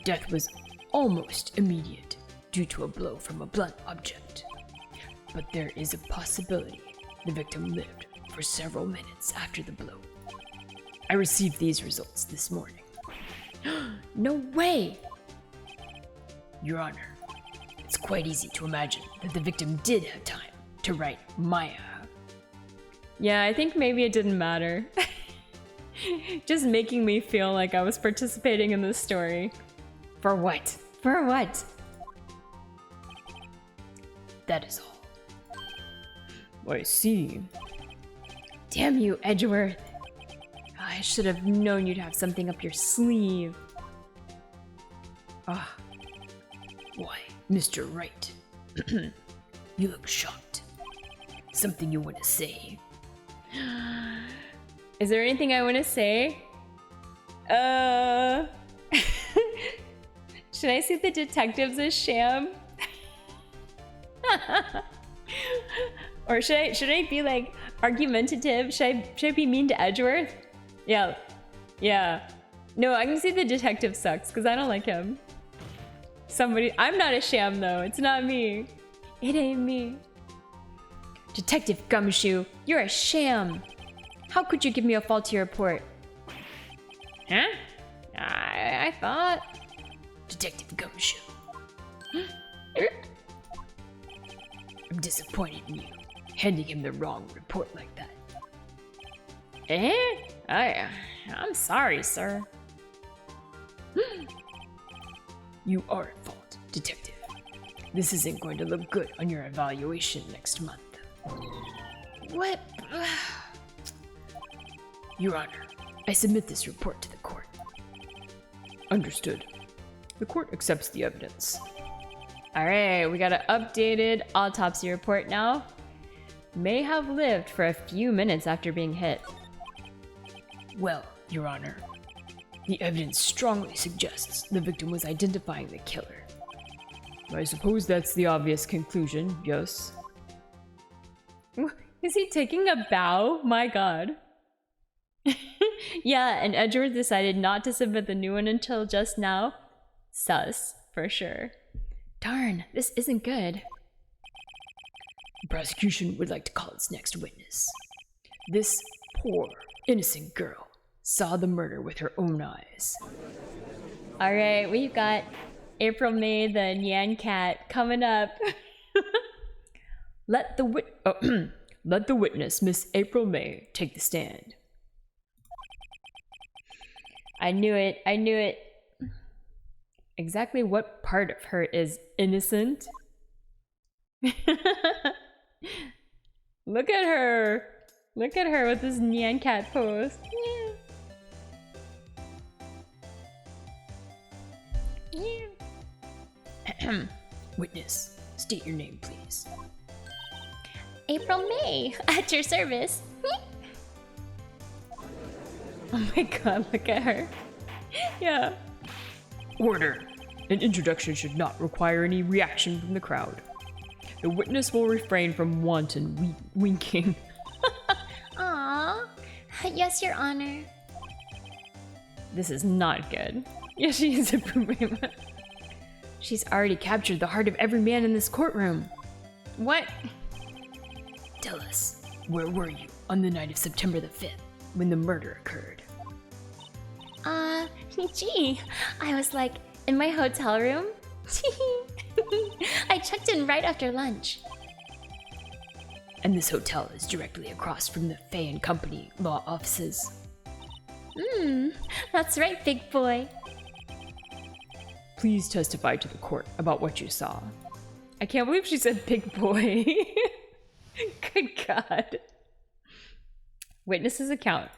B: Death was almost immediate due to a blow from a blunt object. But there is a possibility the victim lived for several minutes after the blow. I received these results this morning.
A: No way!
B: Your Honor, it's quite easy to imagine that the victim did have time to write Maya.
A: Yeah, I think maybe it didn't matter. Just making me feel like I was participating in this story.
B: For what?
A: For what?
B: That is all.
A: I see. Damn you, Edgeworth. I should have known you'd have something up your sleeve.
B: Ah. Why, Mr. Wright? You look shocked. Something you want to say?
A: Is there anything I want to say? Should I see the detectives as sham? Or should I be like argumentative? Should I be mean to Edgeworth? Yeah. No, I can see the detective sucks because I don't like him. I'm not a sham though. It's not me. It ain't me. Detective Gumshoe, you're a sham. How could you give me a faulty report? Huh? I thought.
B: Detective Gumshoe. I'm disappointed in you, handing him the wrong report like that.
A: I'm sorry, sir.
B: You are at fault, Detective. This isn't going to look good on your evaluation next month.
A: What?
B: Your Honor, I submit this report to the court.
A: Understood. The court accepts the evidence. Alright, we got an updated autopsy report now. May have lived for a few minutes after being hit.
B: Well, Your Honor, the evidence strongly suggests the victim was identifying the killer.
A: I suppose that's the obvious conclusion, yes. Is he taking a bow? My god. Yeah, and Edgeworth decided not to submit the new one until just now. Sus, for sure. Darn, this isn't good.
B: The prosecution would like to call its next witness. This poor, innocent girl saw the murder with her own eyes.
A: Alright, we've got April May, the Nyan Cat, coming up.
B: Let the witness, Miss April May, take the stand.
A: I knew it. Exactly what part of her is innocent? Look at her. Look at her with this Nyan Cat pose.
B: Witness, state your name, please.
C: April May, at your service.
A: Oh my god, look at her. Yeah.
B: Order! An introduction should not require any reaction from the crowd. The witness will refrain from wanton winking.
C: Aww. Yes, Your Honor.
A: This is not good. Yeah, she is a boomerang. She's already captured the heart of every man in this courtroom. What?
B: Tell us, where were you on the night of September the 5th when the murder occurred?
C: Gee, I was like in my hotel room. I checked in right after lunch.
B: And this hotel is directly across from the Fay and Company law offices.
C: That's right, big boy.
B: Please testify to the court about what you saw.
A: I can't believe she said big boy. Good god. Witness's account.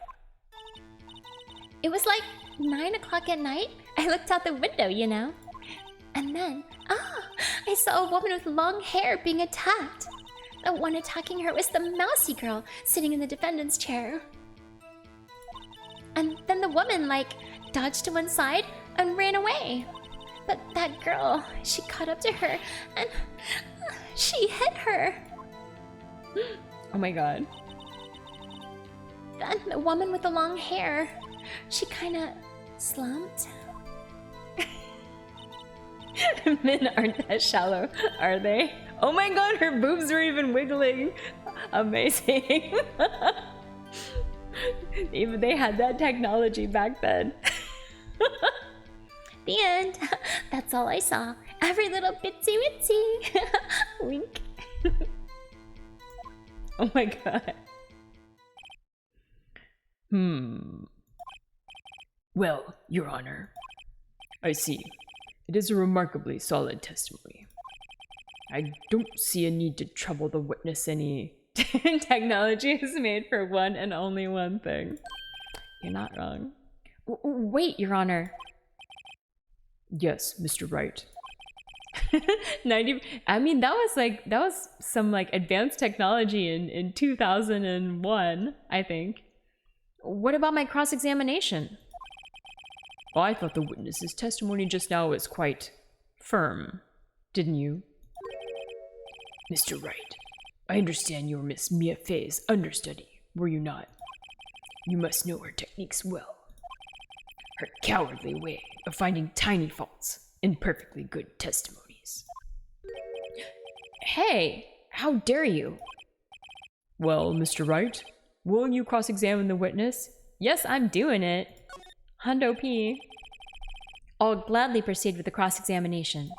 C: It was like 9 o'clock at night. I looked out the window, you know. And then, I saw a woman with long hair being attacked. The one attacking her was the mousy girl sitting in the defendant's chair. And then the woman, like, dodged to one side and ran away. But that girl, she caught up to her and she hit her.
A: Oh my god.
C: Then the woman with the long hair, she kinda slumped.
A: Men aren't that shallow, are they? Oh my god, her boobs are even wiggling. Amazing. Even they had that technology back then.
C: The end. That's all I saw. every little bitsy witsy. Wink.
B: Oh my god. Well, Your Honor, I see. It is a remarkably solid testimony. I don't see a need to trouble the witness any. Technology is made for one and only one thing. You're not wrong.
A: Wait, Your Honor.
B: Yes, Mr. Wright.
A: 90. I mean, that was some like advanced technology in 2001, I think. What about my cross-examination?
B: Well, I thought the witness's testimony just now was quite firm, didn't you? Mr. Wright, I understand you're Miss Mia Fey's understudy, were you not? You must know her techniques well. Her cowardly way of finding tiny faults in perfectly good testimonies.
A: Hey, how dare you?
B: Well, Mr. Wright, will you cross-examine the witness?
A: Yes, I'm doing it. Hundo P. I'll gladly proceed with the cross-examination.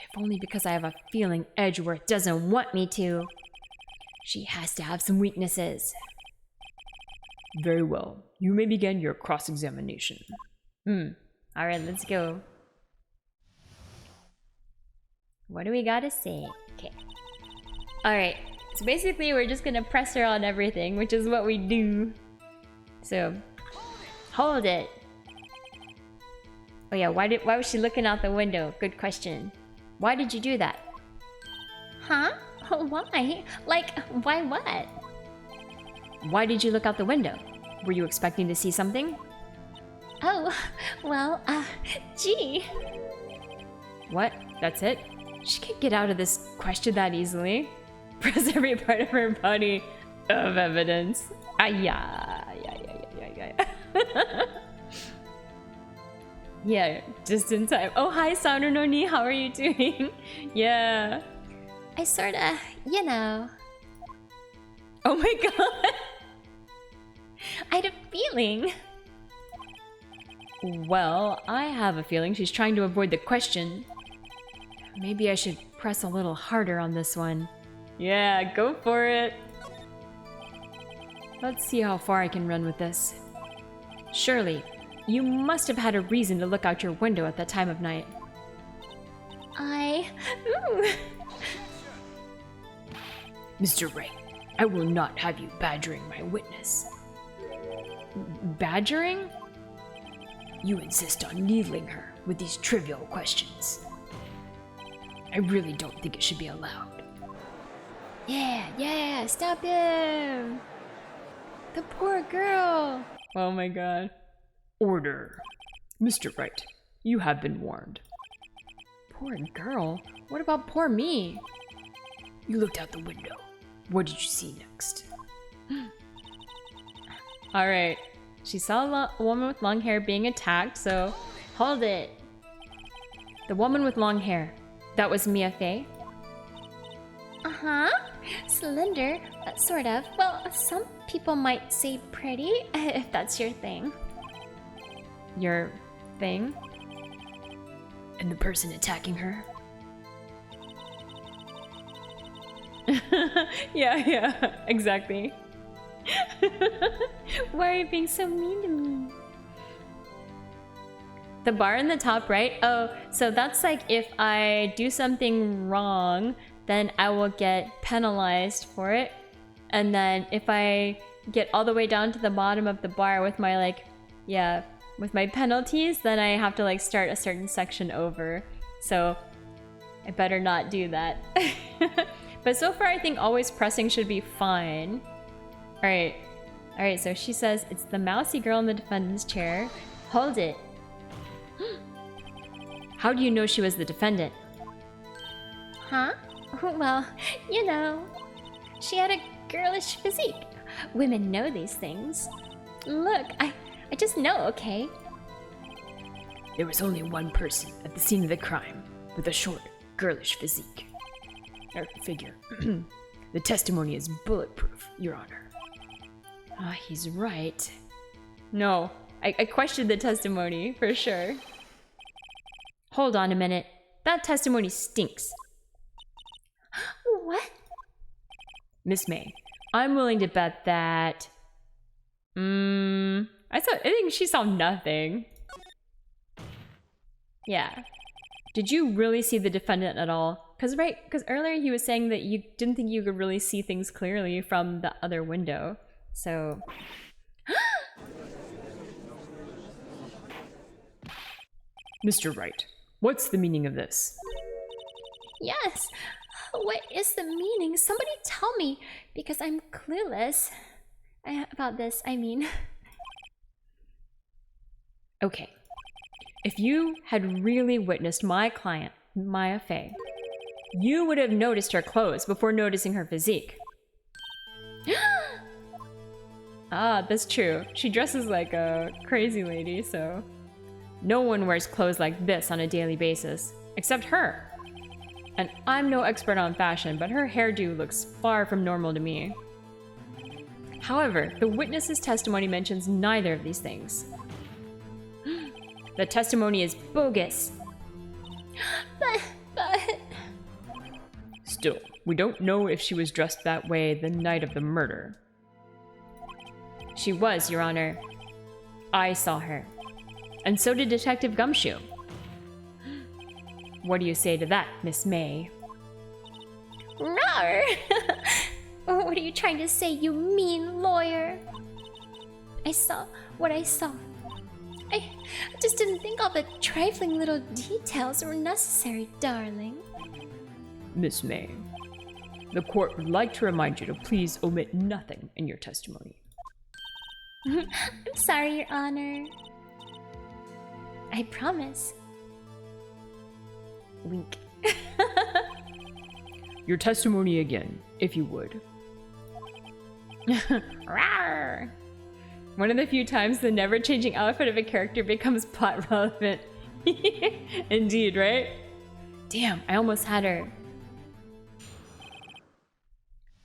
A: If only because I have a feeling Edgeworth doesn't want me to. She has to have some weaknesses.
B: Very well. You may begin your cross-examination.
A: Alright, let's go. What do we gotta say? Okay. Alright, so basically we're just gonna press her on everything, which is what we do. So, hold it. Oh yeah, why was she looking out the window? Good question. Why did you do that?
C: Huh? Why? Like, why what?
A: Why did you look out the window? Were you expecting to see something?
C: Oh, well, gee.
A: What? That's it? She can't get out of this question that easily. Press every part of her body of evidence. Yeah. Yeah, just in time. Oh, hi, Saru no Ni. How are you doing? Yeah.
C: I sorta, you know.
A: Oh my god.
C: I had a feeling.
A: Well, I have a feeling she's trying to avoid the question. Maybe I should press a little harder on this one. Yeah, go for it. Let's see how far I can run with this. Surely, you must have had a reason to look out your window at that time of night.
C: Ooh.
B: Mr. Wright, I will not have you badgering my witness.
A: Badgering?
B: You insist on needling her with these trivial questions. I really don't think it should be allowed.
C: Yeah, stop him. The poor girl.
A: Oh my god.
B: Order. Mr. Wright, you have been warned.
A: Poor girl? What about poor me?
B: You looked out the window. What did you see next?
A: Alright. She saw a woman with long hair being attacked, so hold it. The woman with long hair. That was Mia Fey?
C: Uh-huh. Slender, sort of. Well, some people might say pretty, if that's your thing.
A: Your thing?
B: And the person attacking her?
A: Yeah, exactly.
C: Why are you being so mean to me?
A: The bar in the top right? Oh, so that's like if I do something wrong, then I will get penalized for it. And then if I get all the way down to the bottom of the bar with my with my penalties, then I have to like start a certain section over. So I better not do that. But so far I think always pressing should be fine. Alright, so she says it's the mousy girl in the defendant's chair. Hold it. How do you know she was the defendant?
C: Huh? Well, you know, she had a girlish physique. Women know these things. Look, I just know, okay?
B: There was only one person at the scene of the crime with a short, girlish physique. Or figure. The testimony is bulletproof, Your Honor.
A: Ah, he's right. No, I questioned the testimony, for sure. Hold on a minute. That testimony stinks.
C: What?
A: Miss May, I'm willing to bet that... I think she saw nothing. Yeah. Did you really see the defendant at all? Because earlier he was saying that you didn't think you could really see things clearly from the other window. So...
B: Mr. Wright, what's the meaning of this?
C: Yes. What is the meaning? Somebody tell me, because I'm clueless about this, I mean.
A: Okay. If you had really witnessed my client, Maya Fey, you would have noticed her clothes before noticing her physique. Ah, that's true. She dresses like a crazy lady, so... No one wears clothes like this on a daily basis, except her. And I'm no expert on fashion, but her hairdo looks far from normal to me. However, the witness's testimony mentions neither of these things. The testimony is bogus.
C: But...
B: Still, we don't know if she was dressed that way the night of the murder.
A: She was, Your Honor. I saw her. And so did Detective Gumshoe. What do you say to that, Miss May?
C: Rawr! What are you trying to say, you mean lawyer? I saw what I saw. I just didn't think all the trifling little details were necessary, darling.
B: Miss May, the court would like to remind you to please omit nothing in your testimony.
C: I'm sorry, Your Honor. I promise.
A: Wink.
B: Your testimony again, if you would.
A: Rawr! One of the few times the never-changing outfit of a character becomes plot relevant. Indeed, right? Damn, I almost had her.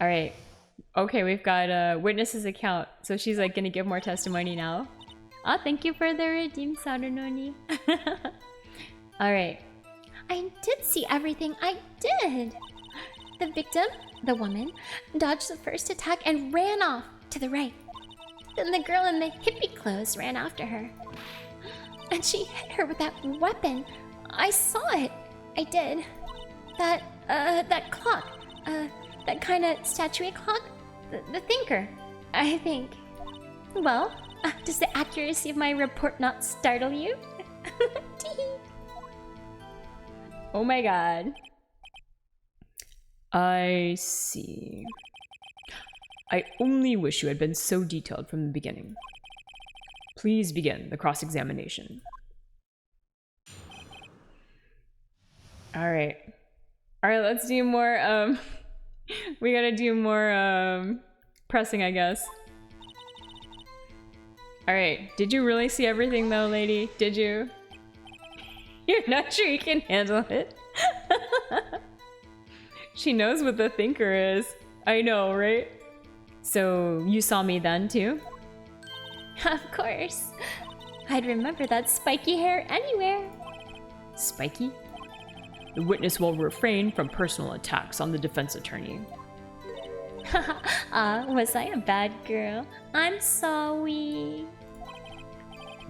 A: Alright. Okay, we've got a witness's account. So she's like gonna give more testimony now. Oh, thank you for the redeem, Saranoni. Alright.
C: I did see everything. I did. The victim, the woman, dodged the first attack and ran off to the right. Then the girl in the hippie clothes ran after her. And she hit her with that weapon. I saw it. I did. That clock. That kind of statuette clock. The thinker, I think. Well, does the accuracy of my report not startle you?
A: Oh my god.
B: I see. I only wish you had been so detailed from the beginning. Please begin the cross-examination.
A: Alright. Alright, let's do more, we gotta do more, pressing, I guess. Alright, did you really see everything though, lady? Did you? You're not sure you can handle it? She knows what the thinker is. I know, right? So, you saw me then, too?
C: Of course. I'd remember that spiky hair anywhere.
A: Spiky?
B: The witness will refrain from personal attacks on the defense attorney.
C: Was I a bad girl? I'm sorry.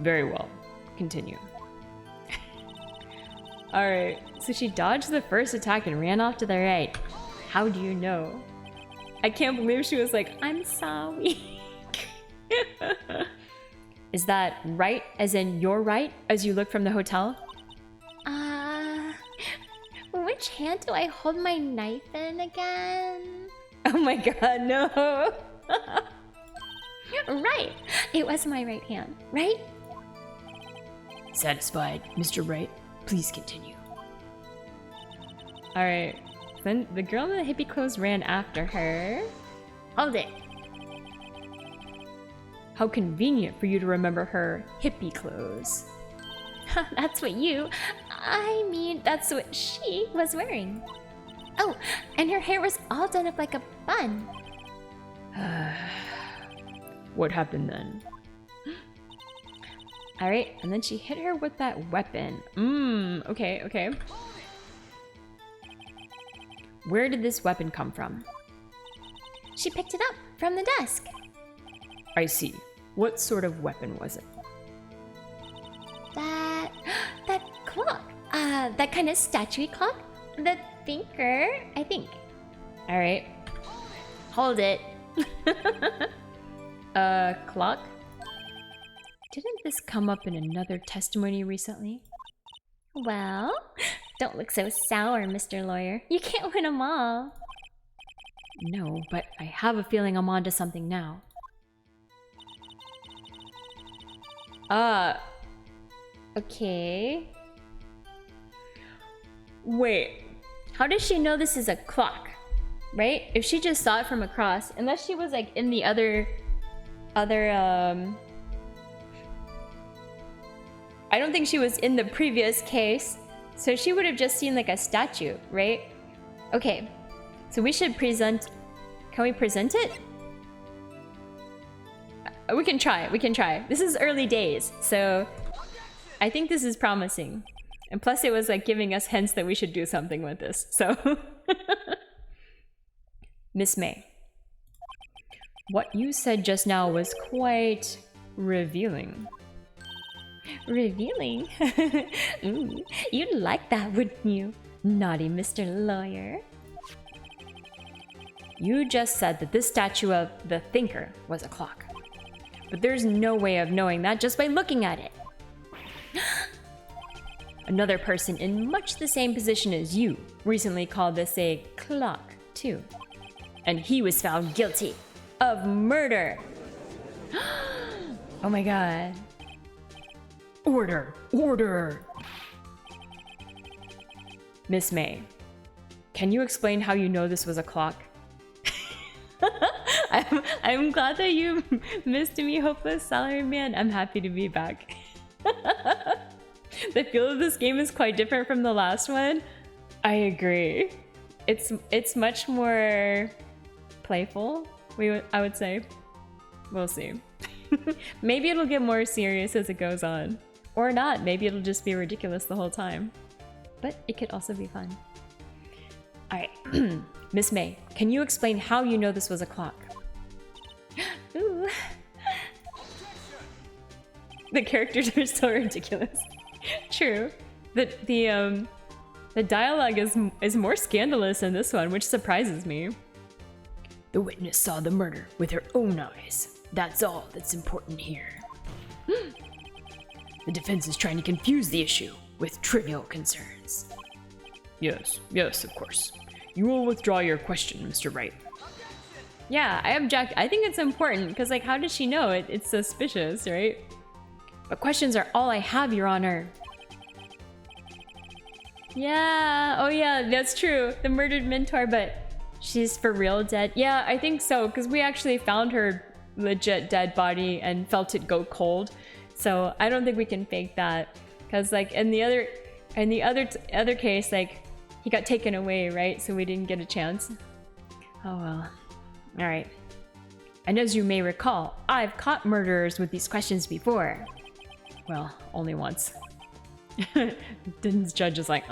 B: Very well. Continue.
A: Alright, so she dodged the first attack and ran off to the right. How do you know? I can't believe she was like, I'm sorry. Is that right as in your right as you look from the hotel?
C: Which hand do I hold my knife in again?
A: Oh my god, no.
C: Right. It was my right hand, right?
B: Satisfied, Mr. Wright? Please continue.
A: Alright. Then the girl in the hippie clothes ran after her.
C: Hold it.
A: How convenient for you to remember her hippie clothes.
C: That's what I mean, that's what she was wearing. Oh, and her hair was all done up like a bun.
B: What happened then?
A: Alright, and then she hit her with that weapon. Okay. Where did this weapon come from?
C: She picked it up from the desk.
B: I see. What sort of weapon was it?
C: That clock. That kind of statue clock. The thinker, I think.
A: Alright.
C: Hold it.
A: Clock? Didn't this come up in another testimony recently?
C: Well, don't look so sour, Mr. Lawyer. You can't win them all.
A: No, but I have a feeling I'm onto something now.
C: Okay.
A: Wait.
C: How does she know this is a clock? Right? If she just saw it from across, unless she was like in the other
A: I don't think she was in the previous case, so she would have just seen like a statue, right? Okay, so we should present. Can we present it? We can try. We can try. This is early days, so I think this is promising. And plus, it was like giving us hints that we should do something with this. So, Miss May, what you said just now was quite revealing.
C: revealing. Ooh, you'd like that, wouldn't you? Naughty Mr. Lawyer.
A: You just said that this statue of the Thinker was a clock. But there's no way of knowing that just by looking at it. Another person in much the same position as you recently called this a clock, too. And he was found guilty of murder. Oh my god.
B: Order! Order!
A: Miss May, can you explain how you know this was a clock? I'm glad that you missed me, hopeless salaryman. I'm happy to be back. The feel of this game is quite different from the last one. I agree. It's much more playful. I would say. We'll see. Maybe it'll get more serious as it goes on, or not. Maybe it'll just be ridiculous the whole time. But it could also be fun. All right, Miss May, can you explain how you know this was a clock?
C: Ooh.
A: The characters are so ridiculous. True. The dialogue is more scandalous in this one, which surprises me.
B: The witness saw the murder with her own eyes. That's all that's important here. The defense is trying to confuse the issue with trivial concerns. Yes, of course. You will withdraw your question, Mr. Wright.
A: Yeah, I object. I think it's important because, like, how does she know? It's suspicious, right? But questions are all I have, Your Honor. Yeah, oh yeah, that's true. The murdered mentor, but she's for real dead. Yeah, I think so, because we actually found her legit dead body and felt it go cold. So I don't think we can fake that, because like in the other case, like he got taken away, right? So we didn't get a chance. Oh well. All right. And as you may recall, I've caught murderers with these questions before. Well, only once. Din's judge is like,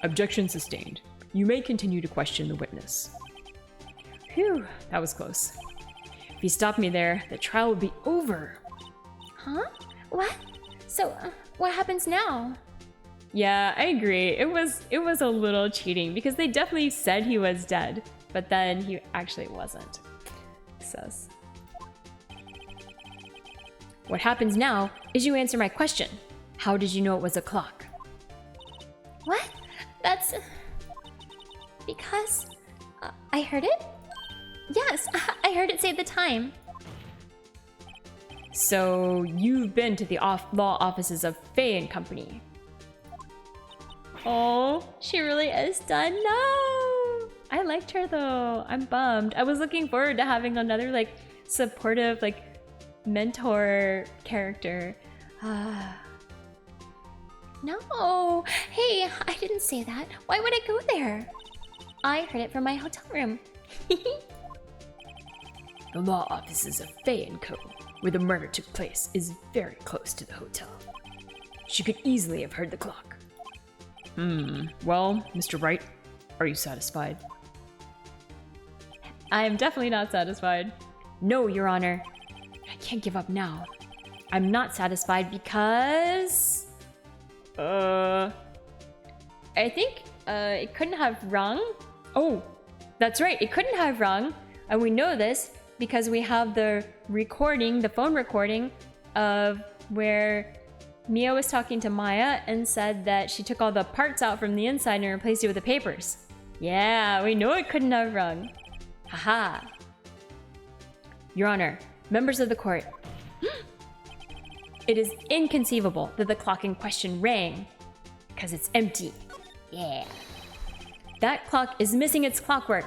B: Objection sustained. You may continue to question the witness.
A: Phew, that was close. If he stopped me there, the trial would be over.
C: Huh? What? So, what happens now?
A: Yeah, I agree. It was a little cheating because they definitely said he was dead, but then he actually wasn't. Sus. What happens now is you answer my question. How did you know it was a clock?
C: What? That's... because... I heard it? Yes, I heard it say the time.
A: So you've been to the law offices of Faye and Company. Oh, she really is done? No! I liked her though. I'm bummed. I was looking forward to having another like supportive like mentor character.
C: No! Hey, I didn't say that. Why would I go there? I heard it from my hotel room.
B: The law offices of Faye & Co., where the murder took place, is very close to the hotel. She could easily have heard the clock. Well, Mr. Wright, are you satisfied?
A: I am definitely not satisfied. No, Your Honor. I can't give up now. I'm not satisfied because... I think it couldn't have rung. Oh, that's right, it couldn't have rung. And we know this because we have the recording, the phone recording of where Mia was talking to Maya and said that she took all the parts out from the inside and replaced it with the papers. Yeah, we know it couldn't have rung. Haha. Your Honor, members of the court, it is inconceivable that the clock in question rang because it's empty. Yeah. That clock is missing its clockwork.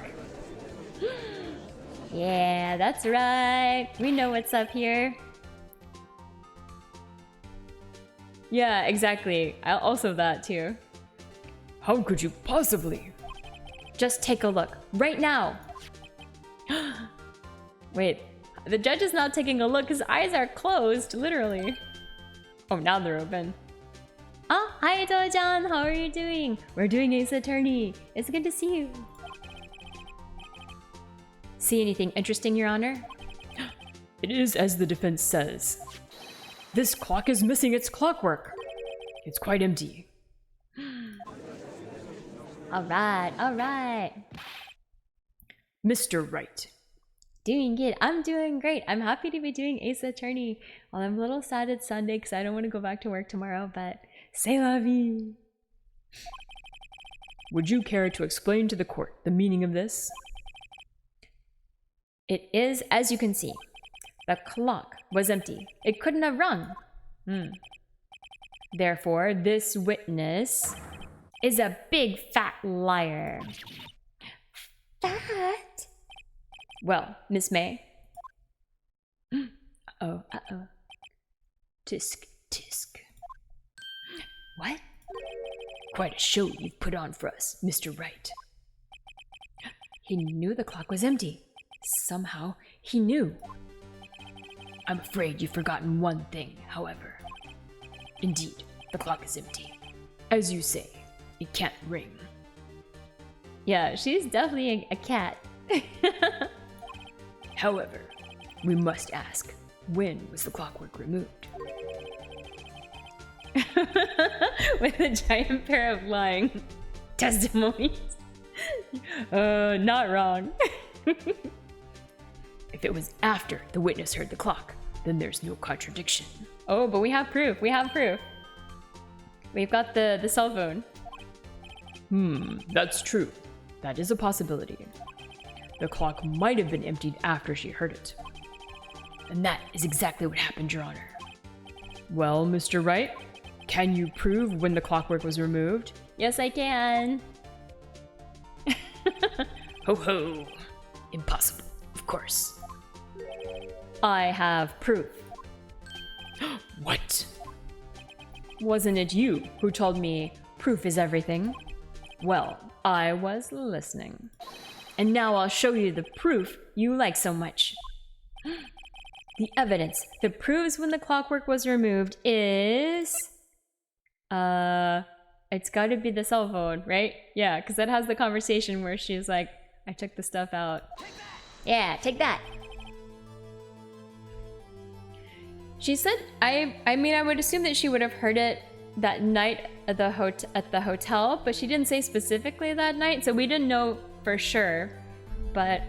A: Yeah, that's right. We know what's up here. Yeah, exactly. Also that too.
B: How could you possibly?
A: Just take a look right now. Wait, the judge is not taking a look. His eyes are closed, literally.
B: Oh, now they're open.
A: Oh, hi Do-chan, how are you doing? We're doing Ace Attorney. It's good to see you. See anything interesting, Your Honor?
B: It is as the defense says. This clock is missing its clockwork. It's quite empty.
A: All right.
B: Mr. Wright.
A: Doing good. I'm doing great. I'm happy to be doing Ace Attorney. Well, I'm a little sad it's Sunday because I don't want to go back to work tomorrow, but c'est la vie.
B: Would you care to explain to the court the meaning of this?
A: It is, as you can see, the clock was empty. It couldn't have rung. Therefore, this witness is a big fat liar. Fat? Well, Miss May. Uh-oh.
B: Tisk, tisk.
A: What?
B: Quite a show you've put on for us, Mr. Wright.
A: He knew the clock was empty. Somehow, he knew.
B: I'm afraid you've forgotten one thing, however. Indeed, the clock is empty. As you say, it can't ring.
A: Yeah, she's definitely a cat.
B: However, we must ask, when was the clockwork removed?
A: With a giant pair of lying testimonies. Not wrong.
B: If it was after the witness heard the clock, then there's no contradiction.
A: Oh, but we have proof. We have proof. We've got the cell phone.
B: That's true. That is a possibility. The clock might have been emptied after she heard it. And that is exactly what happened, Your Honor. Well, Mr. Wright, can you prove when the clockwork was removed?
A: Yes, I can.
B: Ho ho! Impossible, of course.
A: I have proof.
B: What?
A: Wasn't it you who told me proof is everything? Well, I was listening. And now I'll show you the proof you like so much. The evidence that proves when the clockwork was removed is... It's gotta be the cell phone, right? Yeah, because that has the conversation where she's like, I took the stuff out. Yeah, take that. She said, I mean, I would assume that she would have heard it that night at the hotel, but she didn't say specifically that night, so we didn't know for sure. But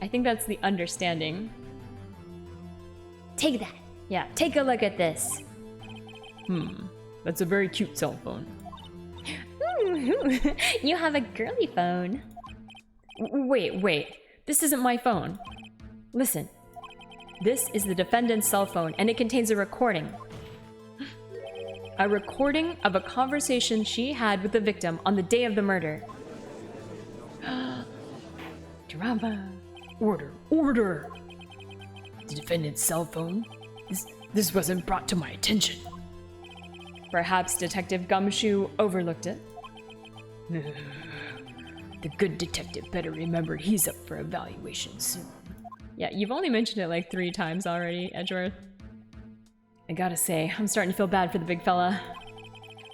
A: I think that's the understanding. Take that. Yeah, take a look at this.
B: That's a very cute cell phone.
A: You have a girly phone. Wait. This isn't my phone. Listen. This is the defendant's cell phone, and it contains a recording. A recording of a conversation she had with the victim on the day of the murder.
B: Drama. Order. The defendant's cell phone? This wasn't brought to my attention.
A: Perhaps Detective Gumshoe overlooked it.
B: The good detective better remember he's up for evaluation soon.
A: Yeah, you've only mentioned it like 3 times already, Edgeworth. I gotta say, I'm starting to feel bad for the big fella.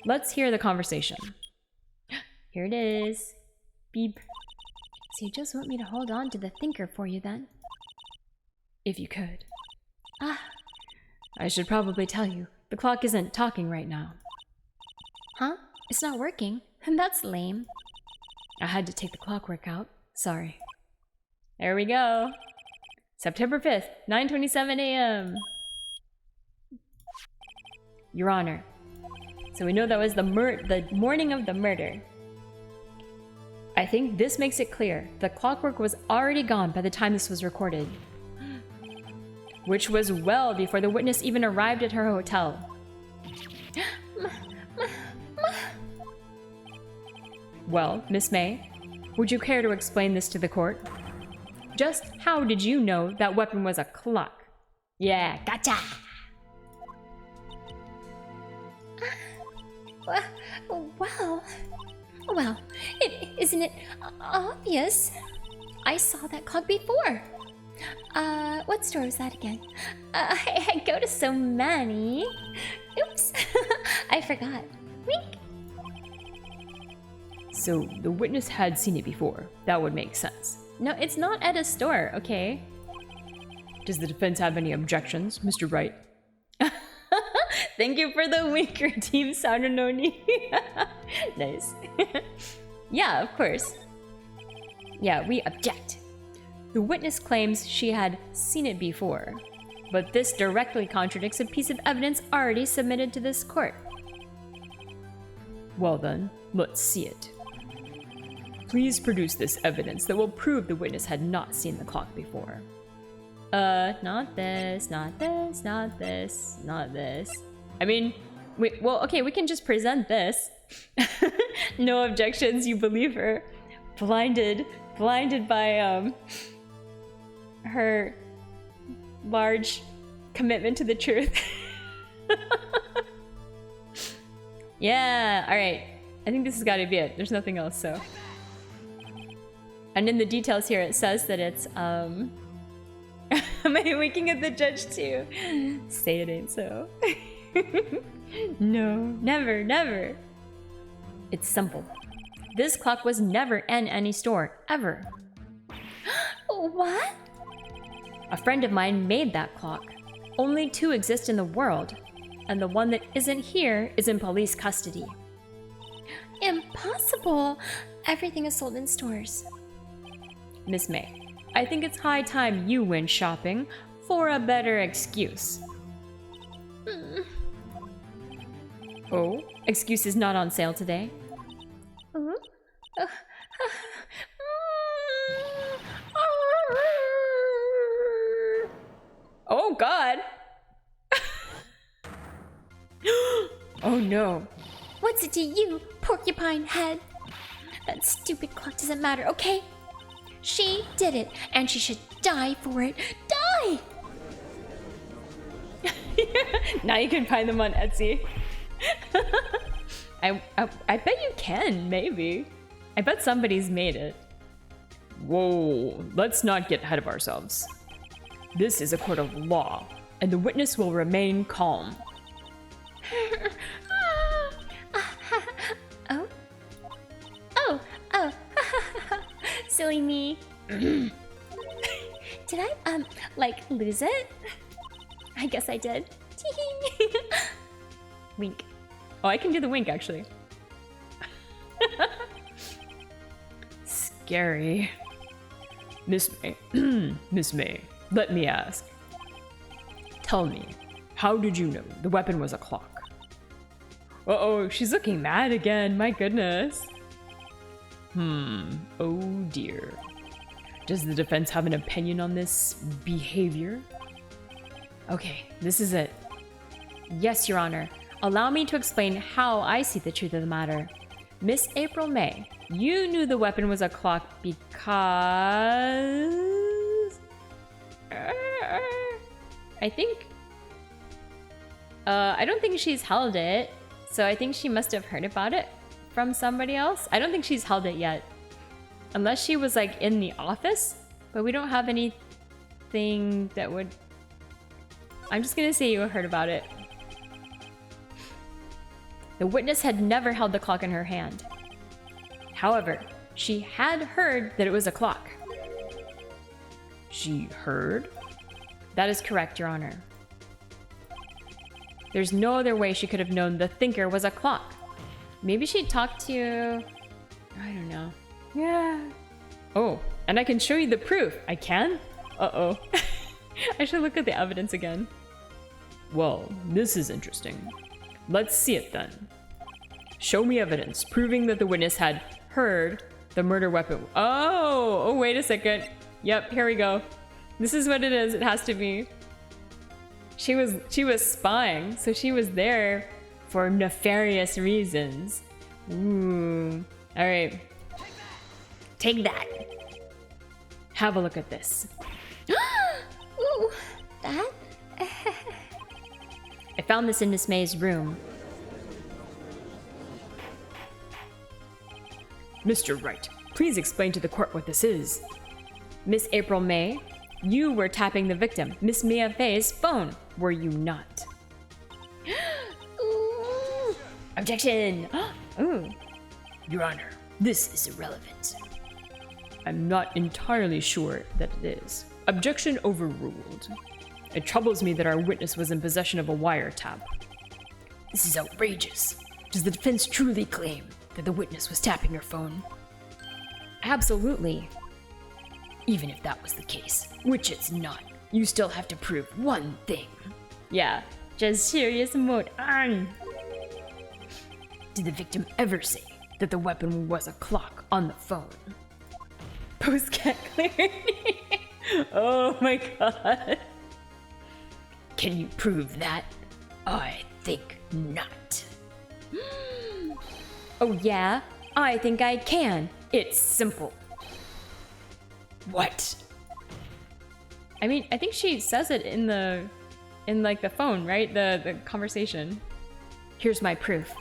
A: Let's hear the conversation. Here it is. Beep. So you just want me to hold on to the thinker for you then?
B: If you could.
A: Ah,
B: I should probably tell you, the clock isn't talking right now.
A: huh? It's not working. That's lame.
B: I had to take the clockwork out. Sorry.
A: There we go. September 5th, 9:27 a.m.
B: Your Honor. So we know that was the morning of the murder. I think this makes it clear the clockwork was already gone by the time this was recorded. Which was well before the witness even arrived at her hotel. Well, Miss May, would you care to explain this to the court? Just how did you know that weapon was a clock? Yeah, gotcha!
C: Well, isn't it obvious? I saw that clock before. What store was that again? I go to so many. Oops, I forgot. Wink.
B: So the witness had seen it before. That would make sense.
A: No, it's not at a store, okay?
B: Does the defense have any objections, Mr. Wright?
A: Thank you for the winker, Team Saranoni. Nice. Yeah, of course. Yeah, we object. The witness claims she had seen it before, but this directly contradicts a piece of evidence already submitted to this court.
B: Well then, let's see it. Please produce this evidence that will prove the witness had not seen the clock before.
A: Not this, not this, not this, not this. I mean, well, okay, we can just present this. No objections, you believe her. Blinded by, her large commitment to the truth. Yeah, alright. I think this has got to be it. There's nothing else, so. And in the details here, it says that it's, Am I winking at the judge too? Say it ain't so. No, never, never. It's simple. This clock was never in any store, ever.
C: What?
A: A friend of mine made that clock. Only 2 exist in the world, and the one that isn't here is in police custody.
C: Impossible. Everything is sold in stores.
A: Miss May, I think it's high time you went shopping for a better excuse. Oh, excuse is not on sale today. Oh God! Oh no.
C: What's it to you, porcupine head? That stupid clock doesn't matter, okay? She did it, and she should die for it. Die!
A: Now you can find them on Etsy. I bet you can, maybe. I bet somebody's made it.
B: Whoa, let's not get ahead of ourselves. This is a court of law, and the witness will remain calm.
C: Oh. Silly me. Did I, like, lose it? I guess I did.
A: Wink. Oh, I can do the wink, actually.
B: Scary. Miss May, Miss May, let me ask. Tell me, how did you know the weapon was a clock?
A: Uh-oh, she's looking mad again, my goodness.
B: Oh dear. Does the defense have an opinion on this behavior?
A: Okay, this is it. Yes, Your Honor. Allow me to explain how I see the truth of the matter. Miss April May, you knew the weapon was a clock because... I think... I don't think she's held it, so I think she must have heard about it from somebody else. I don't think she's held it yet. Unless she was, like, in the office, but we don't have anything that would... I'm just gonna say you heard about it. The witness had never held the clock in her hand. However, she had heard that it was a clock.
B: She heard?
A: That is correct, Your Honor. There's no other way she could have known the thinker was a clock. Maybe she talked to... I don't know.
B: Yeah.
A: Oh, and I can show you the proof. I can? Uh-oh. I should look at the evidence again.
B: Well, this is interesting. Let's see it then. Show me evidence proving that the witness had heard the murder weapon.
A: Oh, wait a second. Yep, here we go. This is what it is. It has to be. She was spying, so she was there for nefarious reasons. Ooh. All right. Take that. Have a look at this.
C: Ooh, that?
A: I found this in Miss May's room.
B: Mr. Wright, please explain to the court what this is.
A: Miss April May, you were tapping the victim, Miss Mia Fey's phone, were you not?
C: Ooh.
A: Objection! Ooh.
B: Your Honor, this is irrelevant. I'm not entirely sure that it is. Objection overruled. It troubles me that our witness was in possession of a wiretap. This is outrageous. Does the defense truly claim that the witness was tapping her phone?
A: Absolutely.
B: Even if that was the case, which it's not, you still have to prove one thing.
A: Yeah, just serious mode on.
B: Did the victim ever say that the weapon was a clock on the phone?
A: Post-cat clarity. Oh my god.
B: Can you prove that? I think not.
A: Oh yeah, I think I can. It's simple.
B: What?
A: I mean, I think she says it in like the phone, right? The conversation.
B: Here's my proof.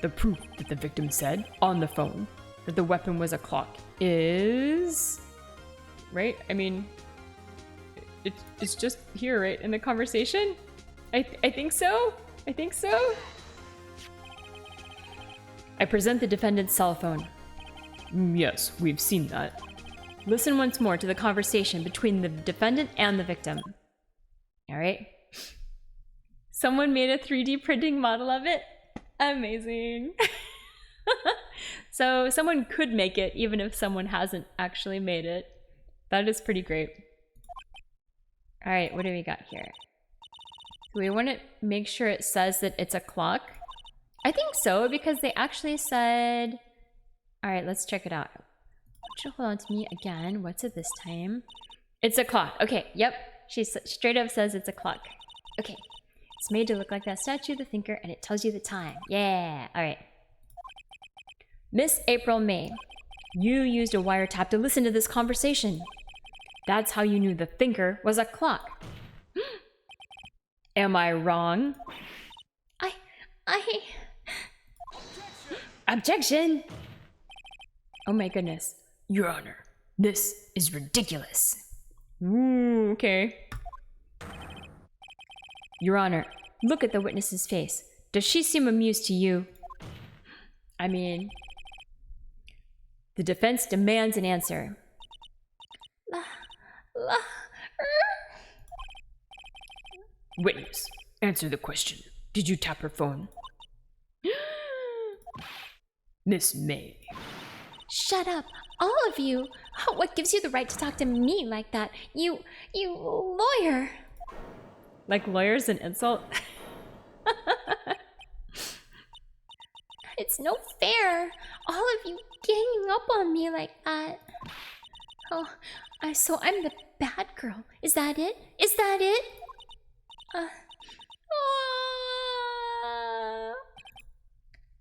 B: The proof that the victim said on the phone that the weapon was a clock is...
A: Right? I mean, it's just here, right? In the conversation? I think so. I think so. I present the defendant's cell phone.
B: Yes, we've seen that.
A: Listen once more to the conversation between the defendant and the victim. All right. Someone made a 3D printing model of it. Amazing. So someone could make it even if someone hasn't actually made it. That is pretty great. All right, what do we got here? Do we want to make sure it says that it's a clock? I think so, because they actually said... All right, let's check it out. Hold on to me again. What's it this time? It's a clock. Okay, yep. She straight up says it's a clock. Okay. It's made to look like that statue, the thinker, and it tells you the time. Yeah. All right. Miss April May, you used a wiretap to listen to this conversation. That's how you knew the thinker was a clock. Am I wrong? Objection! Oh my goodness.
B: Your Honor, this is ridiculous.
A: Ooh, okay. Your Honor, look at the witness's face. Does she seem amused to you? I mean, the defense demands an answer.
B: Witness, answer the question. Did you tap her phone? Miss May.
C: Shut up, all of you. What gives you the right to talk to me like that? You lawyer.
A: Like lawyer's an insult?
C: It's no fair. All of you ganging up on me like that. Oh, so I'm the bad girl. Is that it? Is that it?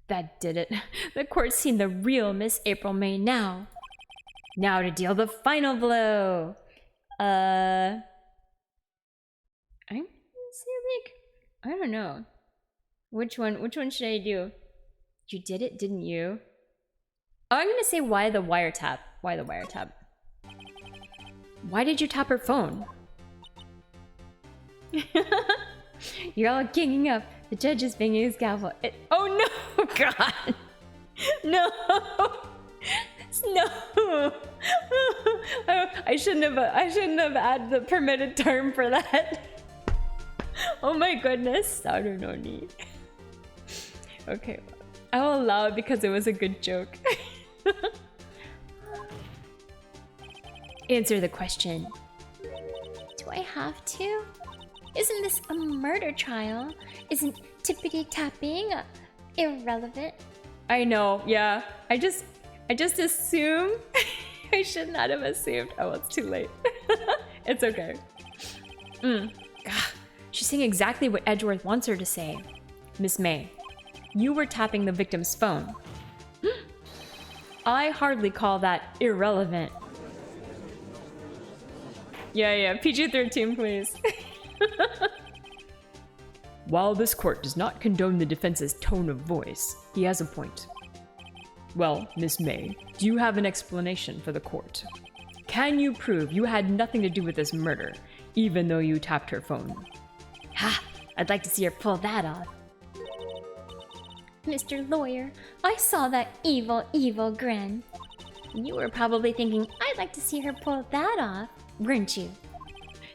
A: That did it. The court's seen the real Miss April May now. Now to deal the final blow. I'm gonna say like, I don't know. Which one should I do? You did it, didn't you? Oh, I'm gonna say why the wiretap. Why the wiretap? Why did you tap her phone? You're all ganging up. The judge is banging his gavel. Oh no, God. No. No. I shouldn't have added the permitted term for that. Oh my goodness. Sarunoni. Okay. I will allow it because it was a good joke. Answer the question.
C: Do I have to? Isn't this a murder trial? Isn't tippity-tapping irrelevant?
A: I know, yeah. I just assume. I should not have assumed. Oh, it's too late. It's okay. She's saying exactly what Edgeworth wants her to say. Miss May, you were tapping the victim's phone. I hardly call that irrelevant. Yeah, PG-13, please.
B: While this court does not condone the defense's tone of voice, he has a point. Well, Miss May, do you have an explanation for the court? Can you prove you had nothing to do with this murder, even though you tapped her phone?
A: Ha! I'd like to see her pull that off.
C: Mr. Lawyer, I saw that evil, evil grin. You were probably thinking, I'd like to see her pull that off, weren't you?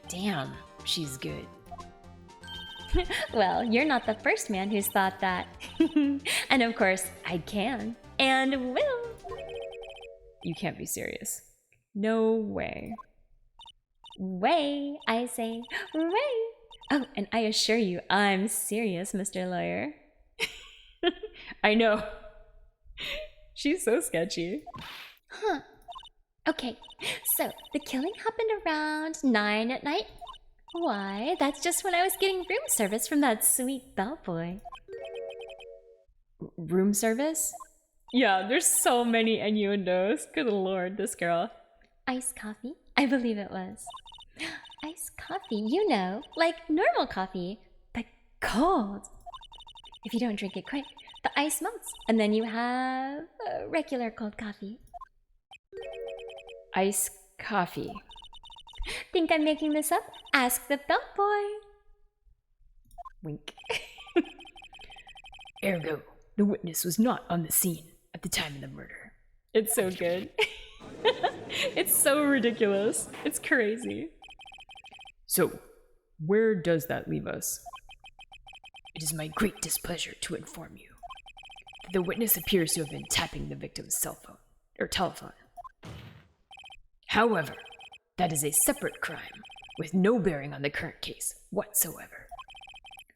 A: Damn, she's good.
C: Well, you're not the first man who's thought that. And of course, I can. And will.
A: You can't be serious. No way.
C: Way, I say. Way. Oh, and I assure you, I'm serious, Mr. Lawyer.
A: I know. She's so sketchy.
C: Huh. Okay, so the killing happened around 9 at night. Why, that's just when I was getting room service from that sweet bellboy.
A: Room service? Yeah, there's so many innuendos. Good lord, this girl.
C: Iced coffee? I believe it was. Iced coffee, you know, like normal coffee, but cold. If you don't drink it quick, the ice melts, and then you have regular cold coffee.
A: Iced coffee.
C: Think I'm making this up? Ask the bellboy.
A: Wink.
B: Ergo, the witness was not on the scene at the time of the murder.
A: It's so good. It's so ridiculous. It's crazy.
B: So, where does that leave us? It is my great displeasure to inform you that the witness appears to have been tapping the victim's cell phone, or telephone. However, that is a separate crime with no bearing on the current case whatsoever.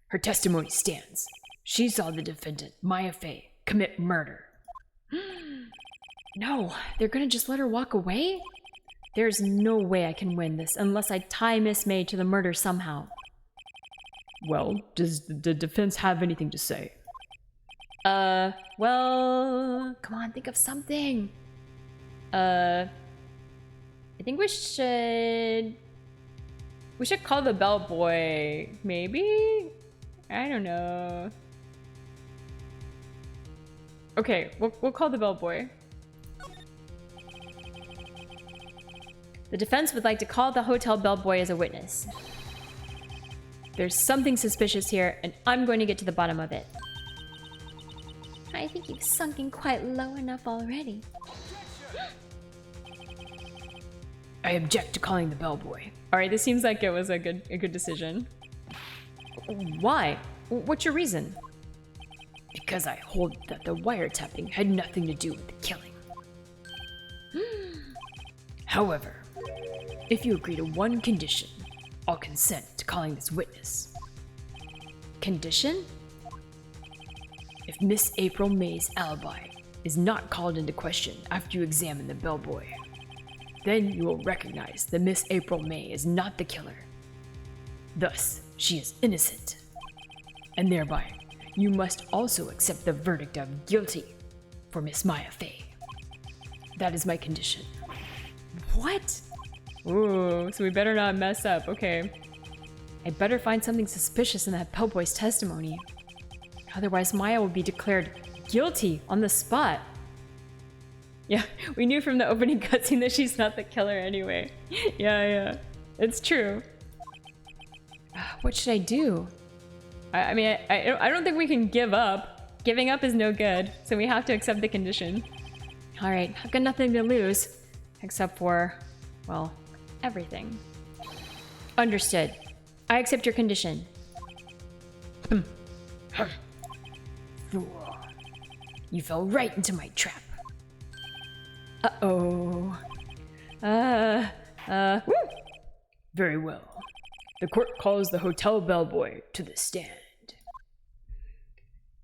B: Her testimony stands. She saw the defendant, Maya Fey, commit murder.
A: No, they're gonna just let her walk away? There's no way I can win this unless I tie Miss May to the murder somehow.
B: Well, does the defense have anything to say?
A: Well, come on, think of something. I think we should call the bellboy, maybe? I don't know. Okay, we'll call the bellboy. The defense would like to call the hotel bellboy as a witness. There's something suspicious here, and I'm going to get to the bottom of it.
C: I think you've sunk in quite low enough already.
B: I object to calling the bellboy.
A: Alright, this seems like it was a good decision. Why? What's your reason?
B: Because I hold that the wiretapping had nothing to do with the killing. However, if you agree to one condition, I'll consent to calling this witness.
A: Condition?
B: If Miss April May's alibi is not called into question after you examine the bellboy, then you will recognize that Miss April May is not the killer. Thus, she is innocent. And thereby, you must also accept the verdict of guilty for Miss Maya Fey. That is my condition.
A: What? Ooh, so we better not mess up, okay. I better find something suspicious in that bellboy's testimony. Otherwise, Maya will be declared guilty on the spot. Yeah, we knew from the opening cutscene that she's not the killer anyway. Yeah, it's true. What should I do? I mean, I don't think we can give up. Giving up is no good, so we have to accept the condition. Alright, I've got nothing to lose. Except for, well, everything. Understood. I accept your condition.
B: Fool. You fell right into my trap.
A: Uh-oh.
B: Woo! Very well. The court calls the hotel bellboy to the stand.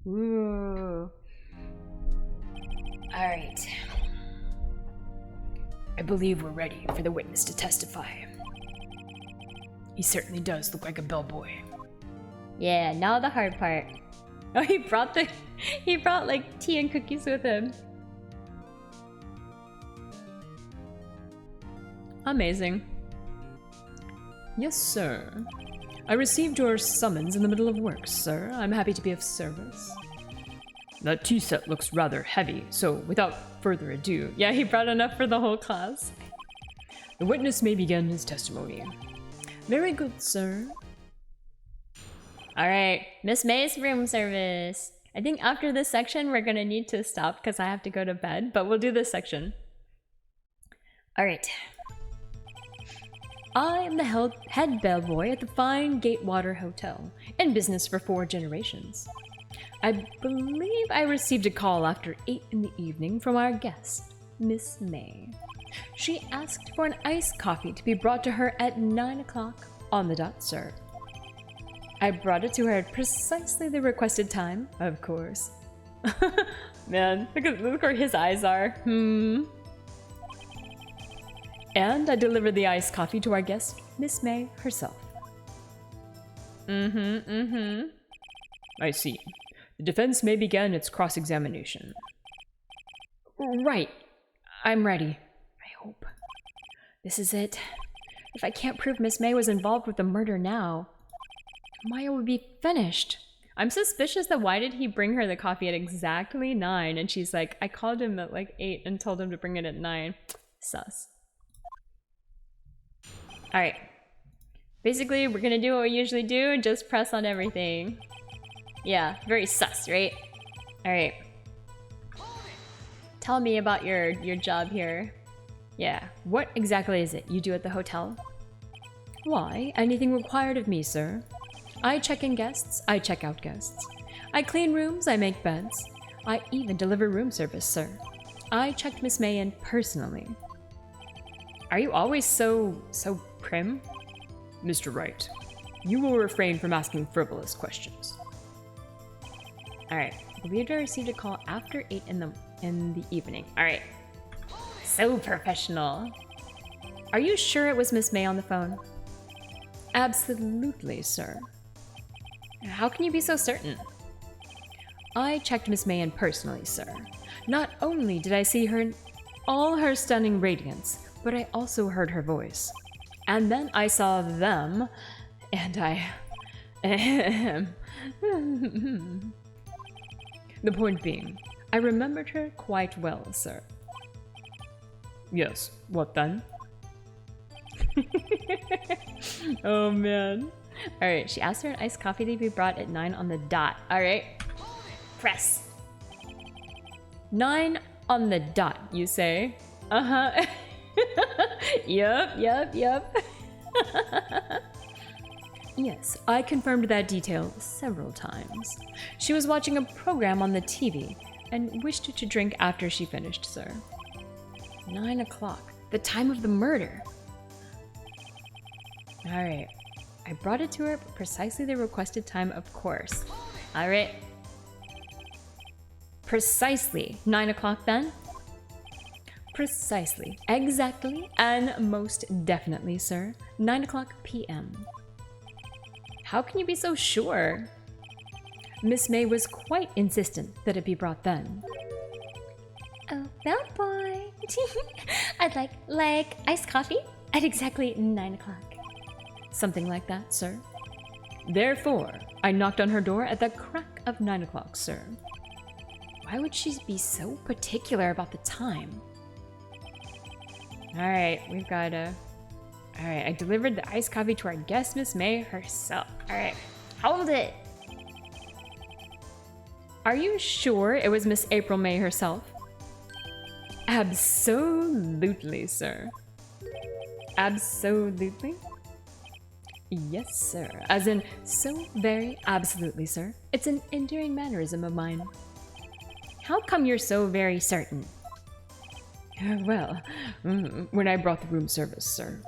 A: Ooh. Alright.
B: I believe we're ready for the witness to testify. He certainly does look like a bellboy.
A: Yeah, now the hard part. Oh, he brought like tea and cookies with him. Amazing.
B: Yes, sir. I received your summons in the middle of work, sir. I'm happy to be of service. That tea set looks rather heavy, so without further ado,
A: Yeah, he brought enough for the whole class.
B: the witness may begin his testimony. Very good, sir.
A: Alright, Miss May's room service. I think after this section we're gonna need to stop because I have to go to bed, but we'll do this section. Alright. I am the head bellboy at the fine Gatewater Hotel, in business for 4 generations. I believe I received a call after 8 in the evening from our guest, Miss May. She asked for an iced coffee to be brought to her at 9 o'clock on the dot, sir. I brought it to her at precisely the requested time, of course. Man, look where his eyes are. And I delivered the iced coffee to our guest, Miss May herself.
B: I see. The defense may begin its cross-examination.
A: Right. I'm ready. I hope. This is it. If I can't prove Miss May was involved with the murder now, Maya would be finished. I'm suspicious that why did he bring her the coffee at exactly 9? And she's like, I called him at like 8 and told him to bring it at 9. Sus. Alright. Basically, we're gonna do what we usually do and just press on everything. Yeah, very sus, right? Alright. Tell me about your job here. Yeah, what exactly is it you do at the hotel?
B: Why, anything required of me, sir. I check in guests, I check out guests. I clean rooms, I make beds. I even deliver room service, sir. I checked Miss May in personally.
A: Are you always so prim?
B: Mr. Wright, you will refrain from asking frivolous questions.
A: Alright, I believe I received a call after 8 in the evening. Alright. So professional. Are you sure it was Miss May on the phone?
B: Absolutely, sir.
A: How can you be so certain?
B: I checked Miss May in personally, sir. Not only did I see her in all her stunning radiance, but I also heard her voice. And then I saw them, and I... The point being, I remembered her quite well, sir. Yes, what then?
A: Oh man. Alright, she asked for an iced coffee to be brought at 9 on the dot. Alright. Press. 9 on the dot, you say? Uh-huh. Yep.
B: Yes, I confirmed that detail several times. She was watching a program on the TV and wished to drink after she finished, sir.
A: 9 o'clock. The time of the murder. Alright. I brought it to her at precisely the requested time, of course. Alright. Precisely 9 o'clock then?
B: Precisely, exactly, and most definitely, sir. 9 o'clock p.m.
A: How can you be so sure?
B: Miss May was quite insistent that it be brought then.
C: Oh, bellboy. I'd like iced coffee at exactly 9 o'clock.
B: Something like that, sir. Therefore, I knocked on her door at the crack of 9 o'clock, sir.
A: Why would she be so particular about the time? Alright, we've got a... Alright, I delivered the iced coffee to our guest, Miss May herself. Alright, hold it! Are you sure it was Miss April May herself?
B: Absolutely, sir. Absolutely? Yes, sir. As in, so very absolutely, sir. It's an endearing mannerism of mine.
A: How come you're so very certain?
B: Well, when I brought the room service, sir,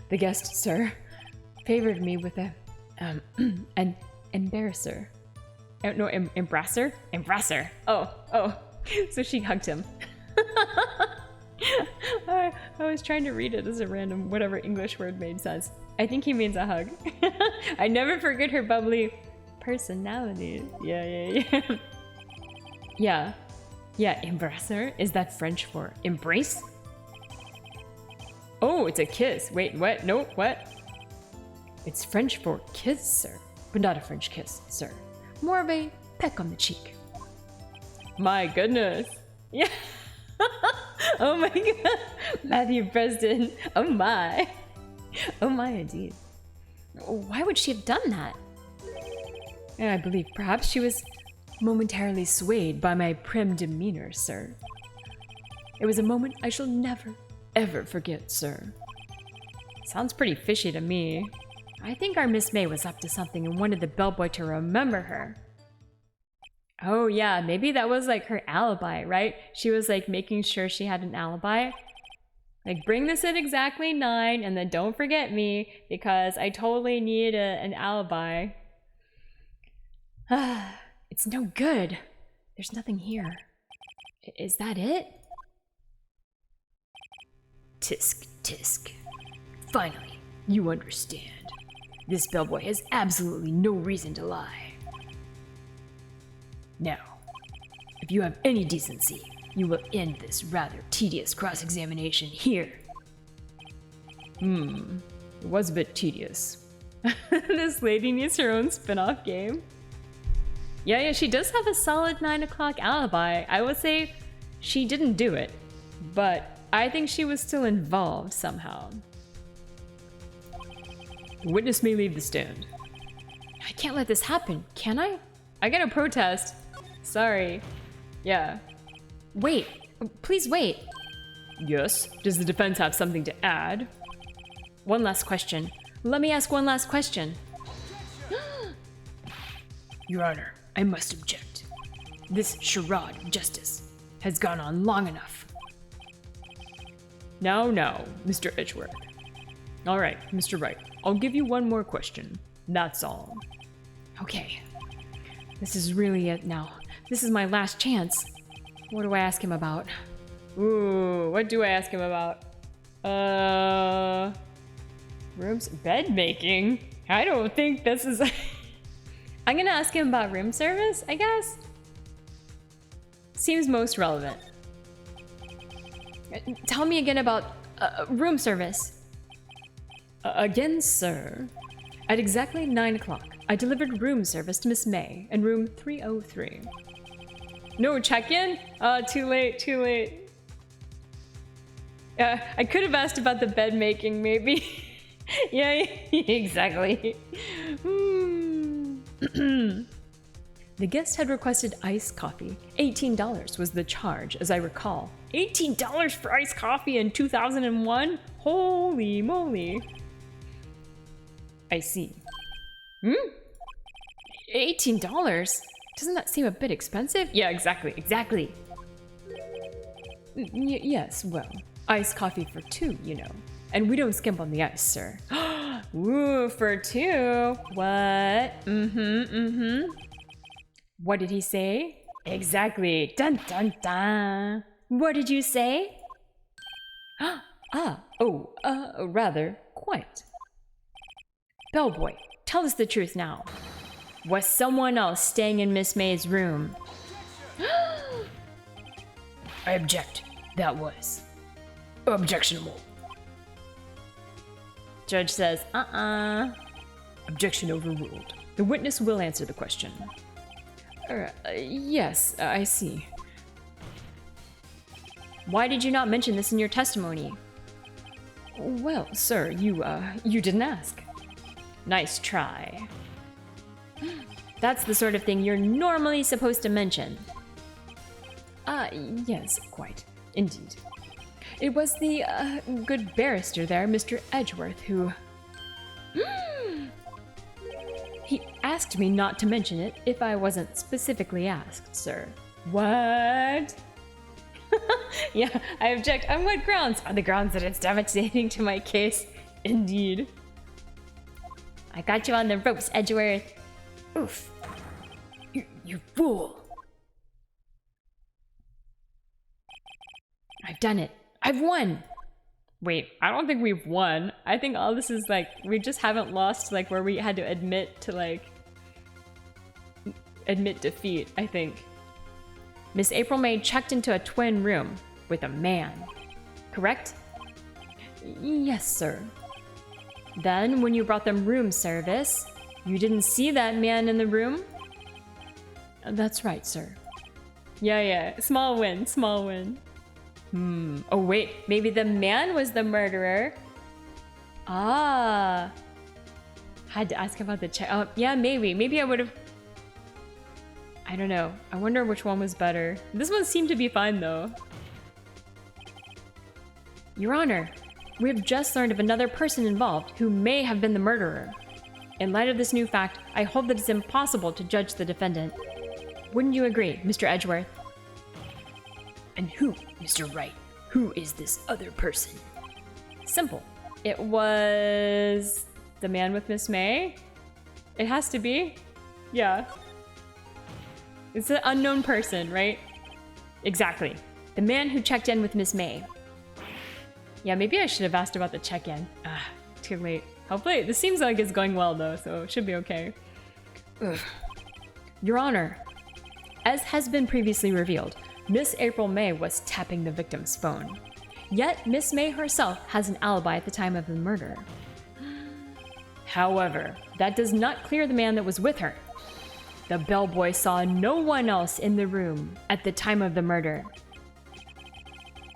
B: the guest, sir, favored me with an embarrasser. No, embrasser? Embrasser. Oh. So she hugged him. I was trying to read it as a random whatever English word made sense. I think he means a hug. I never forget her bubbly personality. Yeah. Yeah, embrasser. Is that French for embrace? Oh, it's a kiss. Wait, what? No, what? It's French for kiss, sir. But not a French kiss, sir. More of a peck on the cheek. My goodness. Yeah. Oh my god. Matthew Preston. Oh my. Oh my indeed.
A: Why would she have done that?
B: And I believe perhaps she was momentarily swayed by my prim demeanor, sir. It was a moment I shall never, ever forget, sir.
A: Sounds pretty fishy to me. I think our Miss May was up to something and wanted the bellboy to remember her. Oh yeah, maybe that was like her alibi, right? She was like making sure she had an alibi. Like, bring this at exactly 9 and then don't forget me because I totally need an alibi. It's no good. There's nothing here. Is that it?
C: Tisk, tisk. Finally, you understand. This bellboy has absolutely no reason to lie. Now, if you have any decency, you will end this rather tedious cross-examination here.
B: It was a bit tedious. This lady needs her own spin-off game. Yeah, she does have a solid 9 o'clock alibi. I would say she didn't do it, but I think she was still involved somehow. The witness may leave the stand.
A: I can't let this happen, can I?
B: I gotta protest. Sorry. Yeah.
A: Wait, please wait.
B: Yes? Does the defense have something to add?
A: One last question. Let me ask one last question.
C: Your Honor, I must object. This charade of justice has gone on long enough.
B: Now, Mr. Edgeworth. All right, Mr. Wright, I'll give you one more question. That's all.
A: Okay. This is really it now. This is my last chance. What do I ask him about?
B: Ooh, what do I ask him about? Rooms, bed making? I don't think this is... I'm gonna ask him about room service, I guess? Seems most relevant.
A: Tell me again about room service.
B: Again, sir. At exactly 9 o'clock, I delivered room service to Miss May in room 303. No check-in? Too late. I could have asked about the bed making, maybe. Yeah, exactly. The guest had requested iced coffee. $18 was the charge, as I recall. $18 for iced coffee in 2001? Holy moly. I see.
A: $18? Doesn't that seem a bit expensive?
B: Yeah, exactly. Yes, well, iced coffee for 2, you know. And we don't skimp on the ice, sir. Ooh, for 2. What? What did he say? Exactly. Dun dun dun.
A: What did you say?
B: Rather, quite.
A: Bellboy, tell us the truth now. Was someone else staying in Miss May's room?
C: I object. That was objectionable.
A: Judge says,
B: Objection overruled. The witness will answer the question. Yes, I see.
A: Why did you not mention this in your testimony?
B: Well, sir, you didn't ask.
A: Nice try. That's the sort of thing you're normally supposed to mention.
B: Yes, quite. Indeed. It was the, good barrister there, Mr. Edgeworth, who... He asked me not to mention it if I wasn't specifically asked, sir. What? Yeah, I object. On what grounds? On the grounds that it's devastating to my case. Indeed.
A: I got you on the ropes, Edgeworth.
B: Oof. You fool. I've done it. I've won. Wait, I don't think we've won. I think all this is like, we just haven't lost like where we had to admit to like, admit defeat, I think. Miss April May checked into a twin room with a man, correct?
A: Yes, sir.
B: Then when you brought them room service, you didn't see that man in the room?
A: That's right, sir.
B: Yeah, small win, small win. Oh wait, maybe the man was the murderer. Ah. Had to ask about the check. Oh, yeah, maybe I would have. I don't know. I wonder which one was better. This one seemed to be fine though.
A: Your Honor, we have just learned of another person involved who may have been the murderer.
B: In light of this new fact, I hold that it's impossible to judge the defendant. Wouldn't you agree, Mr. Edgeworth?
E: And who, Mr. Wright? Who is this other person?
B: Simple. It was the man with Miss May? It has to be. Yeah. It's an unknown person, right? Exactly. The man who checked in with Miss May. Yeah, maybe I should have asked about the check-in. Too late. Hopefully, this seems like it's going well though, so it should be okay. Ugh. Your Honor, as has been previously revealed, Miss April May was tapping the victim's phone. Yet, Miss May herself has an alibi at the time of the murder. However, that does not clear the man that was with her. The bellboy saw no one else in the room at the time of the murder.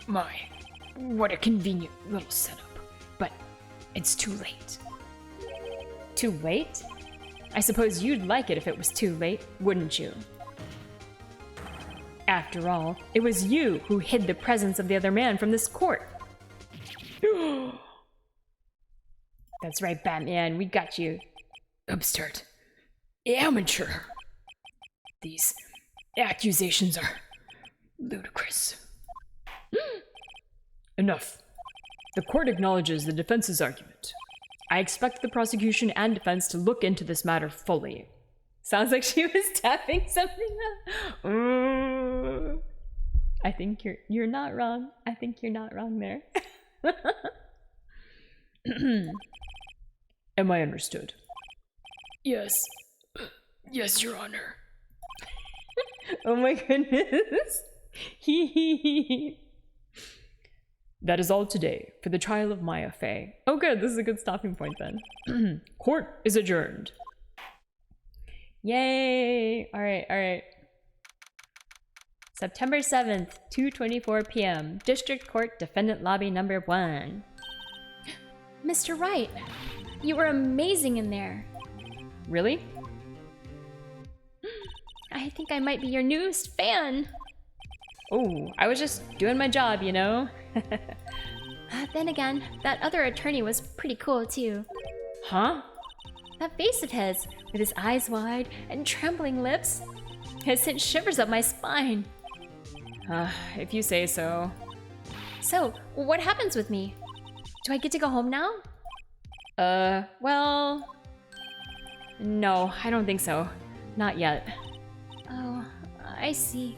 E: My, what a convenient little setup. But it's too late.
B: Too late? I suppose you'd like it if it was too late, wouldn't you? After all, it was you who hid the presence of the other man from this court. That's right, Batman, we got you.
E: Upstart. Amateur. These accusations are ludicrous.
B: Enough. The court acknowledges the defense's argument. I expect the prosecution and defense to look into this matter fully. Sounds like she was tapping something up. I think you're not wrong. I think you're not wrong there. Am I understood?
E: Yes. Yes, Your Honor.
B: Oh my goodness. That is all today for the trial of Maya Fey. Oh good, this is a good stopping point then. Court is adjourned. Yay! Alright. September 7th, 2:24 p.m. District Court Defendant Lobby number 1.
A: Mr. Wright, you were amazing in there.
B: Really?
A: I think I might be your newest fan.
B: Oh, I was just doing my job, you know?
A: Then again, that other attorney was pretty cool too.
B: Huh?
A: That face of his, with his eyes wide and trembling lips, has sent shivers up my spine.
B: If you say so.
A: So, what happens with me? Do I get to go home now?
B: Well... No, I don't think so. Not yet.
A: Oh, I see.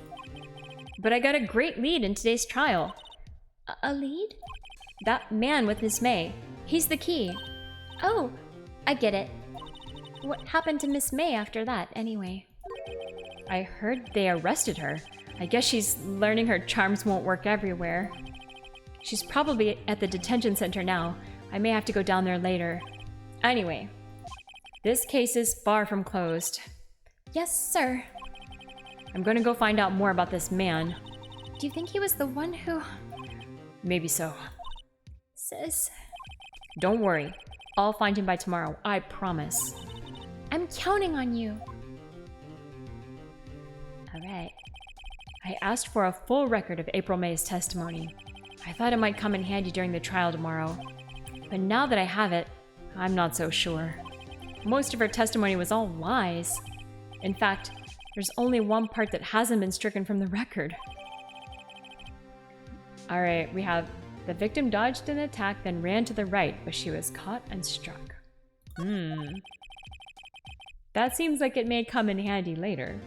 B: But I got a great lead in today's trial.
A: A lead?
B: That man with Miss May. He's the key.
A: Oh, I get it. What happened to Miss May after that, anyway?
B: I heard they arrested her. I guess she's learning her charms won't work everywhere. She's probably at the detention center now. I may have to go down there later. Anyway, this case is far from closed.
A: Yes, sir.
B: I'm gonna go find out more about this man.
A: Do you think he was the one who...
B: Maybe so.
A: Sis...
B: Don't worry. I'll find him by tomorrow, I promise.
A: I'm counting on you.
B: Alright.
A: I asked for a full record of April May's testimony. I thought it might come in handy during the trial tomorrow. But now that I have it, I'm not so sure. Most of her testimony was all lies. In fact, there's only one part that hasn't been stricken from the record. Alright, we have the victim dodged an attack, then ran to the right, but she was caught and struck. That seems like it may come in handy later.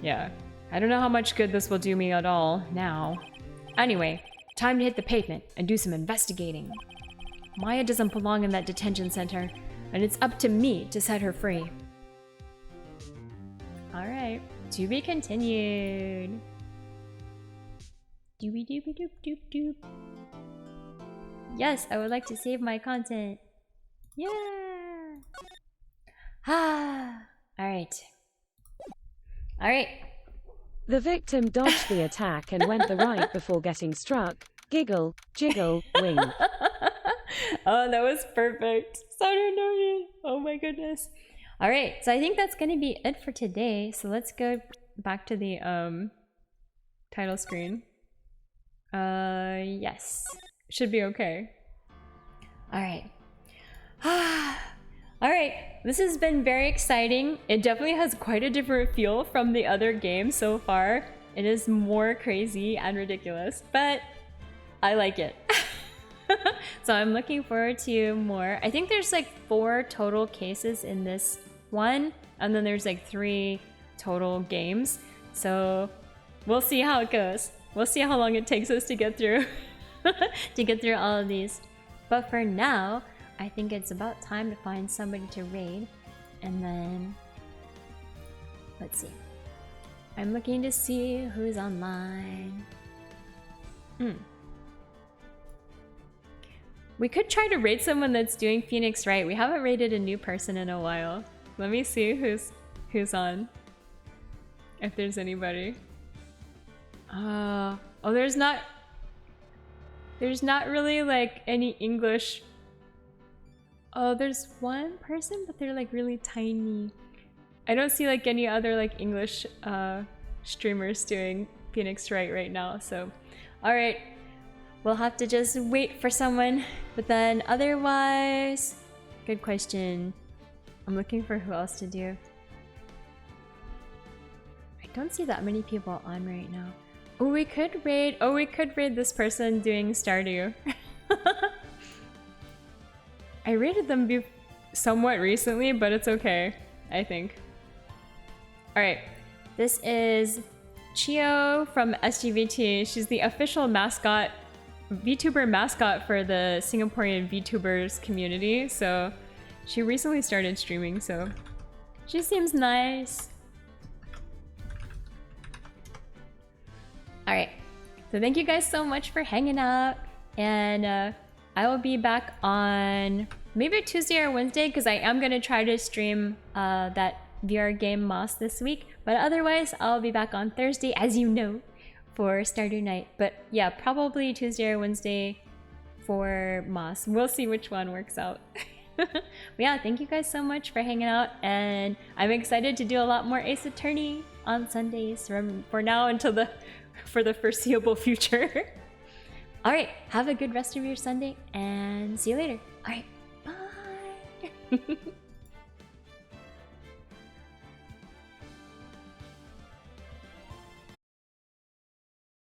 A: Yeah, I don't know how much good this will do me at all now. Anyway, time to hit the pavement and do some investigating. Maya doesn't belong in that detention center, and it's up to me to set her free. Alright, to be continued. Doobie doobie doop doop doop. Yes, I would like to save my content. Yeah! Ah! Alright. Alright.
D: The victim dodged the attack and went the right before getting struck. Giggle, jiggle, wing.
A: Oh, that was perfect. So annoying. Oh my goodness. Alright, so I think that's gonna be it for today. So let's go back to the title screen. Yes. Should be okay. Alright. Alright, this has been very exciting. It definitely has quite a different feel from the other games so far. It is more crazy and ridiculous, but I like it. So I'm looking forward to more. I think there's like 4 total cases in this one, and then there's like 3 total games. So we'll see how it goes. We'll see how long it takes us to get through all of these. But for now, I think it's about time to find somebody to raid, and then let's see. I'm looking to see who's online. We could try to raid someone that's doing Phoenix Wright. We haven't raided a new person in a while. Let me see who's on. If there's anybody. Oh, there's not really like any English. Oh, there's one person, but they're like really tiny. I don't see like any other like English streamers doing Phoenix right now, so alright. We'll have to just wait for someone, but then otherwise, good question. I'm looking for who else to do. I don't see that many people on right now. Oh, we could raid this person doing Stardew. I raided them somewhat recently, but it's okay, I think. Alright, this is Chio from SGVT. She's the official mascot, VTuber mascot for the Singaporean VTubers community, so she recently started streaming, so she seems nice. Alright, so thank you guys so much for hanging out, and I will be back on maybe Tuesday or Wednesday, because I am going to try to stream that VR game Moss this week, but otherwise I'll be back on Thursday, as you know, for Stardew Night. But yeah, probably Tuesday or Wednesday for Moss. We'll see which one works out. But yeah, thank you guys so much for hanging out, and I'm excited to do a lot more Ace Attorney on Sundays for now until for the foreseeable future. Alright, have a good rest of your Sunday, and see you later. Alright, bye!